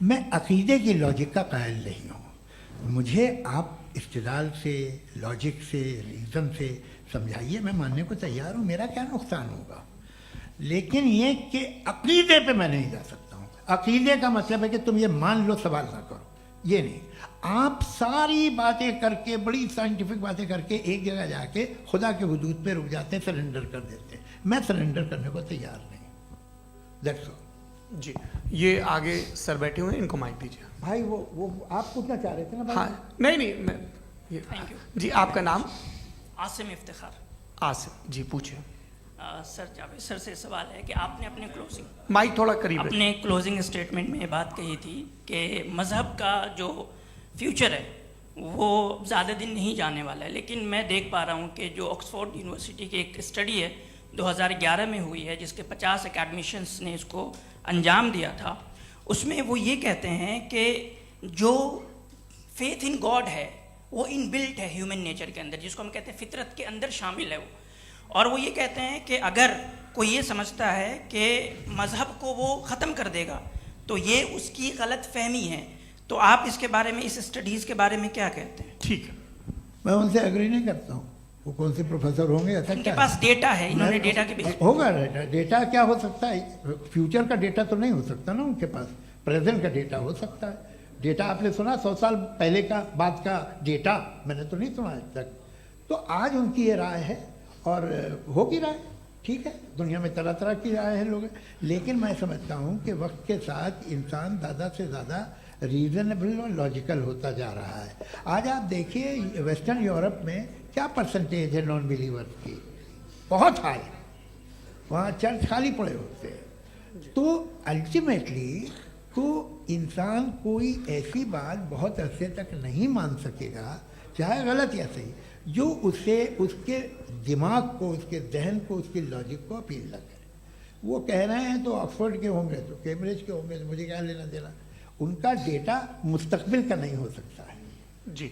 मैं अकीदे की लॉजिक का कायल नहीं हूँ। मुझे आप इस्तिदलाल से, लॉजिक से, रीज़न से समझाइए, मैं मानने को तैयार हूँ, मेरा क्या नुकसान होगा। लेकिन ये कि अकीदे पे मैं नहीं जा सकता हूँ। अकीदे का मतलब है कि तुम ये मान लो, सवाल ना करो, ये नहीं। आप सारी बातें करके, बड़ी साइंटिफिक बातें करके एक जगह जाके खुदा के हुदूद पे रुक जाते हैं, सरेंडर कर देते हैं। मैं सरेंडर करने को तैयार नहीं। That's all. जी, ये आगे सर बैठे हुए हैं, इनको माइक दीजिए। भाई वो आप पूछना चाह रहे थे ना भाई? हाँ, नहीं मैं ये जी, आपका नाम? आसिम इफ्तिखार। आसिम जी, पूछिए। सर, जावेद सर से सवाल है कि आपने अपने क्लोजिंग माइक थोड़ा करीब रखिए। अपने क्लोजिंग स्टेटमेंट में ये बात कही थी कि मज़हब का जो फ्यूचर है वो ज़्यादा दिन नहीं जाने वाला है। लेकिन मैं देख पा रहा हूँ कि जो ऑक्सफोर्ड यूनिवर्सिटी की एक स्टडी है 2011 में हुई है, जिसके 50 एकेडमिशियंस ने इसको अंजाम दिया था, उसमें वो ये कहते हैं कि जो फेथ इन गॉड है वो इनबिल्ट है ह्यूमन नेचर के अंदर, जिसको हम कहते हैं फितरत के अंदर शामिल है वो। और वो ये कहते हैं कि अगर कोई ये समझता है कि मज़हब को वो ख़त्म कर देगा तो ये उसकी गलत फहमी है। तो आप इसके बारे में, इस स्टडीज़ के बारे में क्या कहते हैं? ठीक है। मैं उनसे एग्री नहीं करता हूँ। वो कौन से प्रोफेसर होंगे? ऐसा उनके क्या पास डेटा है, इन्होंने डेटा के बेस होगा। डेटा क्या हो सकता है? फ्यूचर का डेटा तो नहीं हो सकता ना उनके पास, प्रेजेंट का डेटा हो सकता है। डेटा आपने सुना 100 साल पहले का बाद का डेटा? मैंने तो नहीं सुना आज तक। तो आज उनकी ये राय है और होगी राय, ठीक है। दुनिया में तरह तरह की राय है लोग, लेकिन मैं समझता हूँ कि वक्त के साथ इंसान ज़्यादा से ज़्यादा रीजनेबल और लॉजिकल होता जा रहा है। आज आप देखिए वेस्टर्न यूरोप में क्या परसेंटेज है नॉन बिलीवर्स की, बहुत हाई। वहाँ चर्च खाली पड़े होते हैं। तो अल्टीमेटली तो इंसान कोई ऐसी बात बहुत अरसे तक नहीं मान सकेगा, चाहे गलत या सही, जो उससे उसके दिमाग को, उसके जहन को, उसकी लॉजिक को अपील न करे। वो कह रहे हैं तो ऑक्सफोर्ड के होंगे तो कैम्ब्रिज के होंगे, तो मुझे क्या लेना देना। उनका डेटा मुस्तकबिल का नहीं हो सकता है। जी,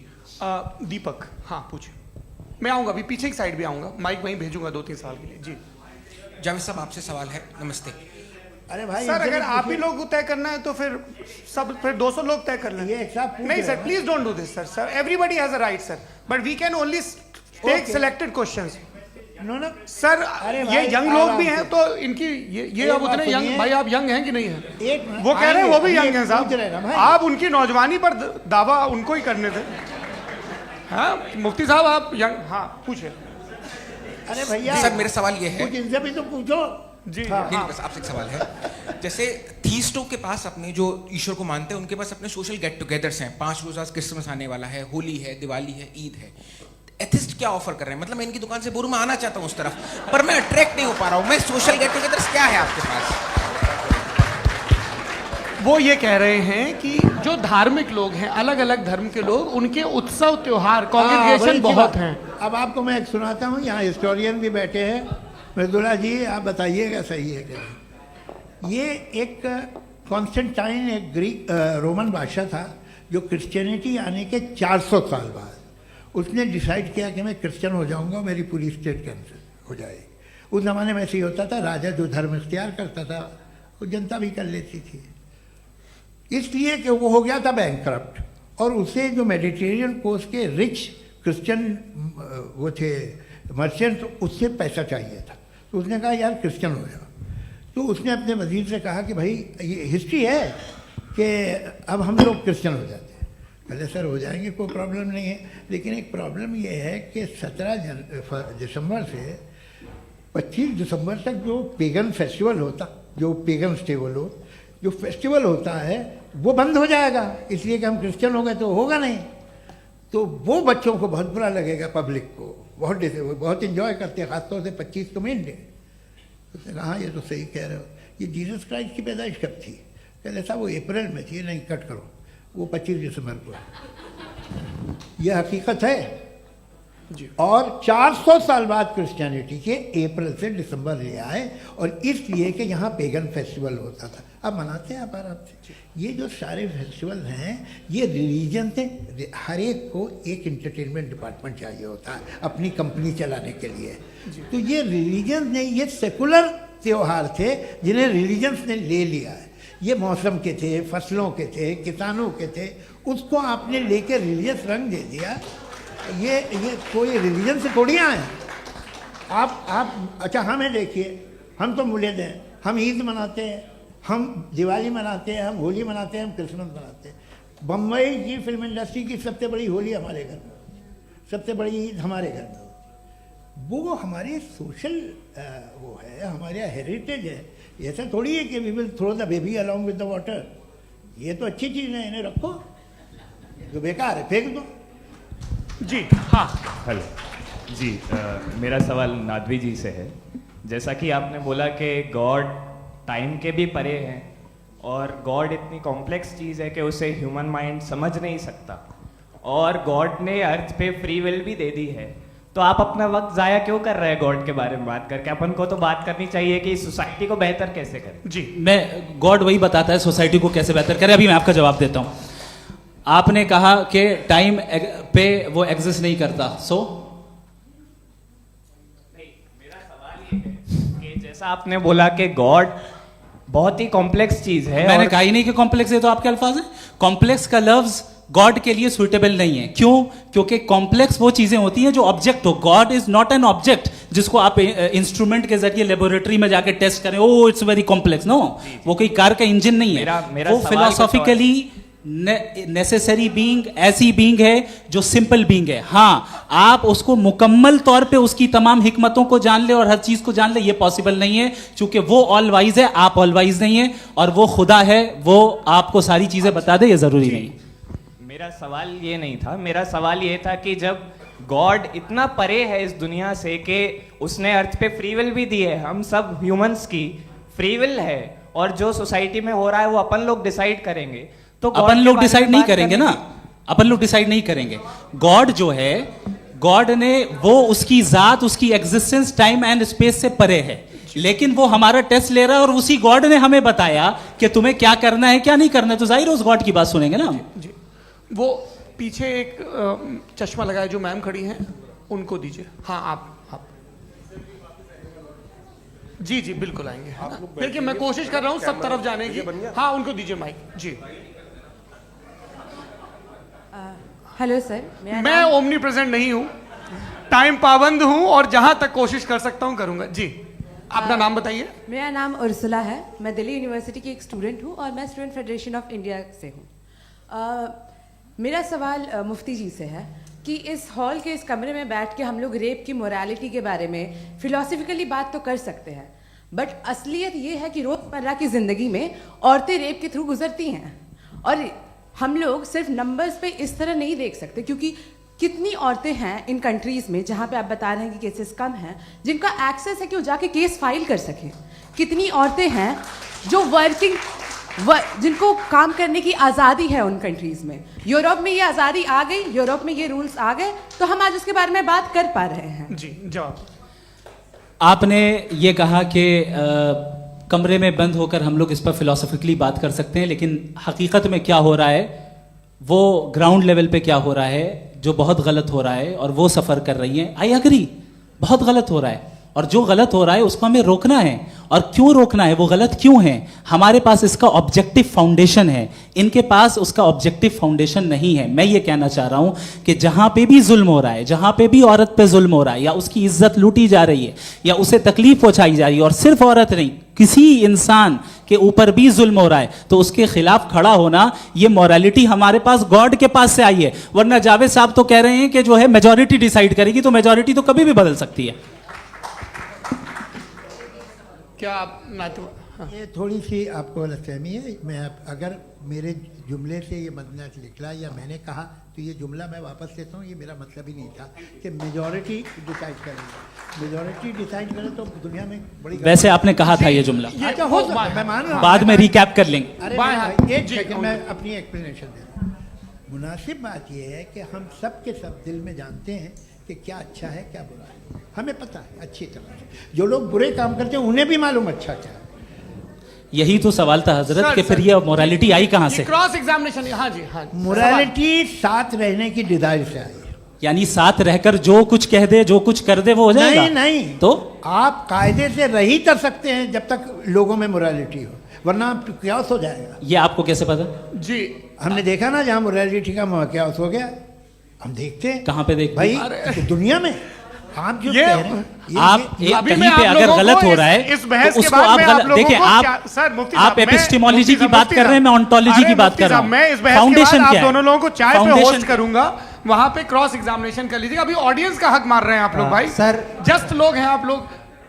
दीपक, हाँ पूछिए। मैं आऊँगा, अभी पीछे की साइड भी आऊँगा, माइक वहीं भेजूंगा 2-3 साल के लिए। जी जावेद साहब, आपसे सवाल है। नमस्ते। अरे भाई सर, अगर आप ही लोग तय करना है तो फिर 200 लोग तय कर लें। ये एक साथ नहीं sir, please don't do this sir. Everybody has a right sir, but we can only take selected questions. No sir, ये यंग लोग भी हैं तो इनकी ये अब उतने बात यंग, सुनिए। भाई आप यंग हैं कि नहीं हैं? एक मिनट, वो कह रहे हैं वो भी आएंगे, यंग हैं पूछ रहे हैं ना साहब। भाई। आप उनकी नौजवानी पर दावा उनको ही करने थे। हाँ मुफ्ती साहब, आप यंग, हाँ पूछे। अरे भैया सर, मेरा सवाल ये है, कुछ इनसे भी तो पूछो। जी हाँ। नहीं, बस आपसे एक सवाल है। जैसे एथीस्टों के पास, अपने जो ईश्वर को मानते हैं उनके पास अपने सोशल गेट टुगेदर्स हैं। 5 रोज़ आज क्रिसमस आने वाला है, होली है, दिवाली है, ईद है। एथिस्ट क्या ऑफर कर रहे हैं? मतलब मैं इनकी दुकान से मैं आना चाहता हूँ उस तरफ, पर मैं अट्रैक्ट नहीं हो पा रहा हूँ। मैं सोशल गेट टुगेदर्स क्या है आपके पास? वो ये कह रहे हैं कि जो धार्मिक लोग हैं, अलग अलग धर्म के लोग, उनके उत्सव त्योहार कॉन्ग्रेगेशन बहुत हैं। अब आपको मैं एक सुनाता हूँ, यहाँ हिस्टोरियन भी बैठे हैं। मृदुला जी, आप बताइएगा सही है कि नहीं। ये एक कॉन्स्टेंटाइन, एक ग्रीक रोमन बादशाह था जो क्रिश्चियनिटी आने के 400 साल बाद उसने डिसाइड किया कि मैं क्रिश्चियन हो जाऊंगा, मेरी पूरी स्टेट कैंसिल हो जाएगी। उस ज़माने में ऐसे ही होता था, राजा जो धर्म इख्तियार करता था वो जनता भी कर लेती थी। इसलिए कि वो हो गया था बैंकक्रप्ट, और उसे जो मेडिटेरियन कोस्ट के रिच क्रिश्चियन वो थे मर्चेंट, उससे पैसा चाहिए था। तो उसने कहा यार क्रिश्चियन हो जाओ। तो उसने अपने वजीर से कहा कि भाई ये हिस्ट्री है कि अब हम लोग क्रिश्चियन हो जाते हैं। पहले सर हो जाएंगे, कोई प्रॉब्लम नहीं है, लेकिन एक प्रॉब्लम ये है कि 17 दिसंबर से 25 दिसंबर तक जो पेगन फेस्टिवल होता, जो पेगन जो फेस्टिवल होता है वो बंद हो जाएगा, इसलिए कि हम क्रिश्चियन हो गए तो होगा नहीं। तो वो बच्चों को बहुत बुरा लगेगा, पब्लिक को बहुत इन्जॉय करते हैं, खासतौर से 25 को मेन डे। उसने कहा हाँ ये तो सही कह रहे हो। ये जीसस क्राइस्ट की पैदाइश कब थी? कहते साहब वो अप्रैल में थी। नहीं, कट करो, वो 25 दिसंबर को है। यह हकीकत है जी। और 400 साल बाद क्रिश्चियनिटी के अप्रैल से दिसंबर ले आए, और इसलिए कि यहाँ पेगन फेस्टिवल होता था। अब मनाते हैं आप आराम से। ये जो सारे फेस्टिवल हैं ये रिलीजन से, हर एक को एक इंटरटेनमेंट डिपार्टमेंट चाहिए होता है अपनी कंपनी चलाने के लिए। तो ये रिलीजन ने, ये सेकुलर त्यौहार थे जिन्हें रिलीजन्स ने ले लिया है। ये मौसम के थे, फसलों के थे, किसानों के थे, उसको आपने लेके रिलीजियस रंग दे दिया। ये कोई रिलीजन से थोड़ी आए हैं आप। अच्छा हमें देखिए, हम तो मुल्द हैं, हम ईद मनाते हैं, हम दिवाली मनाते हैं, हम होली मनाते हैं, हम क्रिसमस मनाते हैं। बम्बई की फिल्म इंडस्ट्री की सबसे बड़ी होली हमारे घर में, सबसे बड़ी ईद हमारे घर में। वो हमारे सोशल वो है, हमारे हेरिटेज है। ऐसा थोड़ी है कि we will throw the baby along with the water. ये तो अच्छी चीज़ है, इन्हें रखो, जो बेकार है फेंक दो। जी हाँ, हेलो जी, मेरा सवाल नादवी जी से है। जैसा कि आपने बोला कि गॉड टाइम के भी परे हैं, और गॉड इतनी कॉम्प्लेक्स चीज़ है कि उसे ह्यूमन माइंड समझ नहीं सकता, और गॉड ने अर्थ पे फ्री विल भी दे दी है। तो आप अपना वक्त ज़ाया क्यों कर रहे हैं गॉड के बारे में बात करके? अपन को तो बात करनी चाहिए कि सोसाइटी को बेहतर कैसे करें। जी, मैं गॉड वही बताता है सोसाइटी को कैसे बेहतर करें। अभी मैं आपका जवाब देता हूँ। आपने कहा कि टाइम पे वो एग्जिस्ट नहीं करता, मेरा सवाल ये है कि जैसा आपने बोला कि गॉड बहुत ही कॉम्प्लेक्स चीज है। मैंने कहा ही नहीं कि कॉम्प्लेक्स है, तो आपके अल्फाज हैं। कॉम्प्लेक्स का लफ्ज गॉड के लिए सुइटेबल नहीं है। क्यों? क्योंकि कॉम्प्लेक्स वो चीजें होती हैं जो ऑब्जेक्ट हो। God is not an object जिसको आप इंस्ट्रूमेंट के जरिए लेबोरेटरी में जाके टेस्ट करें, oh it's very complex. No, वो कोई कार का इंजन नहीं है। वो फिलोसॉफिकली नेसेसरी बीइंग ऐसी बीइंग है जो सिंपल बीइंग है। हाँ, आप उसको मुकम्मल तौर पे उसकी तमाम हिकमतों को जान ले और हर चीज को जान ले, ये पॉसिबल नहीं है, क्योंकि वो ऑल वाइज है, आप ऑल वाइज नहीं है, और वो खुदा है, वो आपको सारी चीजें बता दे, ये जरूरी नहीं। मेरा सवाल ये नहीं था। मेरा सवाल ये था कि जब गॉड इतना परे है इस दुनिया से कि उसने अर्थ पे फ्री विल भी दी है, हम सब ह्यूमंस की फ्री विल है, और जो सोसाइटी में हो रहा है वो अपन लोग डिसाइड करेंगे। तो अपन लोग डिसाइड नहीं करेंगे ना, अपन लोग डिसाइड नहीं करेंगे। गॉड जो है, गॉड ने वो उसकी जात, उसकी एग्जिस्टेंस टाइम एंड स्पेस से परे है, लेकिन वो हमारा टेस्ट ले रहा है, और उसी गॉड ने हमें बताया कि तुम्हें क्या करना है क्या नहीं करना है। तो जाहिर है उस गॉड की बात सुनेंगे ना हम। जी, वो पीछे एक चश्मा लगाए जो मैम खड़ी हैं, उनको दीजिए। हाँ आप जी जी बिल्कुल आएंगे। देखिए मैं कोशिश कर रहा हूँ सब तरफ जाने की। हाँ उनको दीजिए माइक। जी हेलो सर, मैं ओमनी प्रेजेंट नहीं हूँ, टाइम पाबंद हूँ, और जहाँ तक कोशिश कर सकता हूँ करूँगा। जी अपना नाम बताइए। मेरा नाम उर्सुला है, मैं दिल्ली यूनिवर्सिटी की एक स्टूडेंट हूँ, और मैं स्टूडेंट फेडरेशन ऑफ इंडिया से हूँ। मेरा सवाल मुफ्ती जी से है कि इस हॉल के इस कमरे में बैठ के हम लोग रेप की मोरालिटी के बारे में फिलोसफिकली बात तो कर सकते हैं, बट असलियत ये है कि रोज़मर्रा की ज़िंदगी में औरतें रेप के थ्रू गुजरती हैं, और हम लोग सिर्फ नंबर्स पे इस तरह नहीं देख सकते, क्योंकि कितनी औरतें हैं इन कंट्रीज़ में जहाँ पे आप बता रहे हैं कि केसेस कम हैं, जिनका एक्सेस है कि वो जाके केस फाइल कर सकें। कितनी औरतें हैं जो जिनको काम करने की आज़ादी है उन कंट्रीज़ में। यूरोप में ये आज़ादी आ गई, यूरोप में ये रूल्स आ गए, तो हम आज उसके बारे में बात कर पा रहे हैं। जी, जवाब। आपने ये कहा कि कमरे में बंद होकर हम लोग इस पर फिलोसफिकली बात कर सकते हैं, लेकिन हकीकत में क्या हो रहा है, वो ग्राउंड लेवल पे क्या हो रहा है जो बहुत गलत हो रहा है, और वो सफ़र कर रही हैं। आई एग्री, बहुत गलत हो रहा है, और जो गलत हो रहा है उसको हमें रोकना है। और क्यों रोकना है, वो गलत क्यों है, हमारे पास इसका ऑब्जेक्टिव फाउंडेशन है, इनके पास उसका ऑब्जेक्टिव फाउंडेशन नहीं है। मैं ये कहना चाह रहा हूं कि जहां पे भी जुल्म हो रहा है, जहां पे भी औरत पे जुल्म हो रहा है, या उसकी इज्जत लूटी जा रही है, या उसे तकलीफ पहुंचाई जा रही है, और सिर्फ औरत नहीं, किसी इंसान के ऊपर भी जुल्म हो रहा है, तो उसके खिलाफ खड़ा होना, ये मॉरलिटी हमारे पास गॉड के पास से आई है। वरना जावेद साहब तो कह रहे हैं कि जो है मेजॉरिटी डिसाइड करेगी, तो मेजॉरिटी तो कभी भी बदल सकती है। क्या आप ये थोड़ी सी आपको गलतफहमी है। मैं अगर मेरे जुमले से ये मदना निकला या मैंने कहा, तो ये जुमला मैं वापस लेता हूँ। ये मेरा मतलब ही नहीं था कि मेजॉरिटी डिसाइड करेगी। मेजॉरिटी डिसाइड करे तो दुनिया में बड़ी, वैसे आपने कहा था ये जुमला, अच्छा हो सकता है, मैं मान रहा हूँ, बाद में रिकैप कर लेंगे। अरे एक सेकंड, मैं अपनी एक्सप्लेनेशन देता हूँ। मुनासिब बात यह है कि हम सब के सब दिल में जानते हैं कि क्या अच्छा है क्या बुरा है, हमें पता है अच्छी तरह से। जो लोग बुरे काम करते हैं उन्हें भी मालूम अच्छा क्या है। यही तो सवाल था हजरत कि फिर ये मोरालिटी आई कहां से? Cross examination. हाँ जी, हाँ। मोरालिटी साथ रहने की डिजायर से आई है। यानी साथ रहकर जो कुछ कह दे, जो कुछ कर दे, वो हो जाएगा? नहीं नहीं, तो आप कायदे से रही कर सकते हैं जब तक लोगों में मोरालिटी हो, वरना क्यास हो जाएगा। ये आपको कैसे पता? जी, हमने देखा ना, जहाँ मोरालिटी का क्यास हो गया, हम देखते हैं। कहां पे देखते भाई? दुनिया में। आप जो कह रहे हैं, आप कहीं पे अगर गलत हो रहा है, इस बहस तो के उसको बाद आप मैं गलत देखिए। आप एपिस्टेमोलॉजी की बात कर रहे हैं, मैं ऑन्टोलॉजी की बात कर रहा हूं। मैं इस बहस फाउंडेशन के बाद क्या आप दोनों लोगों को चाय पे फाउंडेशन होस्ट करूंगा, वहां पे क्रॉस एग्जामिनेशन कर लीजिएगा। अभी ऑडियंस का हक मार रहे हैं आप लोग भाई, सर जस्ट लोग हैं आप लोग।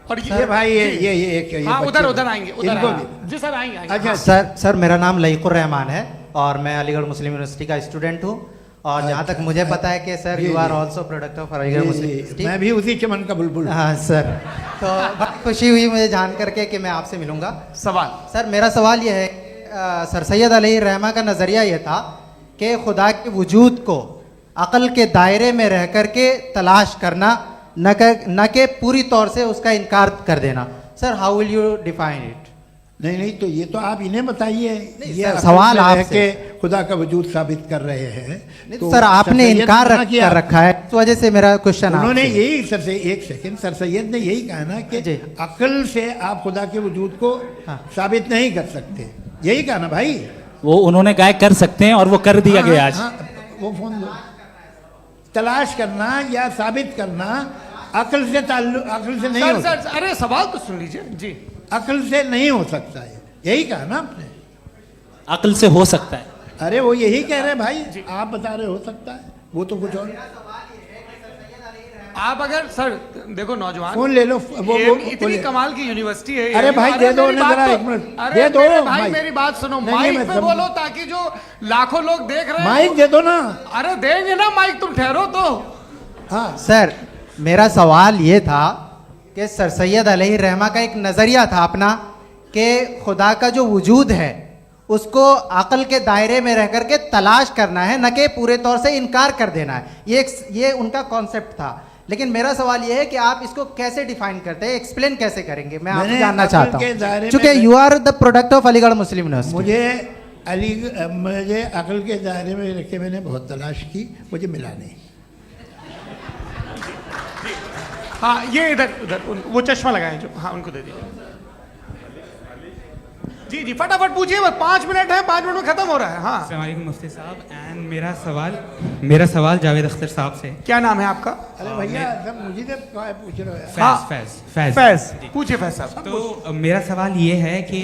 और ये भाई ये हाँ, उधर आएंगे, उधर इनको आएंगे। जी सर, आएंगे। अच्छा सर मेरा नाम लईकुर रहमान है और मैं अलीगढ़ मुस्लिम यूनिवर्सिटी का स्टूडेंट हूँ। और जहाँ तक मुझे पता है कि sir you are also product of Aligarh Muslim University. मैं भी उसी चमन का बुलबुल। हाँ सर, तो बहुत खुशी हुई मुझे जान करके कि मैं आपसे मिलूंगा। सवाल सर, मेरा सवाल यह है, सर सैयद अलैहि रहमा का नज़रिया यह था कि खुदा के वजूद को अक़ल के दायरे में रह कर के तलाश करना, न कि पूरी तौर से उसका इनकार कर देना। Sir, how will you define it? नहीं, तो ये तो आप इन्हें बताइए। ये सवाल आपसे खुदा का वजूद साबित कर रहे हैं। तो सर, आपने इनकार कर रखा है, इस वजह से मेरा क्वेश्चन उन्होंने यही सर से, एक सेकंड, सर सैयद ने यही कहा ना कि अक्ल से आप खुदा के वजूद को साबित नहीं कर सकते, यही कहा ना भाई। वो उन्होंने कहा कर सकते हैं और वो कर दिया गया आज। वो फोन दो। तलाश करना या साबित करना अक्ल से नहीं हो सकता। अरे सवाल तो सुन लीजिए जी। अक्ल से नहीं हो सकता है, यही कहा ना आपने। अक्ल से हो सकता है। अरे वो यही कह रहे हैं भाई, आप बता रहे हो सकता है, वो तो कुछ और। आप अगर सर देखो, नौजवान फोन ले लो, वो इतनी कमाल की यूनिवर्सिटी है। अरे भाई दे दो जरा, एक मिनट दे दो भाई, मेरी बात सुनो, माइक पे बोलो ताकि जो लाखों लोग देख रहे हैं। माइक दे दो ना। अरे देंगे ना माइक, तुम ठहरो तो। हाँ सर, मेरा सवाल ये था कि सर सैयद अलैहि रहमा का एक नज़रिया था अपना कि खुदा का जो वजूद है उसको अक़ल के दायरे में रह कर के तलाश करना है, न कि पूरे तौर से इनकार कर देना है। ये उनका कॉन्सेप्ट था। लेकिन मेरा सवाल ये है कि आप इसको कैसे डिफाइन करते हैं, एक्सप्लेन कैसे करेंगे? मैं आपसे जानना चाहता हूँ, क्योंकि you are the product of Aligarh Muslim University. मुझे अक़ल के दायरे में रख के मैंने बहुत तलाश की, मुझे मिला नहीं। हाँ, ये इधर वो चश्मा लगाए जो, हाँ उनको दे दीजिए। जी जी फटाफट पूछिए, बस 5 मिनट है, 5 मिनट में खत्म हो रहा है। हाँ अस्सलाम वालेकुम मुफ्ती साहब। एंड मेरा सवाल जावेद अख्तर साहब से। क्या नाम है आपका? अरे भैया जब मुझे जब पूछ रहे हो हाँ, फैज पूछिए फैज साहब। तो मेरा सवाल ये है कि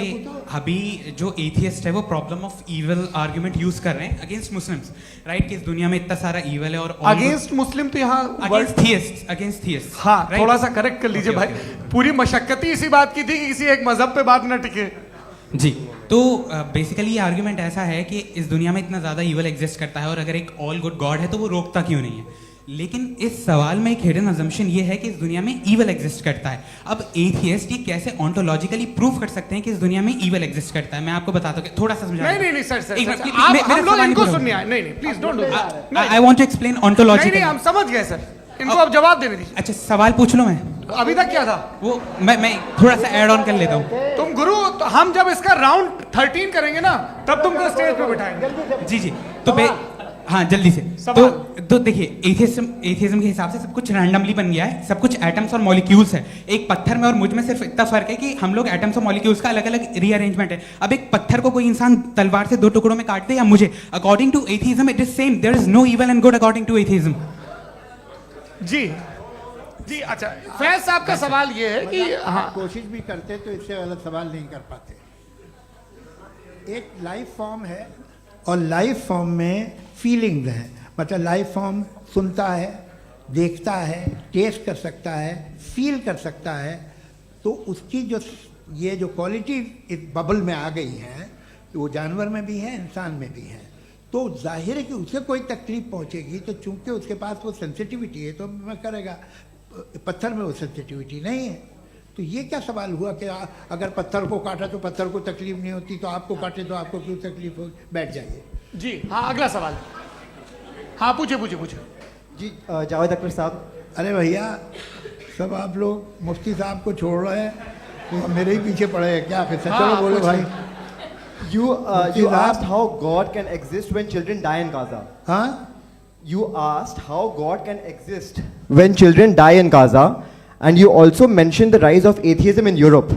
अभी जो एथियस्ट है वो problem of evil argument use कर रहे हैं अगेंस्ट मुस्लिम्स, राइट? कि इस दुनिया में इतना सारा इविल है और अगेंस्ट मुस्लिम तो यहाँ अगेंस्ट थियस्ट। हाँ थोड़ा सा करेक्ट कर लीजिए भाई, पूरी मशक्कत ही इसी बात की थी कि किसी एक मजहब पे बात ना टिके। जी, तो बेसिकली ये आर्गुमेंट ऐसा है कि इस दुनिया में इतना ज़्यादा ईवल एग्जिस्ट करता है और अगर एक ऑल गुड गॉड है तो वो रोकता क्यों नहीं है? लेकिन इस सवाल में एक हिडन अजम्पशन ये है कि इस दुनिया में ईवल एग्जिस्ट करता है। अब एथियस्ट ये कैसे ऑन्टोलॉजिकली प्रूव कर सकते हैं कि इस दुनिया में ईवल एग्जिस्ट करता है? मैं आपको बताता हूँ, थोड़ा सा समझा। नहीं सर, हम लोग इनको सुनने आए। नहीं please don't do. I want to explain ontologically. नहीं हम समझ गए सर, इनको अब जवाब देने दीजिए। अच्छा सवाल पूछ लो। मैं अभी तक क्या था वो मैं थोड़ा सा ऐड ऑन कर लेता हूँ। तुम गुरु, तो हम जब इसका राउंड 13 करेंगे ना तब तुमको स्टेज पे बिठाएंगे। जी तो हाँ जल्दी से। तो देखिए एथियज्म के हिसाब से सब कुछ रैंडमली बन गया है, सब कुछ एटम्स और मॉलिक्यूल्स है। एक पत्थर में और मुझ में सिर्फ इतना फर्क है कि हम लोग एटम्स और मॉलिक्यूल्स का अलग अलग रीअरेंजमेंट है। अब एक पत्थर को कोई इंसान तलवार से 2 टुकड़ों में काट दे या मुझे, according to atheism it is same. There is no evil and good according to atheism. जी अच्छा, फैज साहब का सवाल ये है कि हाँ कोशिश भी करते तो इससे गलत सवाल नहीं कर पाते। एक लाइफ फॉर्म है और लाइफ फॉर्म में फीलिंग्स हैं, मतलब लाइफ फॉर्म सुनता है, देखता है, टेस्ट कर सकता है, फील कर सकता है। तो उसकी जो ये जो क्वालिटी इस बबल में आ गई है वो जानवर में भी है, इंसान में भी है। तो जाहिर है कि उसे कोई तकलीफ पहुंचेगी, तो चूंकि उसके पास वो सेंसिटिविटी है तो मैं करेगा। पत्थर में वो सेंसिटिविटी नहीं है। तो ये क्या सवाल हुआ कि अगर पत्थर को काटा तो पत्थर को तकलीफ नहीं होती, तो आपको काटे तो आपको क्यों तकलीफ हो? बैठ जाइए। जी हाँ, अगला सवाल। हाँ पूछे जी जावेद अख्तर साहब। अरे भैया सब आप लोग मुफ्ती साहब को छोड़ रहे हैं तो मेरे ही पीछे पड़े हैं क्या? फिर चलो बोलो भाई। You asked how God can exist when children die in Gaza. हाँ? You asked how God can exist when children die in Gaza, and you also mentioned the rise of atheism in Europe.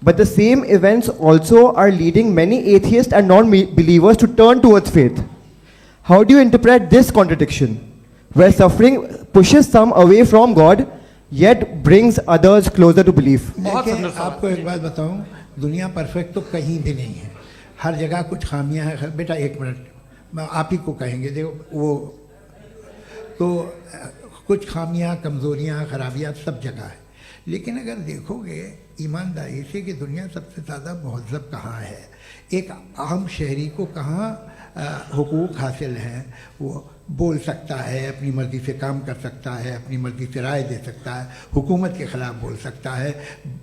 But the same events also are leading many atheists and non-believers to turn towards faith. How do you interpret this contradiction, where suffering pushes some away from God, yet brings others closer to belief? देखिए, आपको एक बात बताऊं, दुनिया परफेक्ट तो कहीं भी नहीं है, हर जगह कुछ खामियां हैं। बेटा एक मिनट, मैं आप ही को कहेंगे, देखो वो तो कुछ खामियां, कमज़ोरियां, खराबियां सब जगह है। लेकिन अगर देखोगे ईमानदारी से कि दुनिया सबसे ज़्यादा महज़ब कहाँ है, एक आम शहरी को कहाँ हुकूक हासिल हैं, वो बोल सकता है, अपनी मर्ज़ी से काम कर सकता है, अपनी मर्ज़ी से राय दे सकता है, हुकूमत के ख़िलाफ़ बोल सकता है,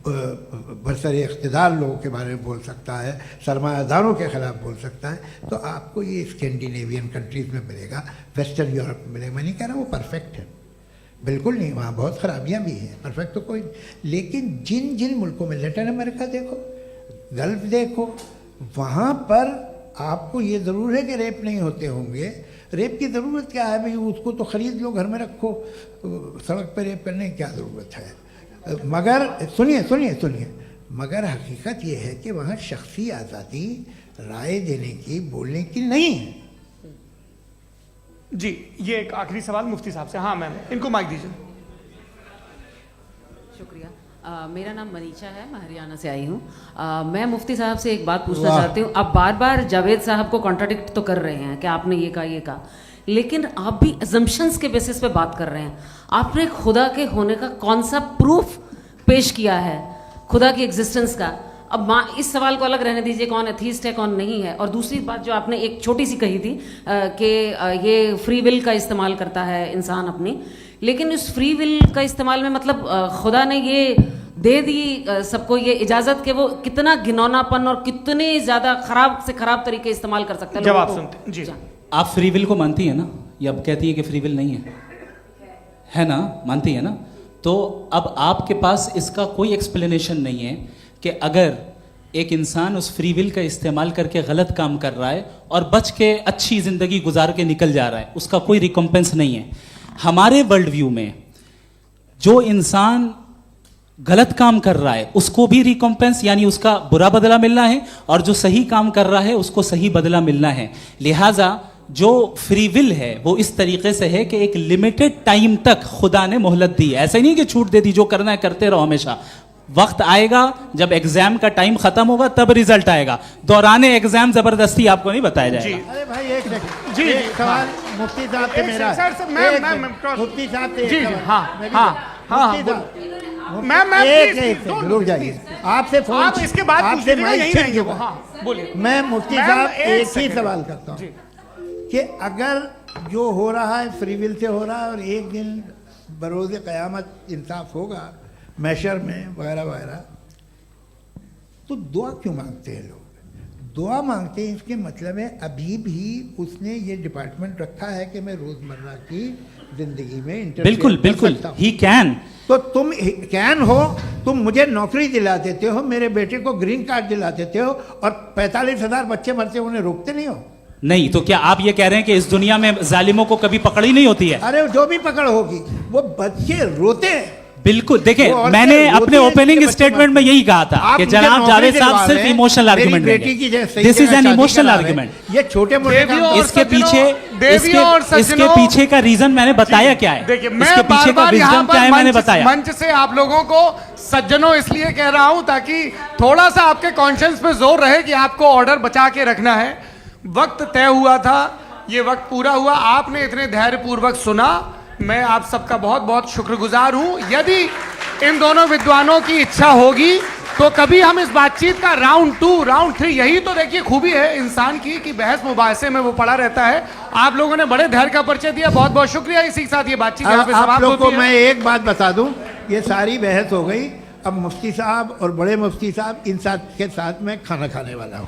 बरसर इक़्तिदार लोगों के बारे में बोल सकता है, सरमायादारों के ख़िलाफ़ बोल सकता है। तो आपको ये स्कैंडिनेवियन कंट्रीज़ में मिलेगा, वेस्टर्न यूरोप में मिलेगा। मैं नहीं कह रहा वो परफेक्ट है, बिल्कुल नहीं, वहाँ बहुत ख़राबियाँ भी हैं, परफेक्ट तो कोई। लेकिन जिन जिन मुल्कों में, लैटिन अमेरिका देखो, गल्फ़ देखो, वहाँ पर आपको ये ज़रूर है कि रेप नहीं होते होंगे। रेप की ज़रूरत क्या है भाई? उसको तो ख़रीद लो, घर में रखो, सड़क पर रेप करने की क्या ज़रूरत है? मगर सुनिए, मगर हकीकत ये है कि वहाँ शख्सी आज़ादी राय देने की, बोलने की नहीं है। जी ये एक आखिरी सवाल मुफ्ती साहब से। हाँ मैम, इनको माइक दीजिए। शुक्रिया। मेरा नाम मनीषा है, मैं हरियाणा से आई हूँ। मैं मुफ्ती साहब से एक बात पूछना चाहती हूँ। आप बार बार जावेद साहब को कॉन्ट्राडिक्ट तो कर रहे हैं कि आपने ये कहा, लेकिन आप भी अजम्पशंस के बेसिस पे बात कर रहे हैं। आपने खुदा के होने का कौन सा प्रूफ पेश किया है, खुदा की एग्जिस्टेंस का? अब इस सवाल को अलग रहने दीजिए, कौन एथीस्ट है कौन नहीं है। और दूसरी बात जो आपने एक छोटी सी कही थी कि ये फ्री विल का इस्तेमाल करता है इंसान अपनी, लेकिन इस फ्री विल का इस्तेमाल में मतलब खुदा ने ये दे दी सबको ये इजाज़त कि वो कितना घिनौनापन और कितने ज़्यादा ख़राब से ख़राब तरीके इस्तेमाल कर सकते हैं। जवाब सुनते जी। आप फ्री विल को मानती है ना, या अब कहती है कि फ्री विल नहीं है ना? मानती है ना? तो अब आपके पास इसका कोई एक्सप्लेनेशन नहीं है कि अगर एक इंसान उस फ्री विल का इस्तेमाल करके गलत काम कर रहा है और बच के अच्छी ज़िंदगी गुजार के निकल जा रहा है, उसका कोई रिकम्पेंस नहीं है। हमारे वर्ल्ड व्यू में जो इंसान गलत काम कर रहा है उसको भी रिकॉम्पेंस यानी उसका बुरा बदला मिलना है, और जो सही काम कर रहा है उसको सही बदला मिलना है। लिहाजा जो फ्री विल है वो इस तरीके से है कि एक लिमिटेड टाइम तक खुदा ने मोहलत दी है। ऐसा ही नहीं कि छूट दे दी, जो करना है करते रहो हमेशा। वक्त आएगा जब एग्जाम का टाइम खत्म होगा तब रिजल्ट आएगा, दौराने एग्जाम जबरदस्ती आपको नहीं बताया जाएगा। अरे भाई एक सेकंड, जी सवाल मुफ्ती साहब से मेरा है। मुफ्ती साहब से जी हाँ रुक जाइए, आपसे फोन आप इसके बाद आपसे माइक छीन रहेंगे। हाँ बोलिए। मैं मुफ्ती साहब एक ही सवाल करता हूँ कि अगर जो हो रहा है फ्री विल से हो रहा है और एक दिन बरोज़ क़यामत इंसाफ होगा मैशर में वगैरह वगैरह, तो दुआ क्यों मांगते हैं लोग? दुआ मांगते हैं इसके मतलब है अभी भी उसने ये डिपार्टमेंट रखा है कि मैं रोज़मर्रा की ज़िंदगी में इंटरफेयर बिल्कुल बिल्कुल ही कैन। तो तुम कैन हो, तुम मुझे नौकरी दिला देते हो, मेरे बेटे को ग्रीन कार्ड दिला देते हो, और 45,000 बच्चे मरते उन्हें रोकते नहीं हो। नहीं तो क्या आप ये कह रहे हैं कि इस दुनिया में जालिमों को कभी पकड़ ही नहीं होती है? अरे जो भी पकड़ होगी वो बच्चे रोते हैं। बिल्कुल, देखिए मैंने अपने ओपनिंग स्टेटमेंट में यही कहा था कि जनाब जावेद साहब सिर्फ इमोशनल आर्गुमेंट देंगे। This is an emotional argument. ये छोटे मोटे इसके पीछे का रीजन मैंने बताया क्या है। देखिए मैं इसके पीछे का रीजन क्या है मैंने बताया। मंच से आप लोगों को सज्जनों इसलिए कह रहा हूं ताकि थोड़ा सा आपके कॉन्शियंस पे जोर रहे कि आपको ऑर्डर बचा के रखना है। वक्त तय हुआ था, ये वक्त पूरा हुआ, आपने इतने धैर्यपूर्वक सुना, मैं आप सबका बहुत बहुत शुक्रगुजार हूं। यदि इन दोनों विद्वानों की इच्छा होगी तो कभी हम इस बातचीत का राउंड 2 राउंड 3, यही तो देखिए खूबी है इंसान की कि बहस मुबाहसे में वो पड़ा रहता है। आप लोगों ने बड़े धैर्य का परिचय दिया, बहुत बहुत शुक्रिया। इसी के साथ ये बातचीत यहाँ पे समाप्त होती है। मैं एक बात बता दूं, ये सारी बहस हो गई, अब मुफ्ती साहब और बड़े मुफ्ती साहब इन साथ के साथ में खाना खाने वाला हूँ।